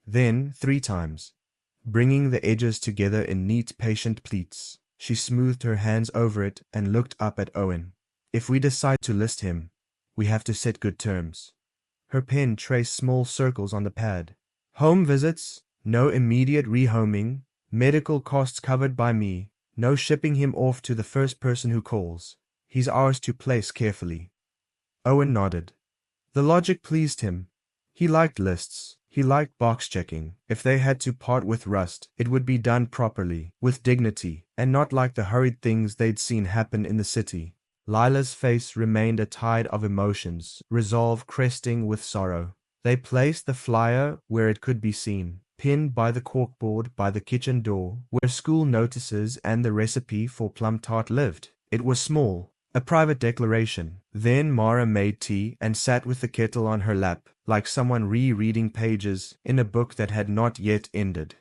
then 3 times, bringing the edges together in neat, patient pleats. She smoothed her hands over it and looked up at Owen. If we decide to list him, we have to set good terms. Her pen traced small circles on the pad. Home visits, no immediate rehoming, medical costs covered by me, no shipping him off to the first person who calls. He's ours to place carefully. Owen nodded. The logic pleased him. He liked lists. He liked box-checking. If they had to part with Rust, it would be done properly, with dignity, and not like the hurried things they'd seen happen in the city. Lila's face remained a tide of emotions, resolve cresting with sorrow. They placed the flyer where it could be seen, pinned by the corkboard by the kitchen door, where school notices and the recipe for plum tart lived. It was small, a private declaration. Then Mara made tea and sat with the kettle on her lap, like someone rereading pages in a book that had not yet ended.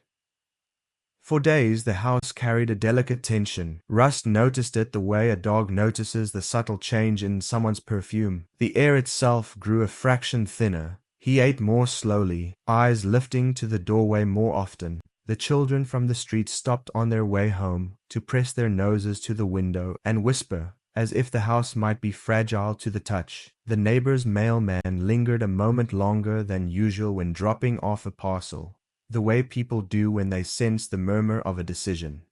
For days the house carried a delicate tension. Rust noticed it the way a dog notices the subtle change in someone's perfume. The air itself grew a fraction thinner. He ate more slowly, eyes lifting to the doorway more often. The children from the street stopped on their way home to press their noses to the window and whisper, as if the house might be fragile to the touch. The neighbor's mailman lingered a moment longer than usual when dropping off a parcel, the way people do when they sense the murmur of a decision.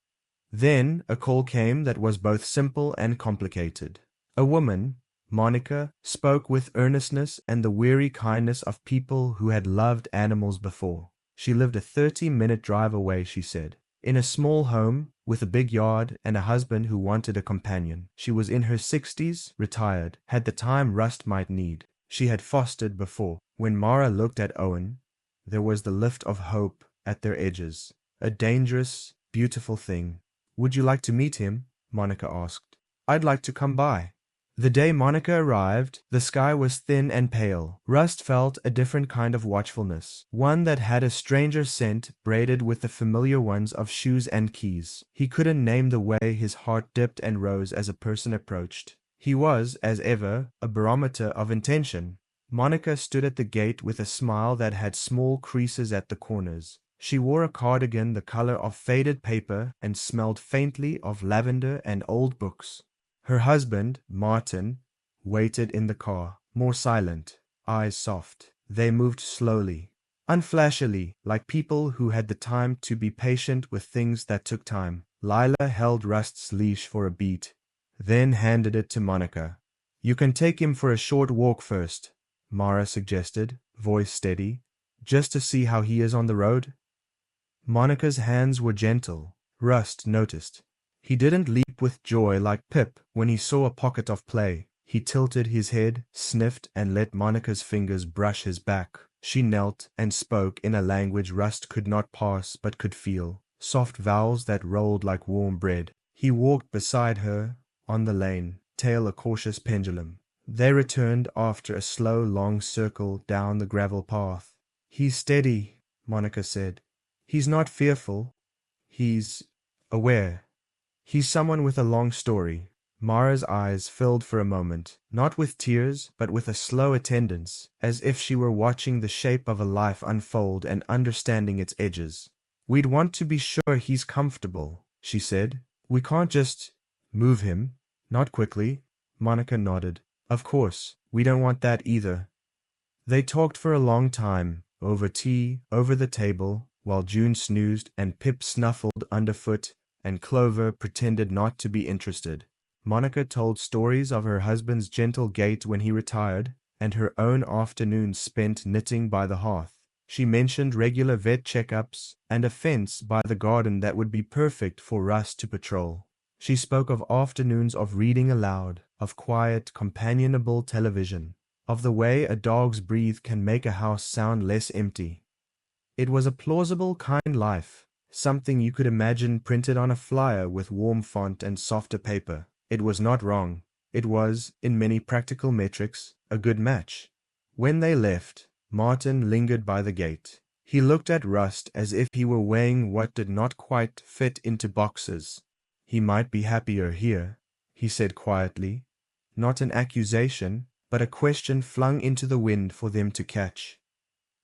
Then a call came that was both simple and complicated. A woman, Monica, spoke with earnestness and the weary kindness of people who had loved animals before. She lived a 30-minute drive away, she said, in a small home with a big yard and a husband who wanted a companion. She was in her 60s, retired, had the time Rust might need. She had fostered before. When Mara looked at Owen, there was the lift of hope at their edges. A dangerous, beautiful thing. Would you like to meet him? Monica asked. I'd like to come by. The day Monica arrived, the sky was thin and pale. Rust felt a different kind of watchfulness, one that had a stranger scent braided with the familiar ones of shoes and keys. He couldn't name the way his heart dipped and rose as a person approached. He was, as ever, a barometer of intention. Monica stood at the gate with a smile that had small creases at the corners. She wore a cardigan the color of faded paper and smelled faintly of lavender and old books. Her husband, Martin, waited in the car, more silent, eyes soft. They moved slowly, unflashily, like people who had the time to be patient with things that took time. Lila held Rust's leash for a beat, then handed it to Monica. You can take him for a short walk first, Mara suggested, voice steady, just to see how he is on the road. Monica's hands were gentle, Rust noticed. He didn't leap with joy like Pip when he saw a pocket of play. He tilted his head, sniffed, and let Monica's fingers brush his back. She knelt and spoke in a language Rust could not parse but could feel, soft vowels that rolled like warm bread. He walked beside her on the lane, tail a cautious pendulum. They returned after a slow, long circle down the gravel path. He's steady, Monica said. He's not fearful. He's aware. He's someone with a long story. Mara's eyes filled for a moment, not with tears, but with a slow attendance, as if she were watching the shape of a life unfold and understanding its edges. We'd want to be sure he's comfortable, she said. We can't just move him. Not quickly. Monica nodded. Of course, we don't want that either. They talked for a long time, over tea, over the table, while June snoozed and Pip snuffled underfoot, and Clover pretended not to be interested. Monica told stories of her husband's gentle gait when he retired, and her own afternoons spent knitting by the hearth. She mentioned regular vet checkups and a fence by the garden that would be perfect for Rust to patrol. She spoke of afternoons of reading aloud, of quiet, companionable television, of the way a dog's breath can make a house sound less empty. It was a plausible, kind life, something you could imagine printed on a flyer with warm font and softer paper. It was not wrong. It was, in many practical metrics, a good match. When they left, Martin lingered by the gate. He looked at Rust as if he were weighing what did not quite fit into boxes. He might be happier here, he said quietly. Not an accusation, but a question flung into the wind for them to catch.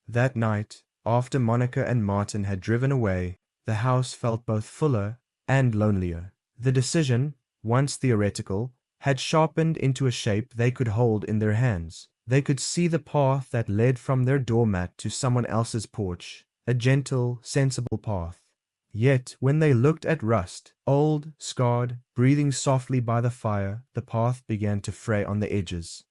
That night, after Monica and Martin had driven away, the house felt both fuller and lonelier. The decision, once theoretical, had sharpened into a shape they could hold in their hands. They could see the path that led from their doormat to someone else's porch, a gentle, sensible path. Yet, when they looked at Rust, old, scarred, breathing softly by the fire, the path began to fray on the edges.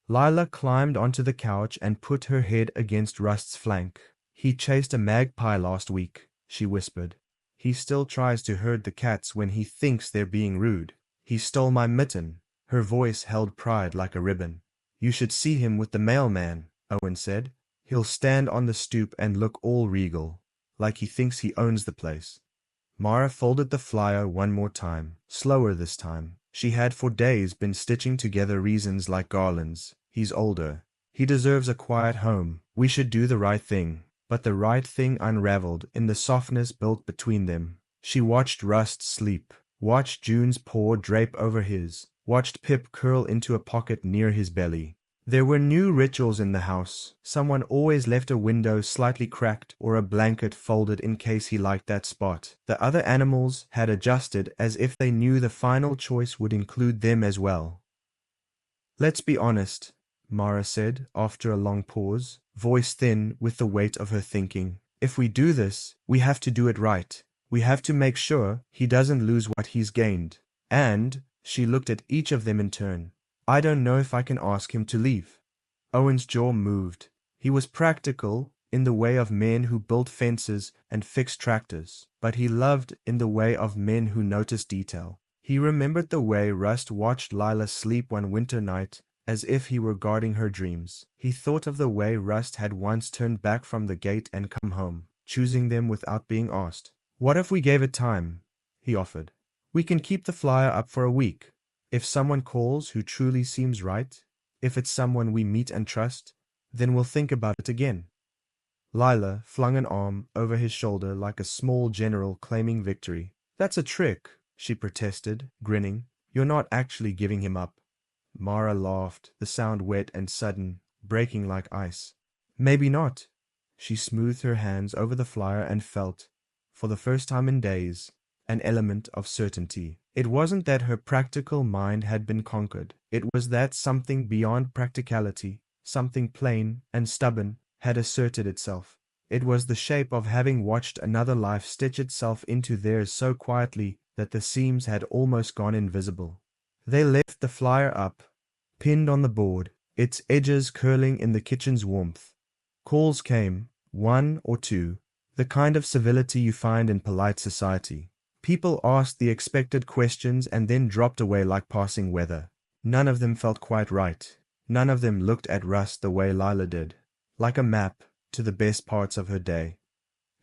Lila climbed onto the couch and put her head against Rust's flank. "He chased a magpie last week," she whispered. "He still tries to herd the cats when he thinks they're being rude. He stole my mitten." Her voice held pride like a ribbon. "You should see him with the mailman," Owen said. "He'll stand on the stoop and look all regal, like he thinks he owns the place." Mara folded the flyer one more time, slower this time. She had for days been stitching together reasons like garlands. "He's older. He deserves a quiet home. We should do the right thing." But the right thing unraveled in the softness built between them. She watched Rust sleep, watched June's paw drape over his, watched Pip curl into a pocket near his belly. There were new rituals in the house. Someone always left a window slightly cracked or a blanket folded in case he liked that spot. The other animals had adjusted as if they knew the final choice would include them as well. "Let's be honest," Mara said after a long pause, voice thin with the weight of her thinking. "If we do this, we have to do it right. We have to make sure he doesn't lose what he's gained. And," she looked at each of them in turn, "I don't know if I can ask him to leave." Owen's jaw moved. He was practical in the way of men who built fences and fixed tractors, but he loved in the way of men who noticed detail. He remembered the way Rust watched Lila sleep one winter night as if he were guarding her dreams. He thought of the way Rust had once turned back from the gate and come home, choosing them without being asked. "What if we gave it time?" he offered. "We can keep the flyer up for a week. If someone calls who truly seems right, if it's someone we meet and trust, then we'll think about it again." Lila flung an arm over his shoulder like a small general claiming victory. "That's a trick," she protested, grinning. "You're not actually giving him up." Mara laughed, the sound wet and sudden, breaking like ice. "Maybe not." She smoothed her hands over the flyer and felt, for the first time in days, an element of certainty. It wasn't that her practical mind had been conquered. It was that something beyond practicality, something plain and stubborn, had asserted itself. It was the shape of having watched another life stitch itself into theirs so quietly that the seams had almost gone invisible. They left the flyer up, pinned on the board, its edges curling in the kitchen's warmth. Calls came, one or two, the kind of civility you find in polite society. People asked the expected questions and then dropped away like passing weather. None of them felt quite right. None of them looked at Rust the way Lila did, like a map to the best parts of her day.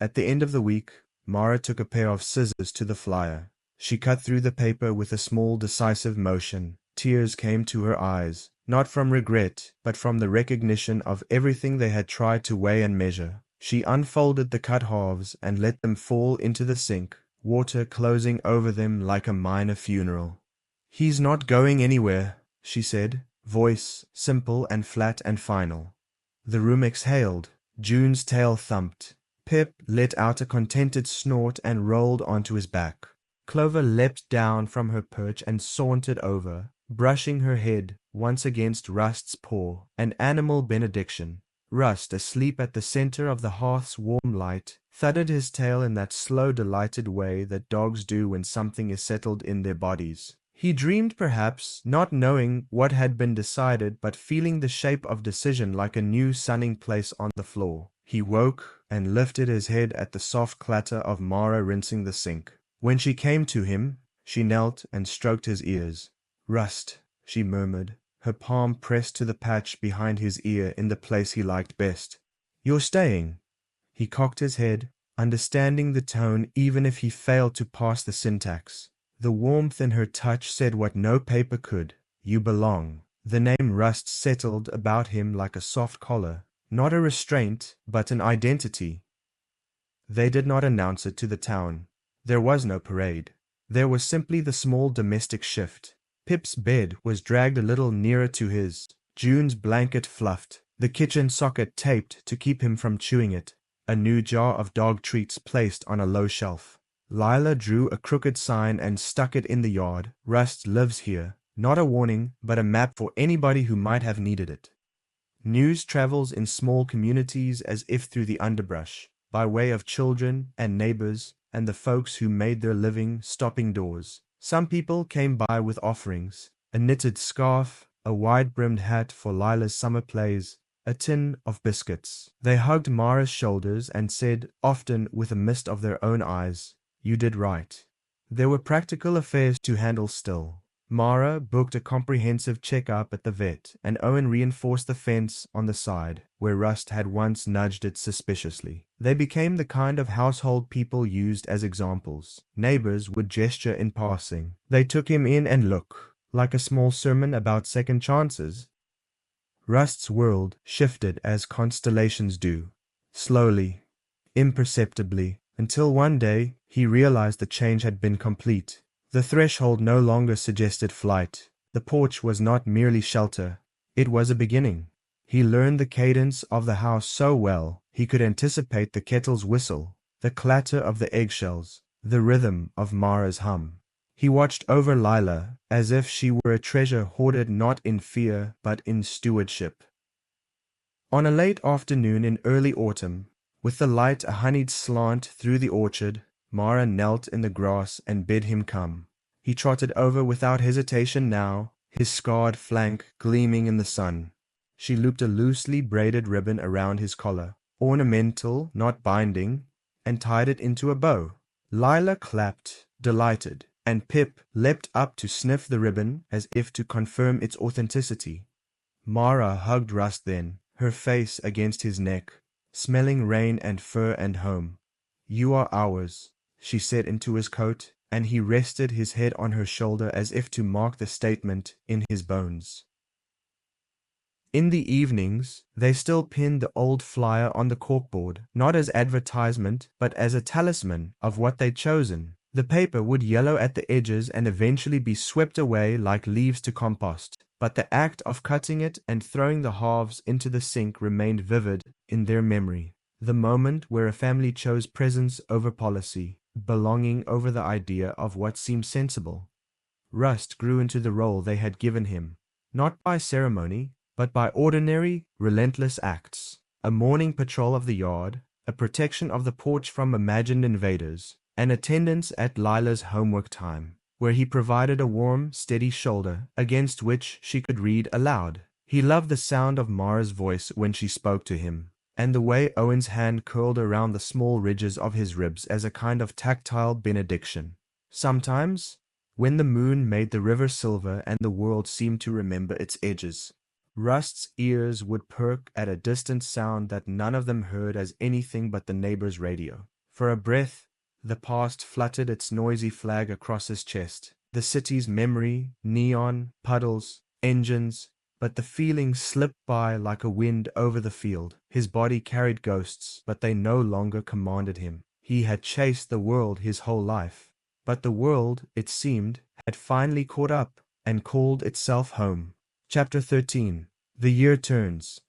At the end of the week, Mara took a pair of scissors to the flyer. She cut through the paper with a small, decisive motion. Tears came to her eyes, not from regret, but from the recognition of everything they had tried to weigh and measure. She unfolded the cut halves and let them fall into the sink, water closing over them like a minor funeral. "He's not going anywhere," she said, voice simple and flat and final. The room exhaled. June's tail thumped. Pip let out a contented snort and rolled onto his back. Clover leapt down from her perch and sauntered over, brushing her head once against Rust's paw, an animal benediction. Rust, asleep at the center of the hearth's warm light, thudded his tail in that slow, delighted way that dogs do when something is settled in their bodies. He dreamed perhaps, not knowing what had been decided but feeling the shape of decision like a new sunning place on the floor. He woke and lifted his head at the soft clatter of Mara rinsing the sink. When she came to him, she knelt and stroked his ears. "Rust," she murmured, her palm pressed to the patch behind his ear in the place he liked best. "You're staying?" He cocked his head, understanding the tone even if he failed to parse the syntax. The warmth in her touch said what no paper could. "You belong." The name Rust settled about him like a soft collar, not a restraint, but an identity. They did not announce it to the town. There was no parade. There was simply the small domestic shift. Pip's bed was dragged a little nearer to his, June's blanket fluffed, the kitchen socket taped to keep him from chewing it, a new jar of dog treats placed on a low shelf. Lila drew a crooked sign and stuck it in the yard. "Rust lives here." Not a warning, but a map for anybody who might have needed it. News travels in small communities as if through the underbrush, by way of children and neighbors and the folks who made their living stopping doors. Some people came by with offerings, a knitted scarf, a wide-brimmed hat for Lila's summer plays, a tin of biscuits. They hugged Mara's shoulders and said, often with a mist of their own eyes, "You did right." There were practical affairs to handle still. Mara booked a comprehensive check-up at the vet, and Owen reinforced the fence on the side, where Rust had once nudged it suspiciously. They became the kind of household people used as examples. Neighbors would gesture in passing. They took him in and look, like a small sermon about second chances. Rust's world shifted as constellations do, slowly, imperceptibly, until one day he realized the change had been complete. The threshold no longer suggested flight. The porch was not merely shelter. It was a beginning. He learned the cadence of the house so well he could anticipate the kettle's whistle, the clatter of the eggshells, the rhythm of Mara's hum. He watched over Lila as if she were a treasure hoarded not in fear but in stewardship. On a late afternoon in early autumn, with the light a honeyed slant through the orchard, Mara knelt in the grass and bid him come. He trotted over without hesitation now, his scarred flank gleaming in the sun. She looped a loosely braided ribbon around his collar, ornamental, not binding, and tied it into a bow. Lila clapped, delighted, and Pip leapt up to sniff the ribbon as if to confirm its authenticity. Mara hugged Rust then, her face against his neck, smelling rain and fur and home. "You are ours," she said into his coat, and he rested his head on her shoulder as if to mark the statement in his bones. In the evenings, they still pinned the old flyer on the corkboard, not as advertisement, but as a talisman of what they'd chosen. The paper would yellow at the edges and eventually be swept away like leaves to compost, but the act of cutting it and throwing the halves into the sink remained vivid in their memory. The moment where a family chose presence over policy, belonging over the idea of what seemed sensible. Rust grew into the role they had given him, not by ceremony, but by ordinary, relentless acts. A morning patrol of the yard, a protection of the porch from imagined invaders, an attendance at Lila's homework time, where he provided a warm, steady shoulder against which she could read aloud. He loved the sound of Mara's voice when she spoke to him, and the way Owen's hand curled around the small ridges of his ribs as a kind of tactile benediction. Sometimes, when the moon made the river silver and the world seemed to remember its edges, Rust's ears would perk at a distant sound that none of them heard as anything but the neighbor's radio. For a breath, the past fluttered its noisy flag across his chest. The city's memory, neon, puddles, engines, but the feeling slipped by like a wind over the field. His body carried ghosts, but they no longer commanded him. He had chased the world his whole life, but the world, it seemed, had finally caught up and called itself home. Chapter 13. The year turns.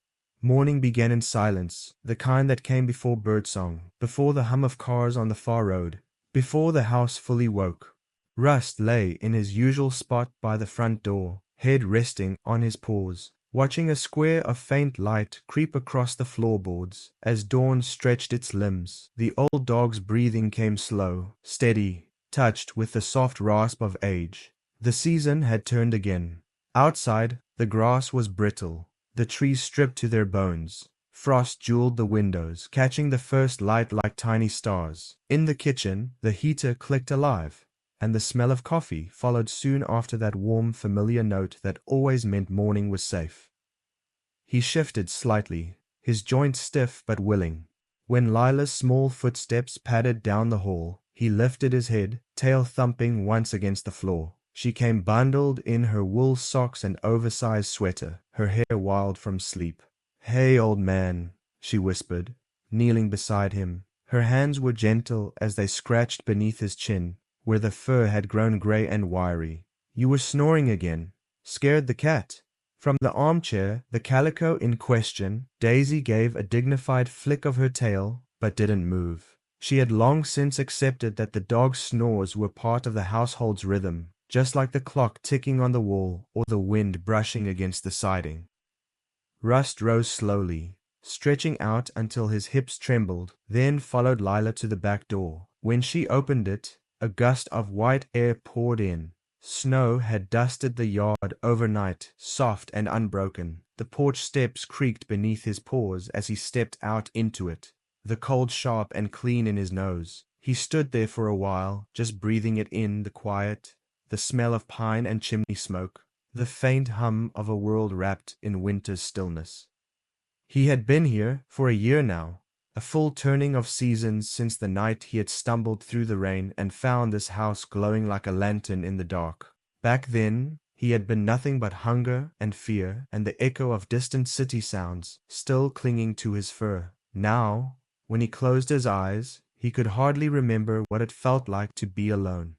Morning began in silence, the kind that came before birdsong, before the hum of cars on the far road, before the house fully woke. Rust lay in his usual spot by the front door, head resting on his paws, watching a square of faint light creep across the floorboards as dawn stretched its limbs. The old dog's breathing came slow, steady, touched with the soft rasp of age. The season had turned again. Outside, the grass was brittle, the trees stripped to their bones. Frost jeweled the windows, catching the first light like tiny stars. In the kitchen, the heater clicked alive, and the smell of coffee followed soon after that warm, familiar note that always meant morning was safe. He shifted slightly, his joints stiff but willing. When Lila's small footsteps padded down the hall, he lifted his head, tail thumping once against the floor. She came bundled in her wool socks and oversized sweater, her hair wild from sleep. "Hey, old man," she whispered, kneeling beside him. Her hands were gentle as they scratched beneath his chin, where the fur had grown gray and wiry. "You were snoring again. Scared the cat." From the armchair, the calico in question, Daisy gave a dignified flick of her tail, but didn't move. She had long since accepted that the dog's snores were part of the household's rhythm, just like the clock ticking on the wall or the wind brushing against the siding. Rust rose slowly, stretching out until his hips trembled, then followed Lila to the back door. When she opened it, a gust of white air poured in. Snow had dusted the yard overnight, soft and unbroken. The porch steps creaked beneath his paws as he stepped out into it, the cold sharp and clean in his nose. He stood there for a while, just breathing it in, the quiet, the smell of pine and chimney smoke, the faint hum of a world wrapped in winter's stillness. He had been here for a year now, a full turning of seasons since the night he had stumbled through the rain and found this house glowing like a lantern in the dark. Back then, he had been nothing but hunger and fear and the echo of distant city sounds still clinging to his fur. Now, when he closed his eyes, he could hardly remember what it felt like to be alone.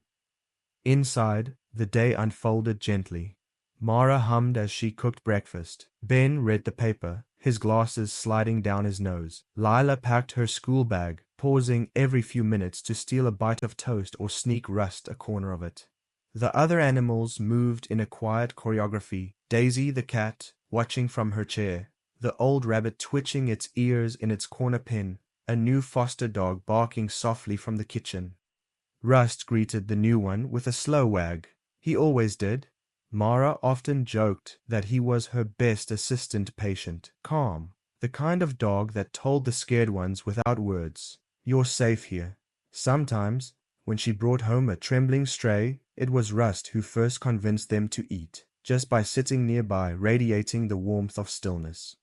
Inside, the day unfolded gently. Mara hummed as she cooked breakfast. Ben read the paper, his glasses sliding down his nose. Lila packed her school bag, pausing every few minutes to steal a bite of toast or sneak Rust a corner of it. The other animals moved in a quiet choreography, Daisy the cat watching from her chair, the old rabbit twitching its ears in its corner pen, a new foster dog barking softly from the kitchen. Rust greeted the new one with a slow wag. He always did. Mara often joked that he was her best assistant patient, calm, the kind of dog that told the scared ones without words, "You're safe here." Sometimes, when she brought home a trembling stray, it was Rust who first convinced them to eat, just by sitting nearby radiating the warmth of stillness.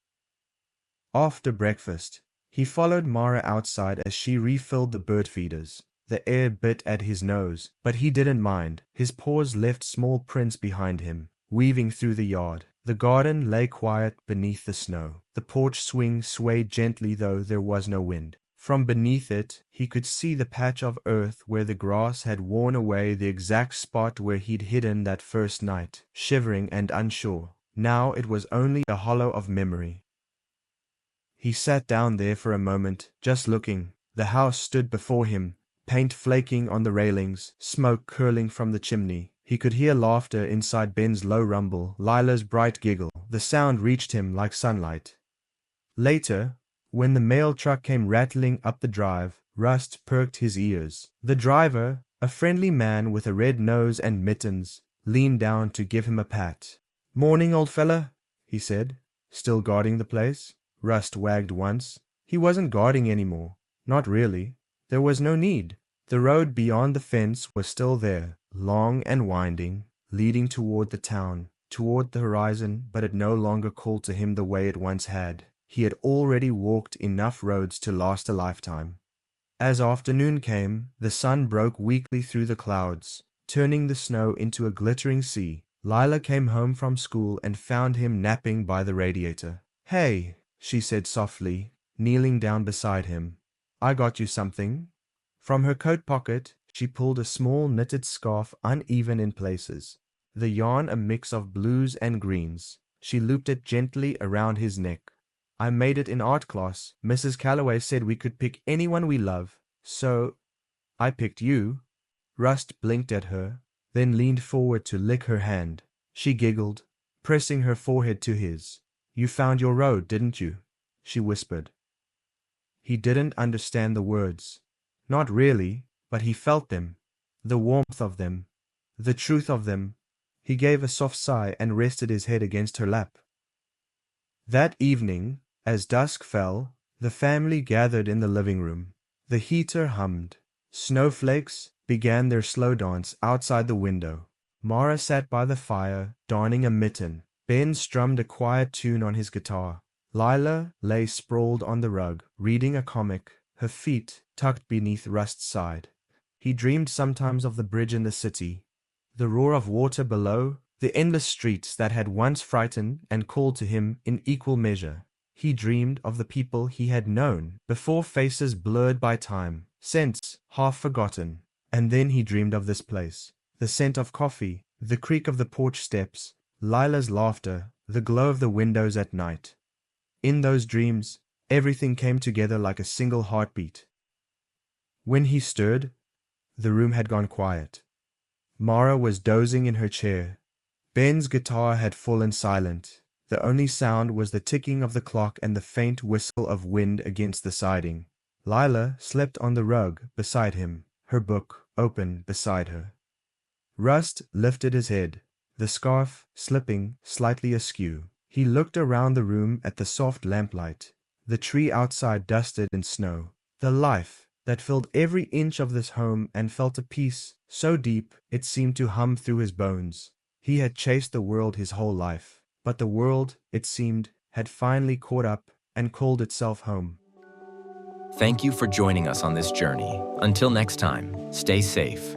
After breakfast, he followed Mara outside as she refilled the bird feeders. The air bit at his nose, but he didn't mind. His paws left small prints behind him, weaving through the yard. The garden lay quiet beneath the snow. The porch swing swayed gently though there was no wind. From beneath it, he could see the patch of earth where the grass had worn away, the exact spot where he'd hidden that first night, shivering and unsure. Now it was only a hollow of memory. He sat down there for a moment, just looking. The house stood before him, paint flaking on the railings, smoke curling from the chimney. He could hear laughter inside Ben's low rumble, Lila's bright giggle. The sound reached him like sunlight. Later, when the mail truck came rattling up the drive, Rust perked his ears. The driver, a friendly man with a red nose and mittens, leaned down to give him a pat. "Morning, old fella," he said, still guarding the place. Rust wagged once. He wasn't guarding anymore. Not really. There was no need. The road beyond the fence was still there, long and winding, leading toward the town, toward the horizon, but it no longer called to him the way it once had. He had already walked enough roads to last a lifetime. As afternoon came, the sun broke weakly through the clouds, turning the snow into a glittering sea. Lila came home from school and found him napping by the radiator. "Hey," she said softly, kneeling down beside him. "I got you something." From her coat pocket, she pulled a small knitted scarf uneven in places, the yarn a mix of blues and greens. She looped it gently around his neck. "I made it in art class. Mrs. Calloway said we could pick anyone we love, so I picked you." Rust blinked at her, then leaned forward to lick her hand. She giggled, pressing her forehead to his. "You found your road, didn't you?" she whispered. He didn't understand the words. Not really, but he felt them. The warmth of them. The truth of them. He gave a soft sigh and rested his head against her lap. That evening, as dusk fell, the family gathered in the living room. The heater hummed. Snowflakes began their slow dance outside the window. Mara sat by the fire, darning a mitten. Ben strummed a quiet tune on his guitar. Lila lay sprawled on the rug, reading a comic, her feet tucked beneath Rust's side. He dreamed sometimes of the bridge in the city, the roar of water below, the endless streets that had once frightened and called to him in equal measure. He dreamed of the people he had known before, faces blurred by time, scents half forgotten. And then he dreamed of this place, the scent of coffee, the creak of the porch steps, Lila's laughter, the glow of the windows at night. In those dreams, everything came together like a single heartbeat. When he stirred, the room had gone quiet. Mara was dozing in her chair. Ben's guitar had fallen silent. The only sound was the ticking of the clock and the faint whistle of wind against the siding. Lila slept on the rug beside him, her book open beside her. Rust lifted his head, the scarf slipping slightly askew. He looked around the room at the soft lamplight, the tree outside dusted in snow, the life that filled every inch of this home, and felt a peace so deep it seemed to hum through his bones. He had chased the world his whole life, but the world, it seemed, had finally caught up and called itself home. Thank you for joining us on this journey. Until next time, stay safe.